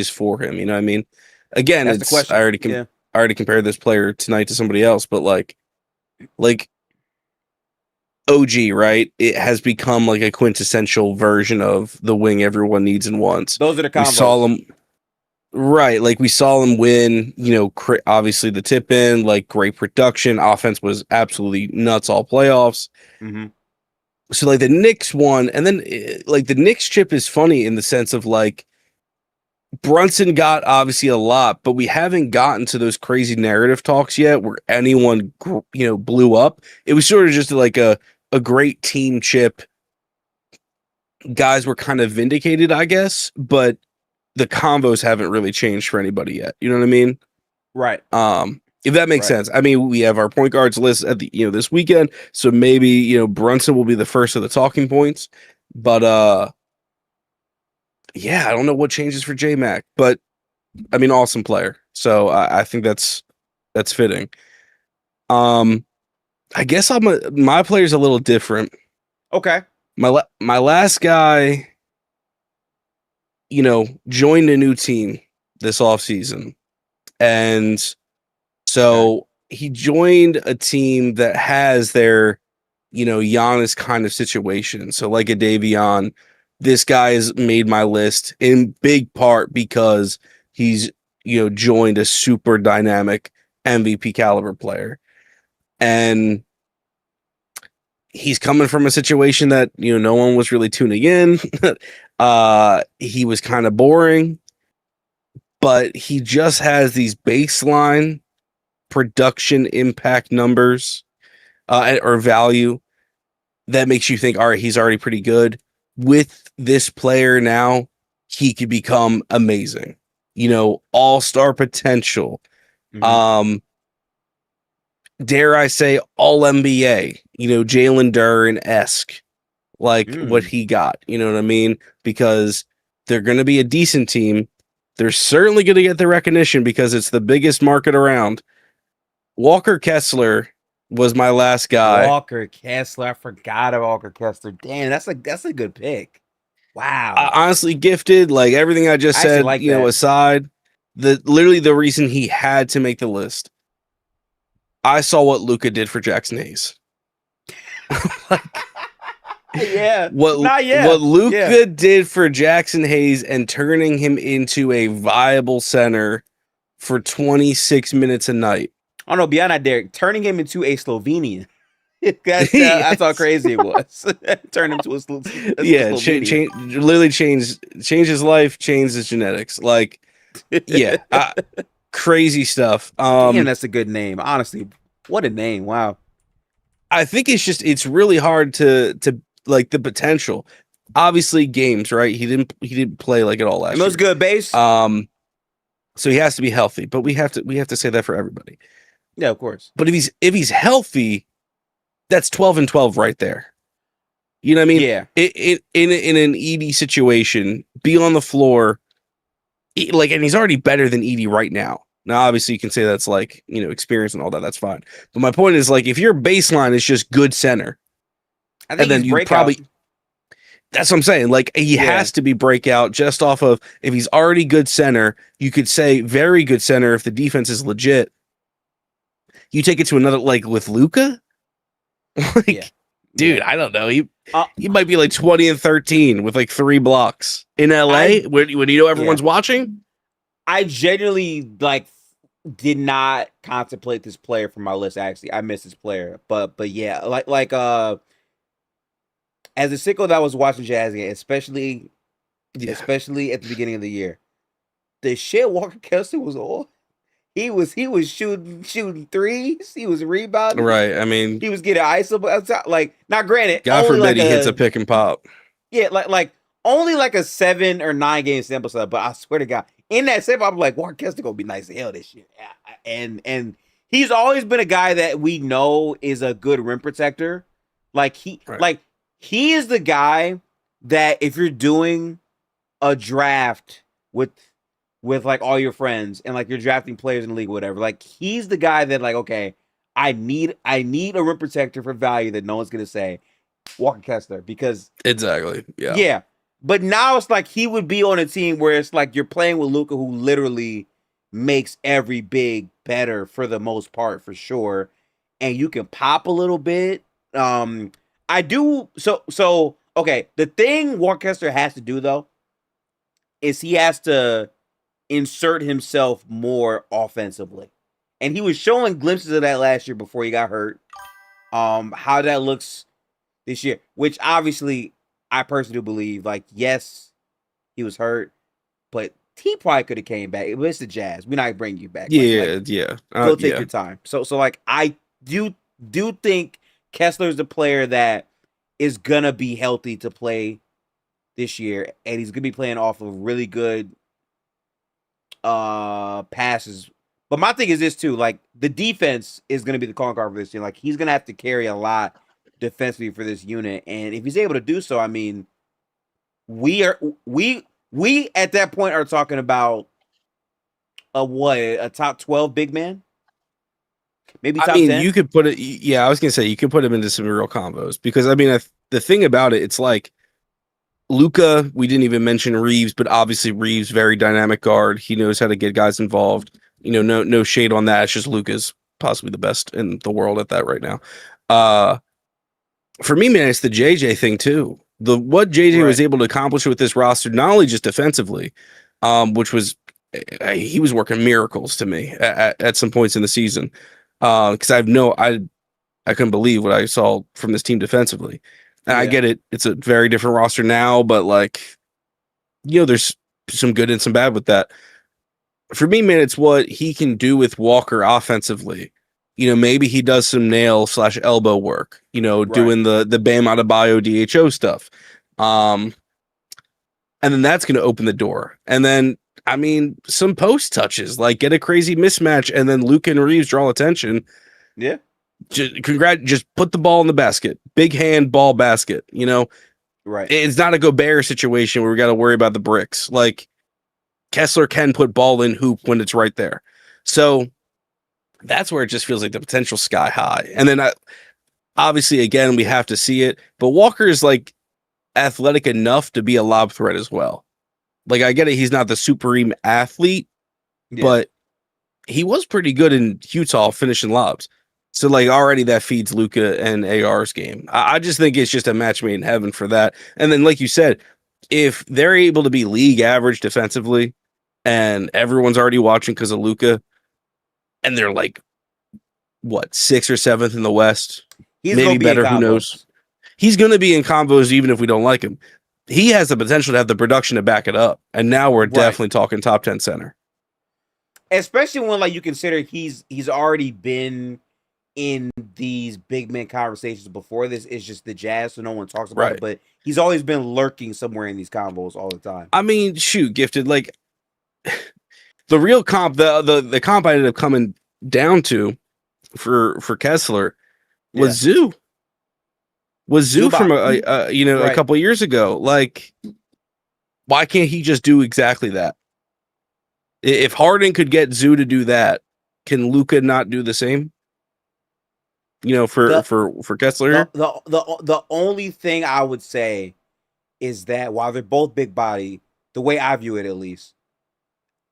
for him. You know what I mean? Again, That's the it's question. Yeah. I already compared this player tonight to somebody else, but like OG, right? It has become like a quintessential version of the wing everyone needs and wants. Those are the We saw combos. him right, like we saw him win. You know, obviously the tip in, like great production, offense was absolutely nuts all playoffs. Mm-hmm. So like the Knicks won, and then like the Knicks chip is funny in the sense of like Brunson got obviously a lot, but we haven't gotten to those crazy narrative talks yet where anyone blew up. It was sort of just like a great team chip. Guys were kind of vindicated, I guess, but the combos haven't really changed for anybody yet. You know what I mean? Right. If that makes Right. sense. I mean, we have our point guards list at the this weekend, so maybe Brunson will be the first of the talking points. But yeah, I don't know what changes for J Mac, but I mean, awesome player. So I think that's fitting. I guess my player's a little different. Okay. My last guy, joined a new team this offseason. And so he joined a team that has their, Giannis kind of situation. So like a Davion, this guy has made my list in big part because he's, joined a super dynamic MVP caliber player. And he's coming from a situation that, no one was really tuning in. He was kind of boring, but he just has these baseline production impact numbers or value that makes you think, all right, he's already pretty good. With this player now, he could become amazing. All-star potential. Mm-hmm. Dare I say all NBA, Jalen Duren-esque, like what he got. You know what I mean? Because they're going to be a decent team. They're certainly going to get the recognition because it's the biggest market around. Walker Kessler was my last guy. Walker Kessler. I forgot about Walker Kessler. Damn, that's a good pick. Wow. Honestly gifted, like everything I just said, like that. aside, literally the reason he had to make the list. I saw what Luka did for Jackson Hayes. Yeah. What Luka did for Jackson Hayes and turning him into a viable center for 26 minutes a night. Oh no, beyond that, Derek, turning him into a Slovenian. That's how crazy it was. Turn him to a Slovenian. Literally change his life, change his genetics. Like, yeah, crazy stuff. Damn, that's a good name. Honestly, what a name! Wow. I think it's really hard to like the potential. Obviously, games, right? He didn't play like it all last year. It was good base. So he has to be healthy, but we have to say that for everybody. Yeah, of course. But if he's healthy, that's 12-12 right there. You know what I mean? Yeah. In an ED situation, be on the floor, and he's already better than ED right now. Now, obviously, you can say that's like, experience and all that. That's fine. But my point is, like, if your baseline is just good center, I think and then you probably, that's what I'm saying. Like, he has to be breakout just off of, if he's already good center, you could say very good center if the defense is legit. You take it to another, like with Luka, dude, I don't know. He might be like 20-13 with like 3 blocks in LA when everyone's watching. I genuinely did not contemplate this player for my list. Actually, I missed this player, but yeah, as a sicko that was watching Jazz game, especially at the beginning of the year, the shit Walker Kessler was on. he was shooting threes. He was rebounding. Right. I mean, He was getting iso outside. Like, now granted, God only forbid like he hits a a pick and pop. yeah, like only like a 7 or 9 game sample size. But I swear to God, in that sample, I'm like, Mark Kessler gonna be nice as hell this year. And he's always been a guy that we know is a good rim protector. Like Right. he is the guy that if you're doing a draft with like all your friends and like you're drafting players in the league or whatever, like he's the guy that like, okay, I need a rim protector for value that no one's gonna say Walker Kessler because Exactly. Yeah. yeah. But now it's like he would be on a team where it's like you're playing with Luca who literally makes every big better for the most part for sure. And you can pop a little bit. I do so okay. The thing Walker Kessler has to do though is he has to insert himself more offensively. And he was showing glimpses of that last year before he got hurt. How that looks this year, which obviously I personally believe, like, yes, he was hurt, but he probably could have came back. It's the Jazz. We're not bringing you back. Yeah. Yeah. Go take Yeah. your time. So like I do think Kessler's the player that is gonna be healthy to play this year, and he's gonna be playing off of really good passes. But my thing is this too, like the defense is gonna be the calling card for this team. Like he's gonna have to carry a lot defensively for this unit. And if he's able to do so, I mean, we at that point are talking about a top 12 big man? Maybe top 10? You could put it. Yeah, I was gonna say you could put him into some real combos because I mean, the thing about it, it's like Luca. We didn't even mention Reeves, but obviously Reeves, very dynamic guard. He knows how to get guys involved. No shade on that. It's just Luca's possibly the best in the world at that right now. For me, man, it's the JJ thing too. What JJ was able to accomplish with this roster, not only just defensively, which was he was working miracles to me at some points in the season. Because I couldn't believe what I saw from this team defensively. And I get it; it's a very different roster now, but like, there's some good and some bad with that. For me, man, it's what he can do with Walker offensively. Maybe he does some nail/elbow work, doing the Bam Adebayo DHO stuff. And then that's going to open the door. And then, I mean, some post touches, like get a crazy mismatch, and then Luke and Reeves draw attention. Yeah. Just put the ball in the basket. Big hand ball basket, Right. It's not a Gobert situation where we got to worry about the bricks. Like, Kessler can put ball in hoop when it's right there. So that's where it just feels like the potential sky high. And then obviously, again, we have to see it. But Walker is like athletic enough to be a lob threat as well. Like, I get it. He's not the supreme athlete, but he was pretty good in Utah finishing lobs. So, like, already that feeds Luka and AR's game. I just think it's just a match made in heaven for that. And then, like you said, if they're able to be league average defensively and everyone's already watching because of Luka, and they're like, what, 6th or 7th in the West? He's maybe better, who knows? He's going to be in combos even if we don't like him. He has the potential to have the production to back it up. And now we're definitely talking top 10 center. Especially when, like, you consider he's already been in these big man conversations before this. It's just the Jazz, so no one talks about it. But he's always been lurking somewhere in these combos all the time. I mean, shoot, Gifted, like, the real comp, the comp I ended up coming down to for Kessler was Zoo. Was Zoo Zubac. from a couple of years ago. Like, why can't he just do exactly that? If Harden could get Zoo to do that, can Luka not do the same? For Kessler. The only thing I would say is that while they're both big body, the way I view it at least,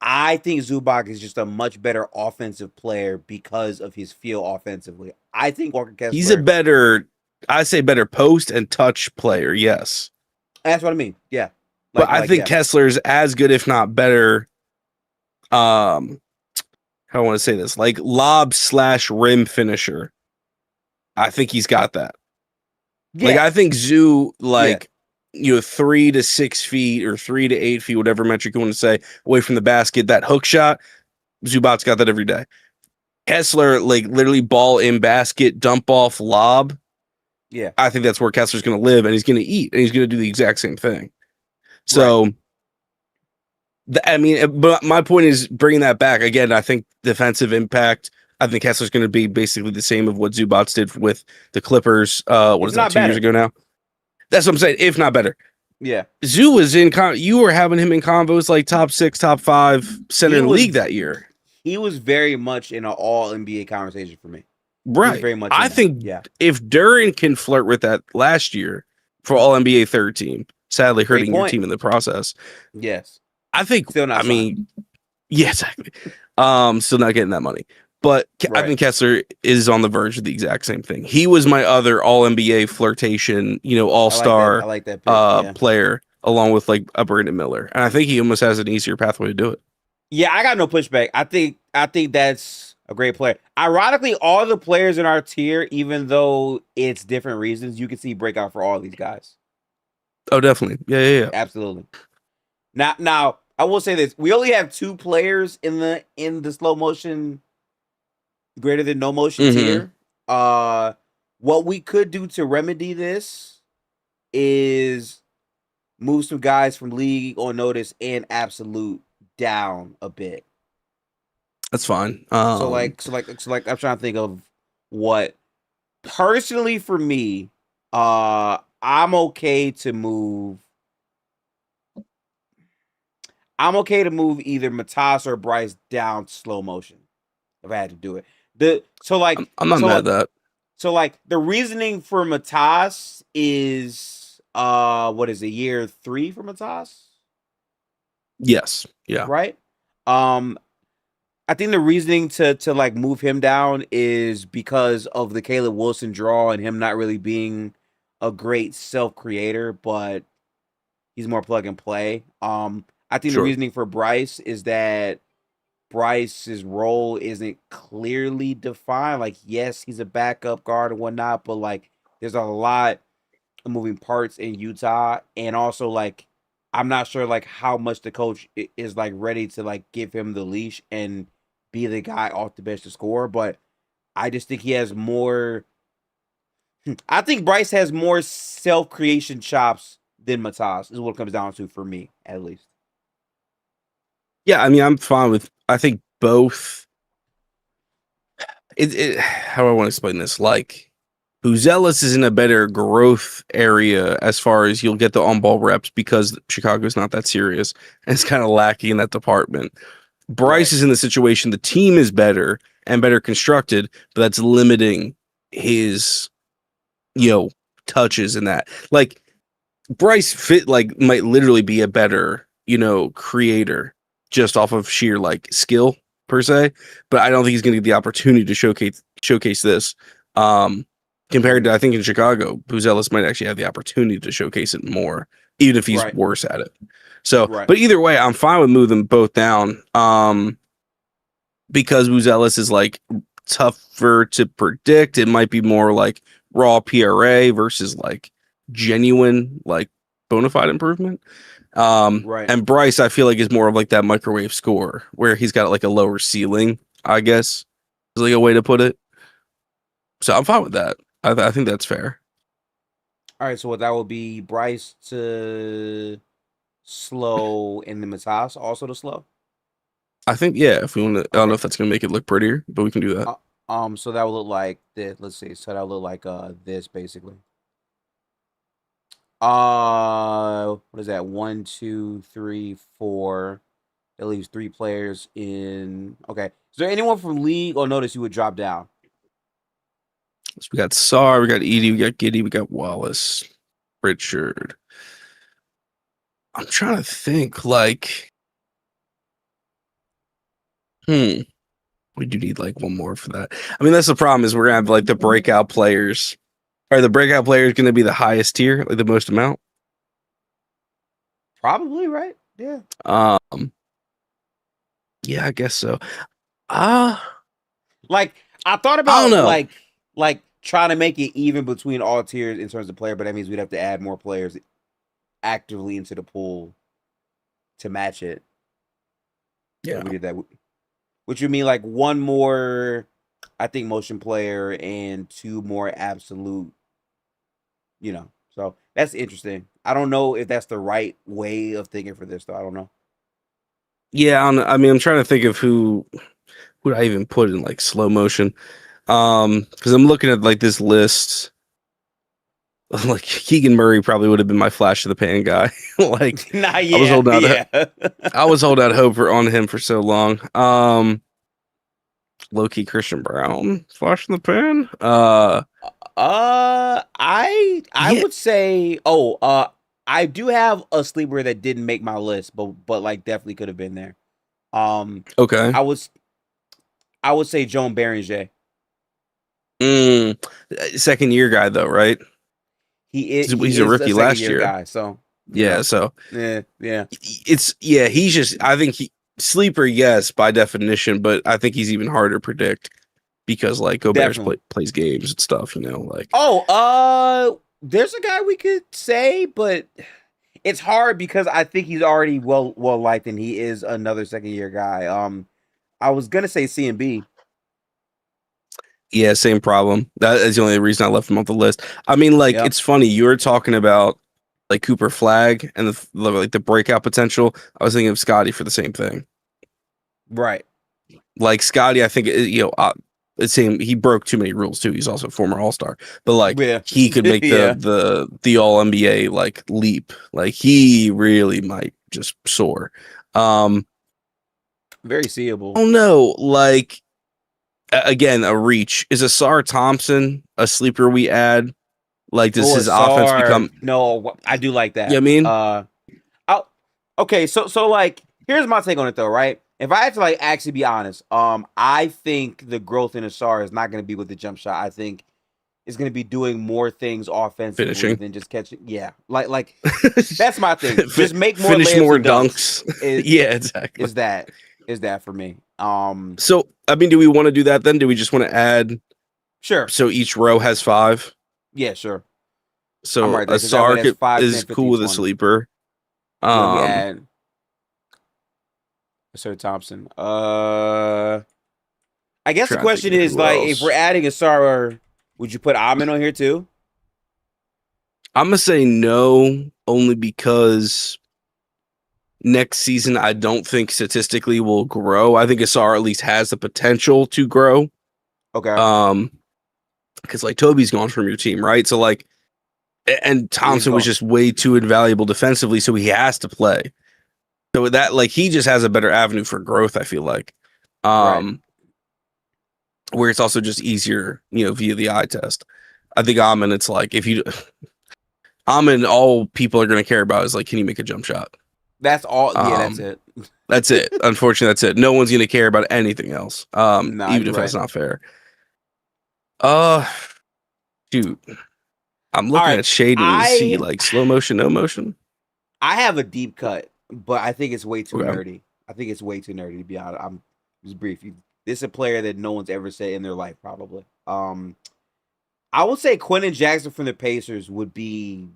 I think Zubac is just a much better offensive player because of his feel offensively. I think Walker Kessler, he's a better post and touch player. Yes, that's what I mean. Yeah, but I think Kessler's as good, if not better. How I want to say this, like lob/rim finisher. I think he's got that. Yeah. Like, I think Zoo, 3 to 6 feet or 3 to 8 feet, whatever metric you want to say, away from the basket, that hook shot, Zubac's got that every day. Kessler, like literally ball in basket, dump off, lob. Yeah. I think that's where Kessler's going to live, and he's going to eat, and he's going to do the exact same thing. Right. So, I mean, but my point is bringing that back again. I think defensive impact. I think Kessler's going to be basically the same of what Zubats did with the Clippers. What If is that? not 2 years better. ago now. That's what I'm saying. If not better, Yeah. Zoo was in. You were having him in combos like top 6, top 5 center He in the was league that year. he was very much in an all NBA conversation for me. He was Right. very much I in that. think Yeah. if Duran can flirt with that last year for all NBA third team, sadly Great hurting your point. team in the process. Yes. I think. Still not I mean, yeah, exactly. Still not getting that money. But I Right. think Kessler is on the verge of the exact same thing. He was my other all NBA flirtation, all star I like that pick. Yeah. player, along with like a Brandon Miller. And I think he almost has an easier pathway to do it. Yeah, I got no pushback. I think that's a great player. Ironically, all the players in our tier, even though it's different reasons, you can see breakout for all these guys. Oh, definitely. Yeah. Absolutely. Now, I will say this: we only have 2 players in the slow motion, greater than no motion tier. What we could do to remedy this is move some guys from league on notice and absolute down a bit. That's fine. So I'm trying to think of what personally for me, I'm okay to move. I'm okay to move either Matas or Bryce down slow motion if I had to do it. I'm not mad at that. So like the reasoning for Matas is what is it, year 3 for Matas? Yes. Yeah. Right? I think the reasoning to like move him down is because of the Caleb Wilson draw and him not really being a great self creator, but he's more plug and play. I think the Sure. reasoning for Bryce is that Bryce's role isn't clearly defined. Like, yes, he's a backup guard and whatnot, but like there's a lot of moving parts in Utah, and also like I'm not sure like how much the coach is like ready to like give him the leash and be the guy off the bench to score. But I just think he has more. I think Bryce has more self creation chops than Matas. Is what it comes down to for me, at least. Yeah. I mean, I'm fine with. I think both. How do I want to explain this? Like, Buzelis is in a better growth area as far as you'll get the on-ball reps because Chicago's not that serious and it's kind of lacking in that department. Bryce is in the situation the team is better and better constructed, but that's limiting his, touches in that. Like Bryce might literally be a better, creator just off of sheer like skill per se, but I don't think he's going to get the opportunity to showcase this. Compared to I think in Chicago, Buzelis might actually have the opportunity to showcase it more, even if he's worse at it. So, but either way, I'm fine with moving them both down. Because Buzelis is like tougher to predict. It might be more like raw PRA versus like genuine, like bona fide improvement. And Bryce, I feel like is more of like that microwave score where he's got like a lower ceiling, I guess is like a way to put it. So I'm fine with that. I think that's fair. All right, so that would be Bryce to slow and then Matas also to slow. I think if we want to, I don't know if that's gonna make it look prettier, but we can do that. So that would look like this. Let's see. So that would look like this basically. What is that? 1, 2, 3, 4. That leaves 3 players in. Okay. Is there anyone from league or notice you would drop down? So we got Sar, we got Edie, we got Giddy, we got Wallace, Richard. I'm trying to think like, we do need like one more for that. I mean, that's the problem is we're gonna have like the breakout players. Are the breakout players gonna be the highest tier, like the most amount? Probably, right? Yeah. Yeah, I guess so. Like I thought I about don't know. like trying to make it even between all tiers in terms of player, but that means we'd have to add more players actively into the pool to match it. Yeah. We did that. which would mean like one more, I think, motion player and two more absolute. So that's interesting. I don't know if that's the right way of thinking for this, though. I don't know. Yeah, I mean, I'm trying to think of who would I even put in like slow motion. Because I'm looking at like this list. Like Keegan Murray probably would have been my flash of the pan guy. Like Nah, I was yeah, holding out, yeah. I was holding out hope on him for so long. Low key Christian Brown, flash in the pan. I Yeah, would say, I do have a sleeper that didn't make my list, but like definitely could have been there. Um, okay. I was I would say Joan Berenger. Mm, second year guy though, right? He He's a is a rookie second last year year. guy, so Yeah, so yeah, he's just I think he sleeper, yes, by definition, but I think he's even harder to predict because like Gobert's definitely. plays games and stuff, like There's a guy we could say, but it's hard because I think he's already well liked, and he is another second year guy. I was gonna say CMB. yeah, same problem. That is the only reason I left him off the list. I mean, like Yep. it's funny you were talking about like Cooper Flag and like the breakout potential. I was thinking of Scotty for the same thing. Right. Like Scotty, I think it seemed he broke too many rules too. He's also a former All Star, but like Yeah. he could make Yeah. the All NBA like leap. Like he really might just soar. Very seeable. Oh no, like again, a reach is Asar Thompson a sleeper we add? Like, does Oh, his offense Asar. become? No, I do like Yeah, I that. mean, I, okay. So like, here's my take on it though. Right. If I had to like actually be honest, I think the growth in Asar is not going to be with the jump shot. I think it's going to be doing more things offensively finishing. than just catching. Yeah. Like that's my thing. Just make more Finish layups more and dunks. dunks. Is Yeah, exactly. is that is that for me? So, I mean, do we want to do that then? Do we just want to add Sure. so each row has 5? Yeah, sure. I'm So right there because that way Asar that's 5, is 10, cool 15, with a 20. sleeper. So let me Um, add Sir Thompson. I guess the Trying to think question of is who like, if we're else. adding a Sar, would you put Amin on here too? I'm gonna say no, only because next season I don't think statistically will grow. I think Asar at least has the potential to grow. Okay. Um, because like Toby's gone from your team, right? So like, and Yeah, he's Thompson was gone. just way too invaluable defensively, so he has to play. So with that, like, he just has a better avenue for growth. I feel like, Right. um, where it's also just easier, via the eye test. I think Amon, it's like if you Amon, all people are going to care about is like, can you make a jump shot? That's all. Yeah, that's Um, it. that's it. Unfortunately, that's it. No one's going to care about anything else. Nah, Even you're if that's right. not fair. Uh, Shoot. I'm All looking right. at Shaden. Is he I like slow motion, no motion? I have a deep cut, but I think it's way too Okay. nerdy. I think it's way too nerdy to be honest. I'm just brief. This is a player that no one's ever said in their life, probably. I would say Quentin Jackson from the Pacers would be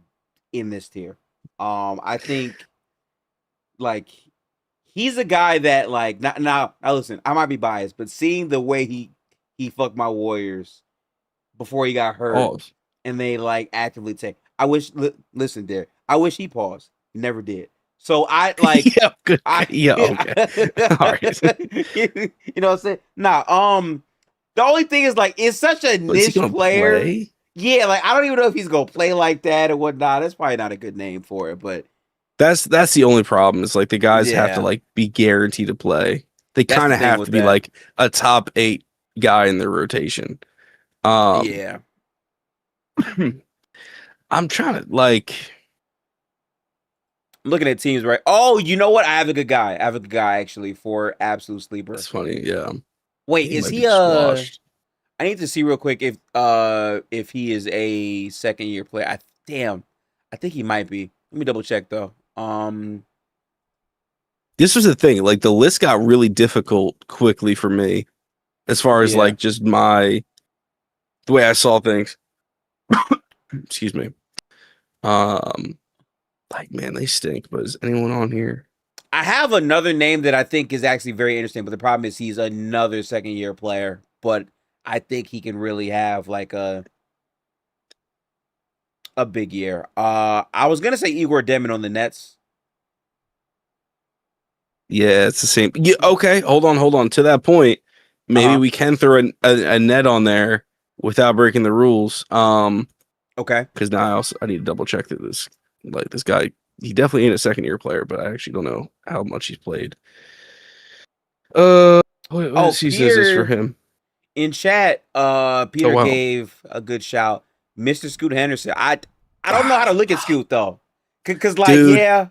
in this tier. I think like he's a guy that like now listen, I might be biased, but seeing the way he fucked my Warriors before he got hurt, Oh, and they like actively take. I wish listen, there. I wish he paused. He never did. So I like yeah, good. I Yeah, okay. All right. you know what I'm saying? Nah, the only thing is like it's such a Is he niche gonna player. play? Yeah, like I don't even know if he's gonna play like that or whatnot. That's probably not a good name for it, but That's the only problem. Is like the guys have to yeah, like be guaranteed to play. They that's kind the of thing have to with be that. like a top 8 guy in their rotation. Um, Yeah, I'm trying to like. I'm looking at teams right. Oh, you know what? I have a good guy. I have a good guy actually for absolute sleeper. It's funny. Yeah, Wait, he is might be he just washed. I need to see real quick if he is a second year player. I think he might be. Let me double check though. This was the thing. Like the list got really difficult quickly for me, as far as Yeah. like just the way I saw things. Excuse me. Um, like man, they stink. But is anyone on here? I have another name that I think is actually very interesting, but the problem is he's another second year player. But I think he can really have like a big year. I was gonna say Igor Demin on the Nets. Yeah, it's the same. Yeah, okay, hold on. To that point, maybe Uh-huh. we can throw a net on there without breaking the rules. Okay. Because now I need to double check that this guy, he definitely ain't a second year player, but I actually don't know how much he's played. What Oh, season is this for Peter him? in chat, Oh Peter wow, gave a good shout. Mr. Scoot Henderson. I don't know how to look at Scoot though. Cause like, dude, yeah.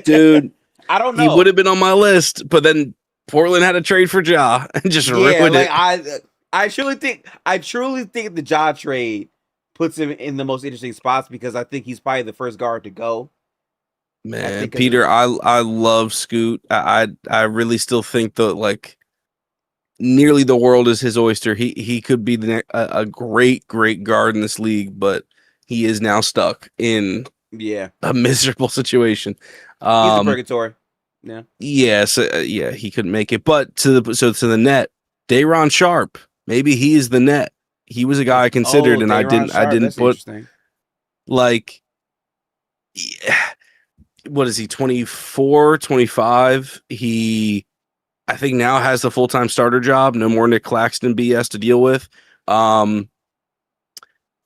dude, I don't he would know. have been on my list, but then Portland had a trade for Ja and just Yeah, ruined like it. I truly think the Ja trade puts him in the most interesting spots because I think he's probably the first guard to go. I Man, think because Peter, I love Scoot. I really still think that like nearly the world is his oyster. He could be a great guard in this league, but he is now stuck in yeah, a miserable situation. he's in Um, purgatory. Yeah. yes, yeah, he couldn't make it. But to the net, Dayron Sharp, maybe he is the net. He was a guy I Oh, considered, and Dayron I Sharp. didn't That's put interesting. like. Yeah, what is he 24, 25? He I think now has the full-time starter job, no more Nick Claxton BS to deal with. um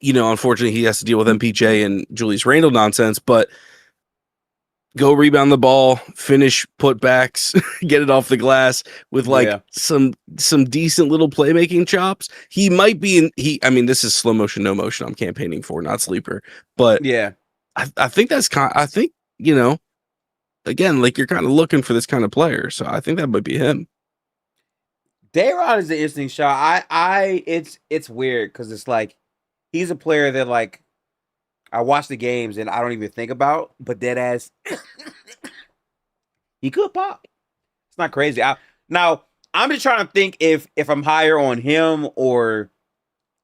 Unfortunately he has to deal with MPJ and Julius Randle nonsense, but go rebound the ball, finish putbacks, get it off the glass with like Yeah. some decent little playmaking chops. He might be I mean, this is slow motion no motion I'm campaigning for, not sleeper, but Yeah. I think I think, again, like you're kind of looking for this kind of player. So I think that might be him. Dayron is an interesting shot. It's weird because it's like he's a player that like I watch the games and I don't even think about, but dead ass he could pop. It's not crazy. Now I'm just trying to think if I'm higher on him or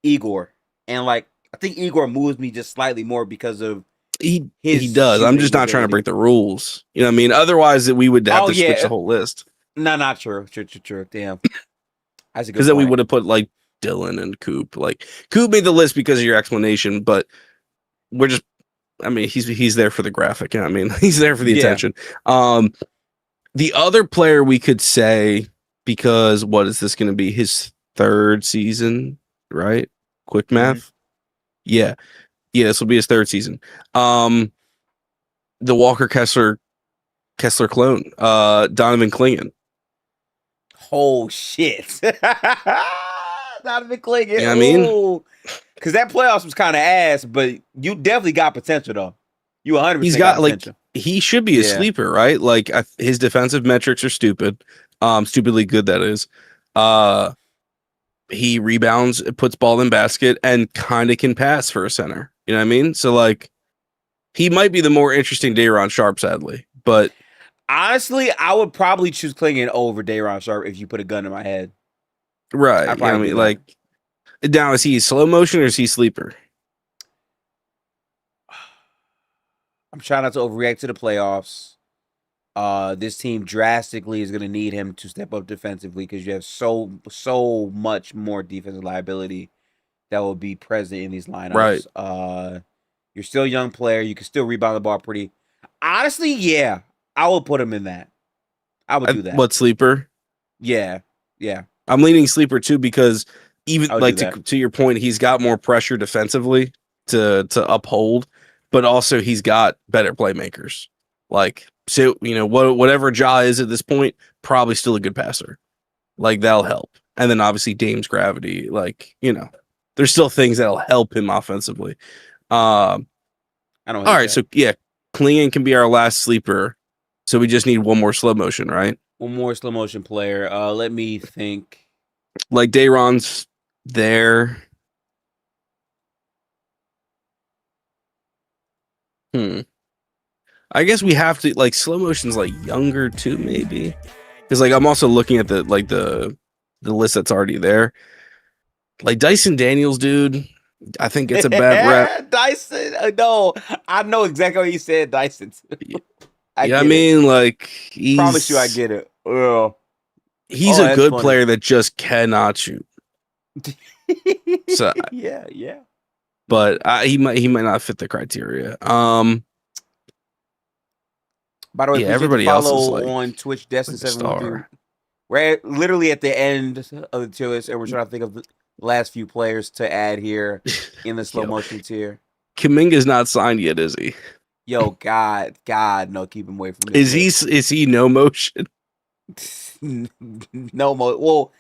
Igor, and like I think Igor moves me just slightly more because of He his does. I'm just shooting not trying to break ability. the rules. You know what I mean? Otherwise, we would have Oh to switch the yeah, whole list no, not true. True. Damn, that's a because good then we point. would have put like Dylan and Coop. Like Coop made the list because of your explanation, but we're just. I mean, he's there for the graphic. You know what I mean, he's there for the Yeah. attention. The other player we could say, because what is this going to be? His third season, right? Quick Mm-hmm. math. Yeah, this will be his third season. The Walker Kessler clone, Donovan Clingan. Oh shit. Not even clicking. You know what I mean? Ooh. Cause that playoffs was kind of ass, but you definitely got potential though. You He's 100% got got like potential. he should be a Yeah. sleeper, right? Like his defensive metrics are stupid, stupidly good. That is, uh, he rebounds, puts ball in basket, and kind of can pass for a center. You know what I mean? So like, he might be the more interesting Dayron Sharp, sadly, but Honestly, I would probably choose Klingon over Dayron Sharp if you put a gun in my head. right. I'd You know what I probably mean? do that. Like, now is he slow motion or is he sleeper? I'm trying not to overreact to the playoffs. This team drastically is going to need him to step up defensively because you have so much more defensive liability that will be present in these Right. lineups. You're still a young player. You can still rebound the ball pretty. Honestly, yeah, I would put him in that. I would do that. What sleeper? Yeah, yeah, I'm leaning sleeper too because even I would do like that. to your point, he's got more pressure defensively to uphold, but also he's got better playmakers. Like so, whatever Ja is at this point, probably still a good passer. Like that'll help. And then obviously Dame's gravity, like, there's still things that'll help him offensively. Um, I don't all hate right, that. so yeah, Klingon can be our last sleeper. So we just need one more slow motion, right? One more slow motion player. Let me think. Like Dayron's there. Hmm. I guess we have to like slow motion's like younger too, maybe. Because like I'm also looking at the list that's already there. Like Dyson Daniels, dude, I think it's a bad rep. Dyson. No, I know exactly what you said, Dyson. I Yeah, I get it. mean, like Promise you, I get it. Oh, he's a that's good funny. player that just cannot shoot. So, Yeah, yeah. but he might not fit the criteria. By the way, Yeah, appreciate the everybody else is follow on Twitch, like a Destin713. star. We're literally at the end of the tier list, and we're trying to think of the last few players to add here in the slow Yo, motion tier. Kaminga's not signed yet, is he? Yo, God, no, keep him away from this Is he no motion? list. No more. Well,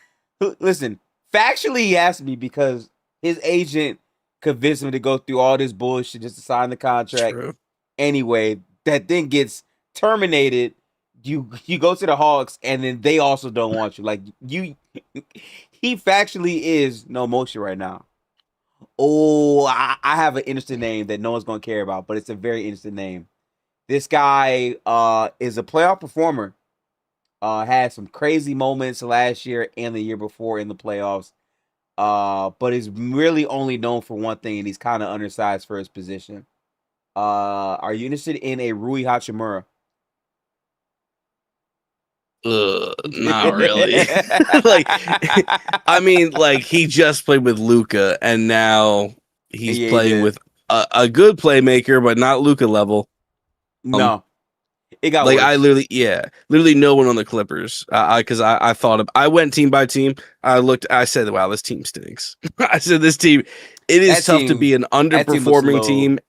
listen, factually, he asked me because his agent convinced him to go through all this bullshit just to sign the contract. True. Anyway, that thing gets terminated. You go to the Hawks, and then they also don't want you. Like you, he factually is no motion right now. Oh, I have an interesting name that no one's gonna care about, but it's a very interesting name. This guy is a playoff performer. Had some crazy moments last year and the year before in the playoffs. But is really only known for one thing, and he's kind of undersized for his position. Are you interested in a Rui Hachimura? Not really. Like, I mean, like he just played with Luca, and now he's Yeah, he playing did. with a good playmaker, but not Luca level. No, it got Like worse. I literally no one on the Clippers. Because I thought I went team by team. I said, wow, this team stinks. I said this team. It is That tough to team- be an that team looks underperforming low. team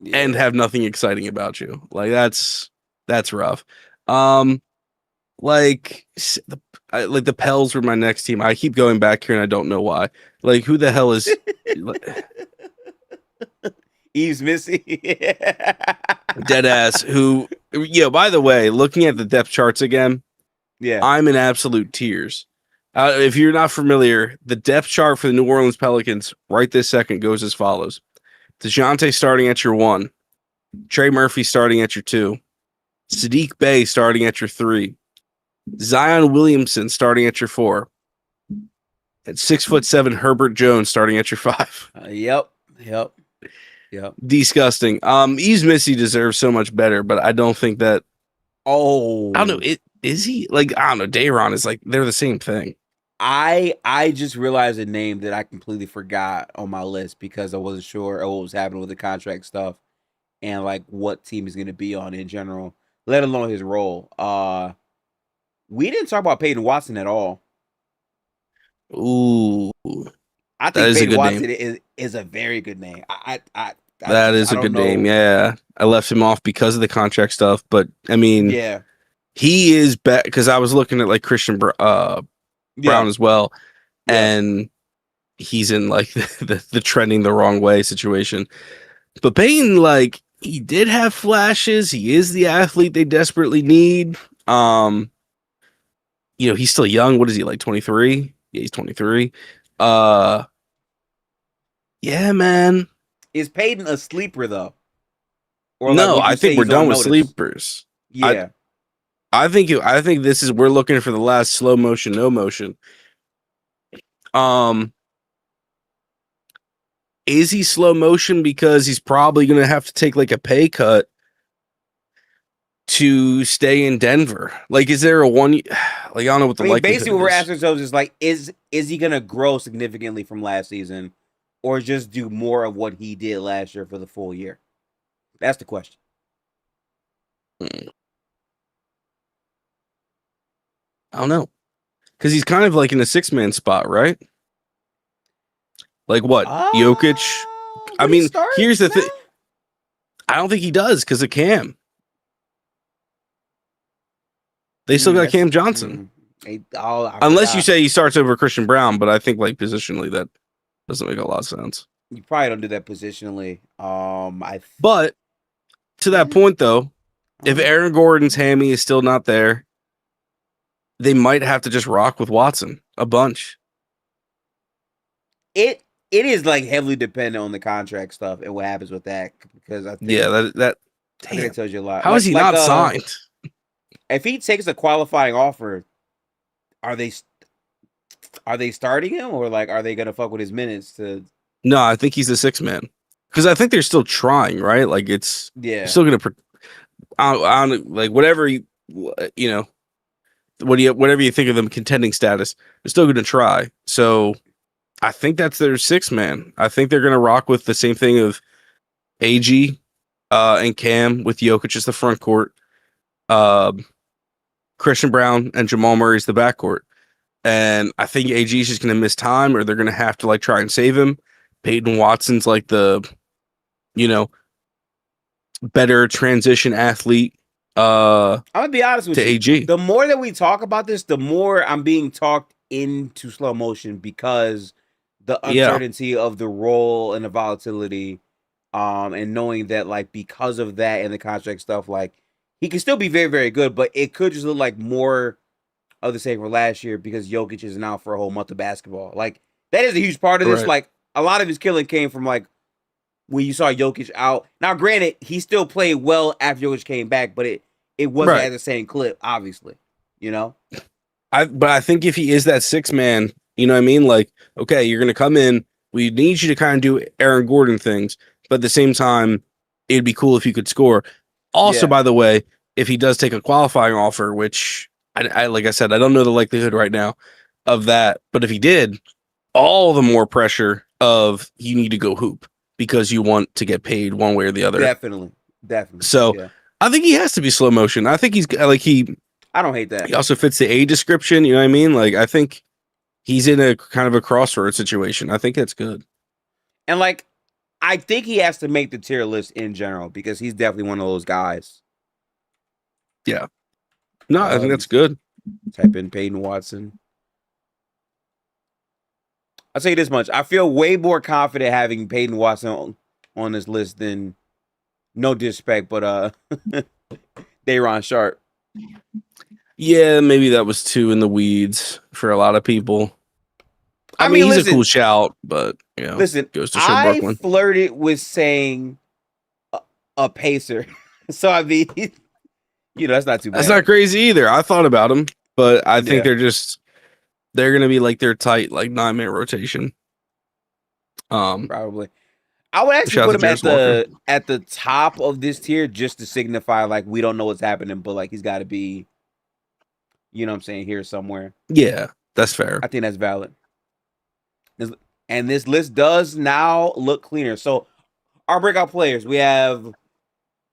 Yeah. and have nothing exciting about you. Like that's rough. Like like the Pels were my next team. I keep going back here and I don't know why. Like who the hell is Eve's missing. dead ass? Who? Yeah. By the way, looking at the depth charts again, Yeah. I'm in absolute tears. If you're not familiar, the depth chart for the New Orleans Pelicans right this second goes as follows: DeJounte starting at your 1, Trey Murphy starting at your 2, Sadiq Bey starting at your 3, Zion Williamson starting at your 4, and 6'7" Herbert Jones starting at your 5. Yep. Disgusting. Yves Missy deserves so much better, but I don't think that. Oh, I don't know. Is he like I don't know? Dayron is like they're the same thing. I just realized a name that I completely forgot on my list because I wasn't sure what was happening with the contract stuff and like what team he's going to be on in general, let alone his role. We didn't talk about Peyton Watson at all. Ooh, I that think is a Peyton good Watson name. is a very good name. That is I a don't good name. know. Yeah, I left him off because of the contract stuff, but I mean, Yeah, he is bet because I was looking at like Christian Brown yeah, as well, yeah. and he's in like the trending the wrong way situation. But Payton, like, he did have flashes. He is the athlete they desperately need. He's still young. What is he, like 23? Yeah, he's 23. Yeah, man. Is Peyton a sleeper though, or like No, would you I say think we're he's on done with notice? sleepers. Yeah, I think this is we're looking for the last slow motion, no motion. Is he slow motion because he's probably going to have to take like a pay cut to stay in Denver? Like, is there a one? Like, I don't know what the likelihood basically what we're is. asking ourselves is like, is he gonna grow significantly from last season, or just do more of what he did last year for the full year? That's the question. I don't know because he's kind of like in a 6-man spot, right? Like what? Jokic. I mean, here's the thing. I don't think he does because of Cam. They still got Cam Johnson. Unless you say he starts over Christian Brown, but I think like positionally that doesn't make a lot of sense. You probably don't do that positionally. But to that point though, if Aaron Gordon's hammy is still not there, they might have to just rock with Watson a bunch. It is like heavily dependent on the contract stuff and what happens with that because I think that I think it tells you a lot. How is he not signed? If he takes a qualifying offer, are they starting him or like are they gonna fuck with his minutes to? No, I think he's the 6-man because I think they're still trying, right? Like it's Yeah. still gonna. like whatever whatever you think of them contending status, they're still going to try. So I think that's their six man. I think they're going to rock with the same thing of AG and Cam with Jokic as the front court, Christian Brown and Jamal Murray as the backcourt. And I think AG is just going to miss time, or they're going to have to like try and save him. Peyton Watson's like the, better transition athlete. I'm gonna be honest with to you. AG. The more that we talk about this, the more I'm being talked into slow motion because the uncertainty of the role and the volatility, and knowing that like because of that and the contract stuff, like he can still be very, very good, but it could just look like more of the same for last year because Jokic is out for a whole month of basketball. Like that is a huge part of this. Right. Like a lot of his killing came from like when you saw Jokic out. Now, granted, he still played well after Jokic came back, but it wasn't at the same clip, obviously. But I think if he is that six man, you know what I mean? Like, okay, you're gonna come in. We need you to kind of do Aaron Gordon things, but at the same time, it'd be cool if you could score. Also, by the way, if he does take a qualifying offer, which I like I said, I don't know the likelihood right now of that, but if he did, all the more pressure of you need to go hoop because you want to get paid one way or the other. Definitely. So I think he has to be slow motion. I think he's like I don't hate that. He also fits the A description. You know what I mean? Like I think he's in a kind of a crossroad situation. I think that's good. And like, I think he has to make the tier list in general because he's definitely one of those guys. Yeah. No, I think that's good. Type in Peyton Watson. I'll tell you this much. I feel way more confident having Peyton Watson on this list than, no disrespect, but Day'Ron Sharp. Yeah, maybe that was too in the weeds for a lot of people. I mean, he's a cool shout, but listen, goes to show I Brooklyn. Flirted with saying a Pacer, so I mean, that's not too bad. That's not crazy either. I thought about him, but I think they're gonna be like their tight like 9-minute rotation. Probably. I would actually put him at the top of this tier just to signify like we don't know what's happening, but like he's got to be, you know what I'm saying, here somewhere. Yeah, that's fair. I think that's valid. And this list does now look cleaner. So our breakout players, we have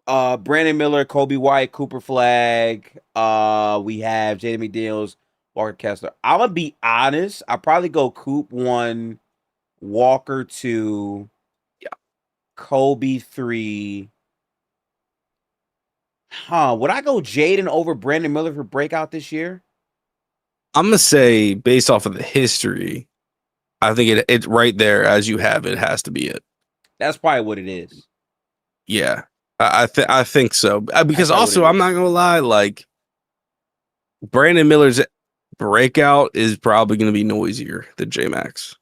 Brandon Miller, Kobe White, Cooper Flag. We have Jaden McDaniels, Walker Kessler. I'm gonna be honest. I'll probably go Coop 1, Walker 2, Kobe 3. Would I go Jaden over Brandon Miller for breakout this year? I'm gonna say based off of the history, I think it's right there as you have it has to be it. That's probably what it is. Yeah, I think so. Because also, I'm not gonna lie, like Brandon Miller's breakout is probably gonna be noisier than J-Max.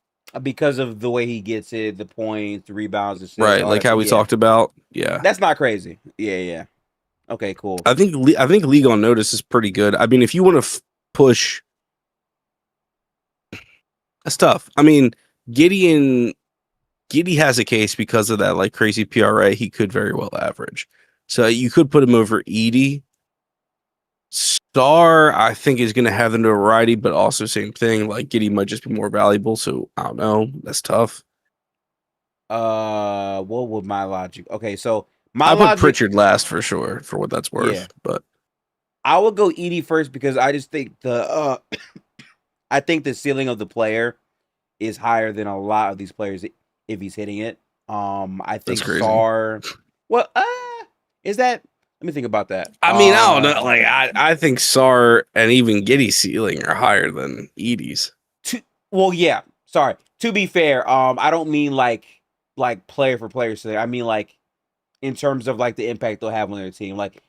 Because of the way he gets it, the points, the rebounds, and right? Like how we talked about. Yeah, that's not crazy. Yeah. Okay, cool. I think League on Notice is pretty good. I mean, if you want to push, that's tough. I mean, Giddy has a case because of that like crazy PRA. He could very well average, so you could put him over Edie. Star, I think, is going to have the notoriety, but also same thing. Like Giddy might just be more valuable. So I don't know. That's tough. What would my logic? Okay, so I put Pritchard last for sure, for what that's worth. Yeah. But I would go Edie first because I just think I think the ceiling of the player is higher than a lot of these players if he's hitting it. I think Star. What is that? Let me think about that. I mean, I don't know. Like, I think Sar and even Giddy's ceiling are higher than Edie's. Yeah. Sorry. To be fair, I don't mean like player for player. So I mean like in terms of like the impact they'll have on their team. Like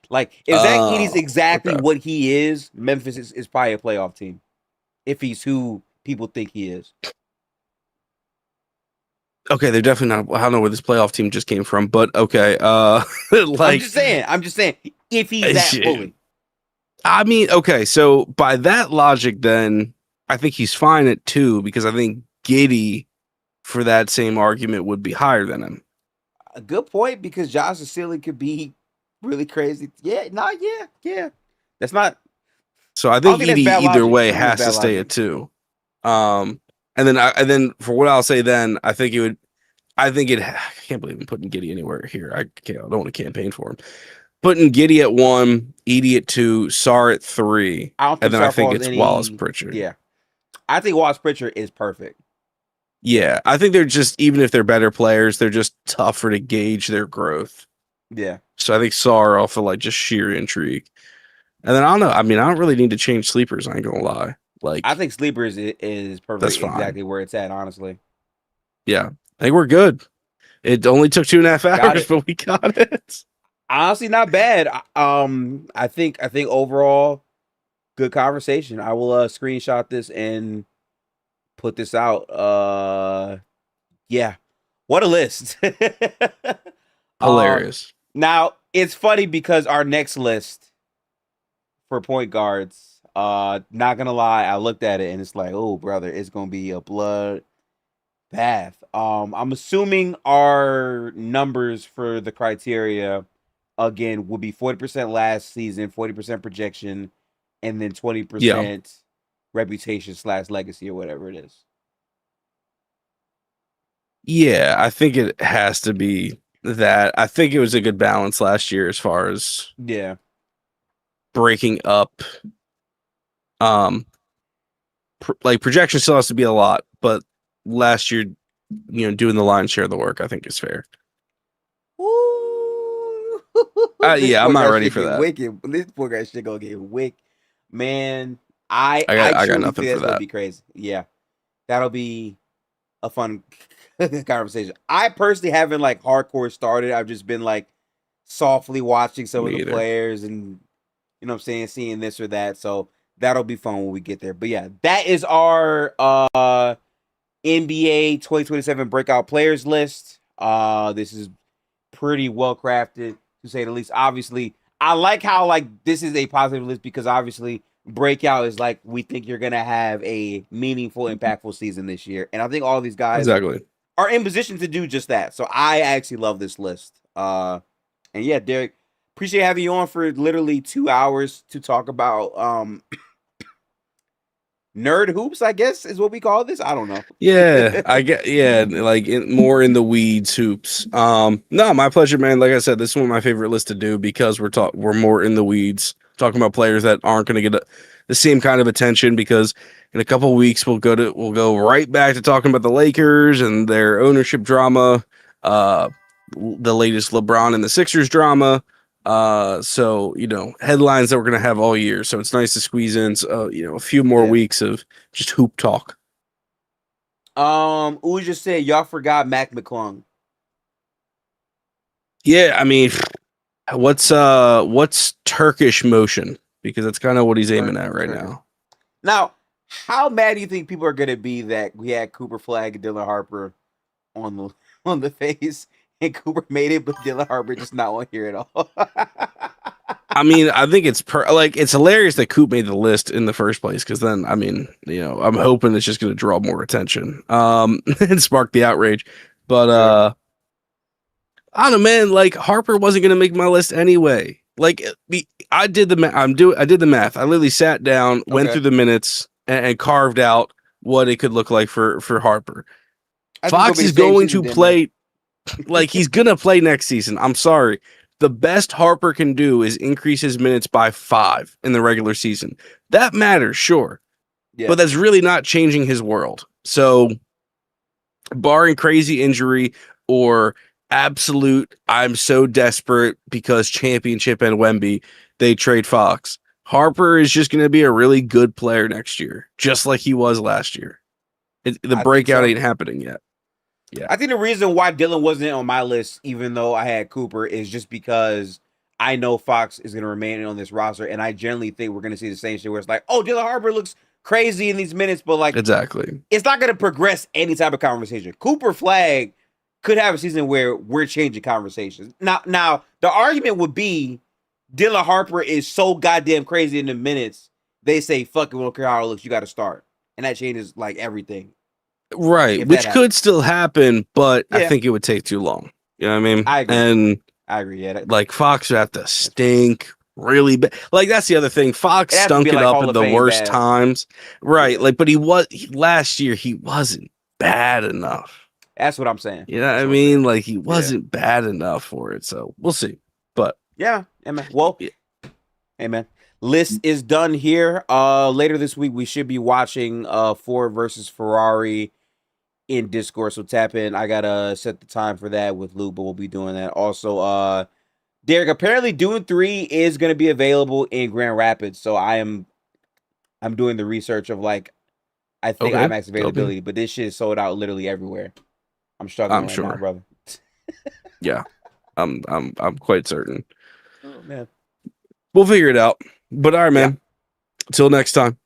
if Zach Edey's exactly what he is, Memphis is probably a playoff team. If he's who people think he is. Okay, they're definitely not. I don't know where this playoff team just came from, but okay. Like I'm just saying, if he's that fully. I mean, okay, so by that logic, then I think he's fine at 2 because I think Giddy, for that same argument, would be higher than him. A good point because Josh's ceiling could be really crazy. Yeah, nah, yeah. That's not. So I I don't think think that's Edie bad either logic. way I don't think that's has bad to stay logic. at 2. And then for what I'll say then, I think it would. I can't believe I'm putting Giddy anywhere here. I don't want to campaign for him. Putting Giddy at 1, Edie at 2, Sar at 3, I don't and think then I Star think falls it's Wallace any. Pritchard. Yeah, I think Wallace Pritchard is perfect. Yeah, I think they're just, even if they're better players, they're just tougher to gauge their growth. Yeah, So I think Sar off of like just sheer intrigue. And then I don't know. I mean, I don't really need to change sleepers. I ain't gonna lie. I Like think Sleepers is that's perfect, fine. exactly where it's at. Honestly, Yeah, I think we're good. It only took 2.5 got hours, it. but we got it. Honestly, not bad. I think overall, good conversation. I will screenshot this and put this out. Yeah, what a list. um, Hilarious. now it's funny because our next list for point guards, not gonna lie, I looked at it and it's like, oh brother, it's gonna be a blood bath. I'm assuming our numbers for the criteria again would be 40% last season, 40% projection, and then Yeah. 20% reputation / legacy or whatever it is. Yeah, I think it has to be that. I think it was a good balance last year as far as Yeah. breaking up. Um, like projection still has to be a lot, but last year, doing the lion's share of the work, I think is fair. Woo! This Yeah, I'm point not guard ready shit for get that. wicked. This point guard shit gonna get wicked. Man, I I I got I got truly nothing think for that's gonna that. be crazy. Yeah. That'll be a fun conversation. I personally haven't like hardcore started. I've just been like softly watching some of Me the either. players and you know what I'm saying, seeing this or that. So that'll be fun when we get there. But yeah, that is our NBA 2027 breakout players list. This is pretty well crafted to say the least. Obviously, I like how like this is a positive list because obviously breakout is like we think you're gonna have a meaningful, impactful season this year, and I think all these guys Exactly. are in position to do just that. So I actually love this list. And yeah, Derek, appreciate having you on for literally 2 hours to talk about nerd hoops. I guess is what we call this. I don't know. Yeah, I get. Yeah, like more in the weeds hoops. No, my pleasure, man. Like I said, this is one of my favorite lists to do because we're more in the weeds, talking about players that aren't going to get the same kind of attention. Because in a couple of weeks we'll go right back to talking about the Lakers and their ownership drama, the latest LeBron and the Sixers drama. So headlines that we're going to have all year. So it's nice to squeeze in, a few more Yeah. weeks of just hoop talk. Ooh just said y'all forgot Mac McClung. Yeah, I mean, what's Turkish motion? Because that's kind of what he's aiming at right Turkish. now. Now, how mad do you think people are gonna be that we had Cooper Flag and Dylan Harper on the on the face, and Cooper made it, but Dylan Harper just not on here at all? I mean, I think it's hilarious that Coop made the list in the first place. Because then, I mean, I'm hoping it's just going to draw more attention, and spark the outrage. But Yeah. I don't know, man. Like Harper wasn't going to make my list anyway. Like I did the I did the math. I literally sat down, went Okay. through the minutes, and carved out what it could look like for Harper. I think it's Fox gonna be is the same going season to then, man. play like he's gonna play next season. I'm sorry. The best Harper can do is increase his minutes by 5 in the regular season. That matters, sure. Yeah. But that's really not changing his world. So, barring crazy injury or absolute, I'm so desperate because championship and Wemby, they trade Fox. Harper is just going to be a really good player next year, just like he was last year. The I think breakout so. ain't happening yet. Yeah. I think the reason why Dylan wasn't on my list, even though I had Cooper, is just because I know Fox is going to remain on this roster, and I generally think we're going to see the same shit where it's like, oh, Dylan Harper looks crazy in these minutes, but like, Exactly. it's not going to progress any type of conversation. Cooper Flag could have a season where we're changing conversations. Now the argument would be Dylan Harper is so goddamn crazy in the minutes. They say, fuck it, we don't care how it looks, you got to start. And that changes like everything. Right, If that which could happens. still happen, but I Yeah, think it would take too long. You know what I mean? I agree. And I agree. Yeah, Like Fox would have to stink really bad. Like that's the other thing. Fox It'd have to stunk be, it like, up Hall in of the Fame worst bad. times, right? Yeah. Like, but last year he wasn't bad enough. That's what I'm saying. You know what That's I what I'm saying. mean? Like he Yeah. wasn't bad enough for it. So we'll see. But Yeah, man. Well, yeah. hey, man. List is done here. Later this week we should be watching Ford versus Ferrari in Discord. So tap in. I gotta set the time for that with Luke, but we'll be doing that. Also, Derek, apparently Dune 3 is gonna be available in Grand Rapids. So I'm doing the research of, like, I think Okay. IMAX availability, but this shit is sold out literally everywhere. I'm struggling I'm right now, sure. brother. Yeah. I'm quite certain. Oh man. We'll figure it out. But all right, Yeah. man. Till next time.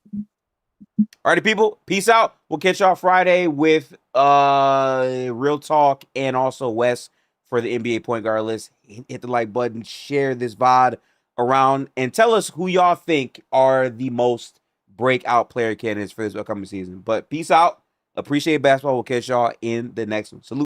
Alrighty, people. Peace out. We'll catch y'all Friday with Real Talk and also Wes for the NBA point guard list. Hit the like button, share this VOD around, and tell us who y'all think are the most breakout player candidates for this upcoming season. But peace out. Appreciate basketball. We'll catch y'all in the next one. Salute.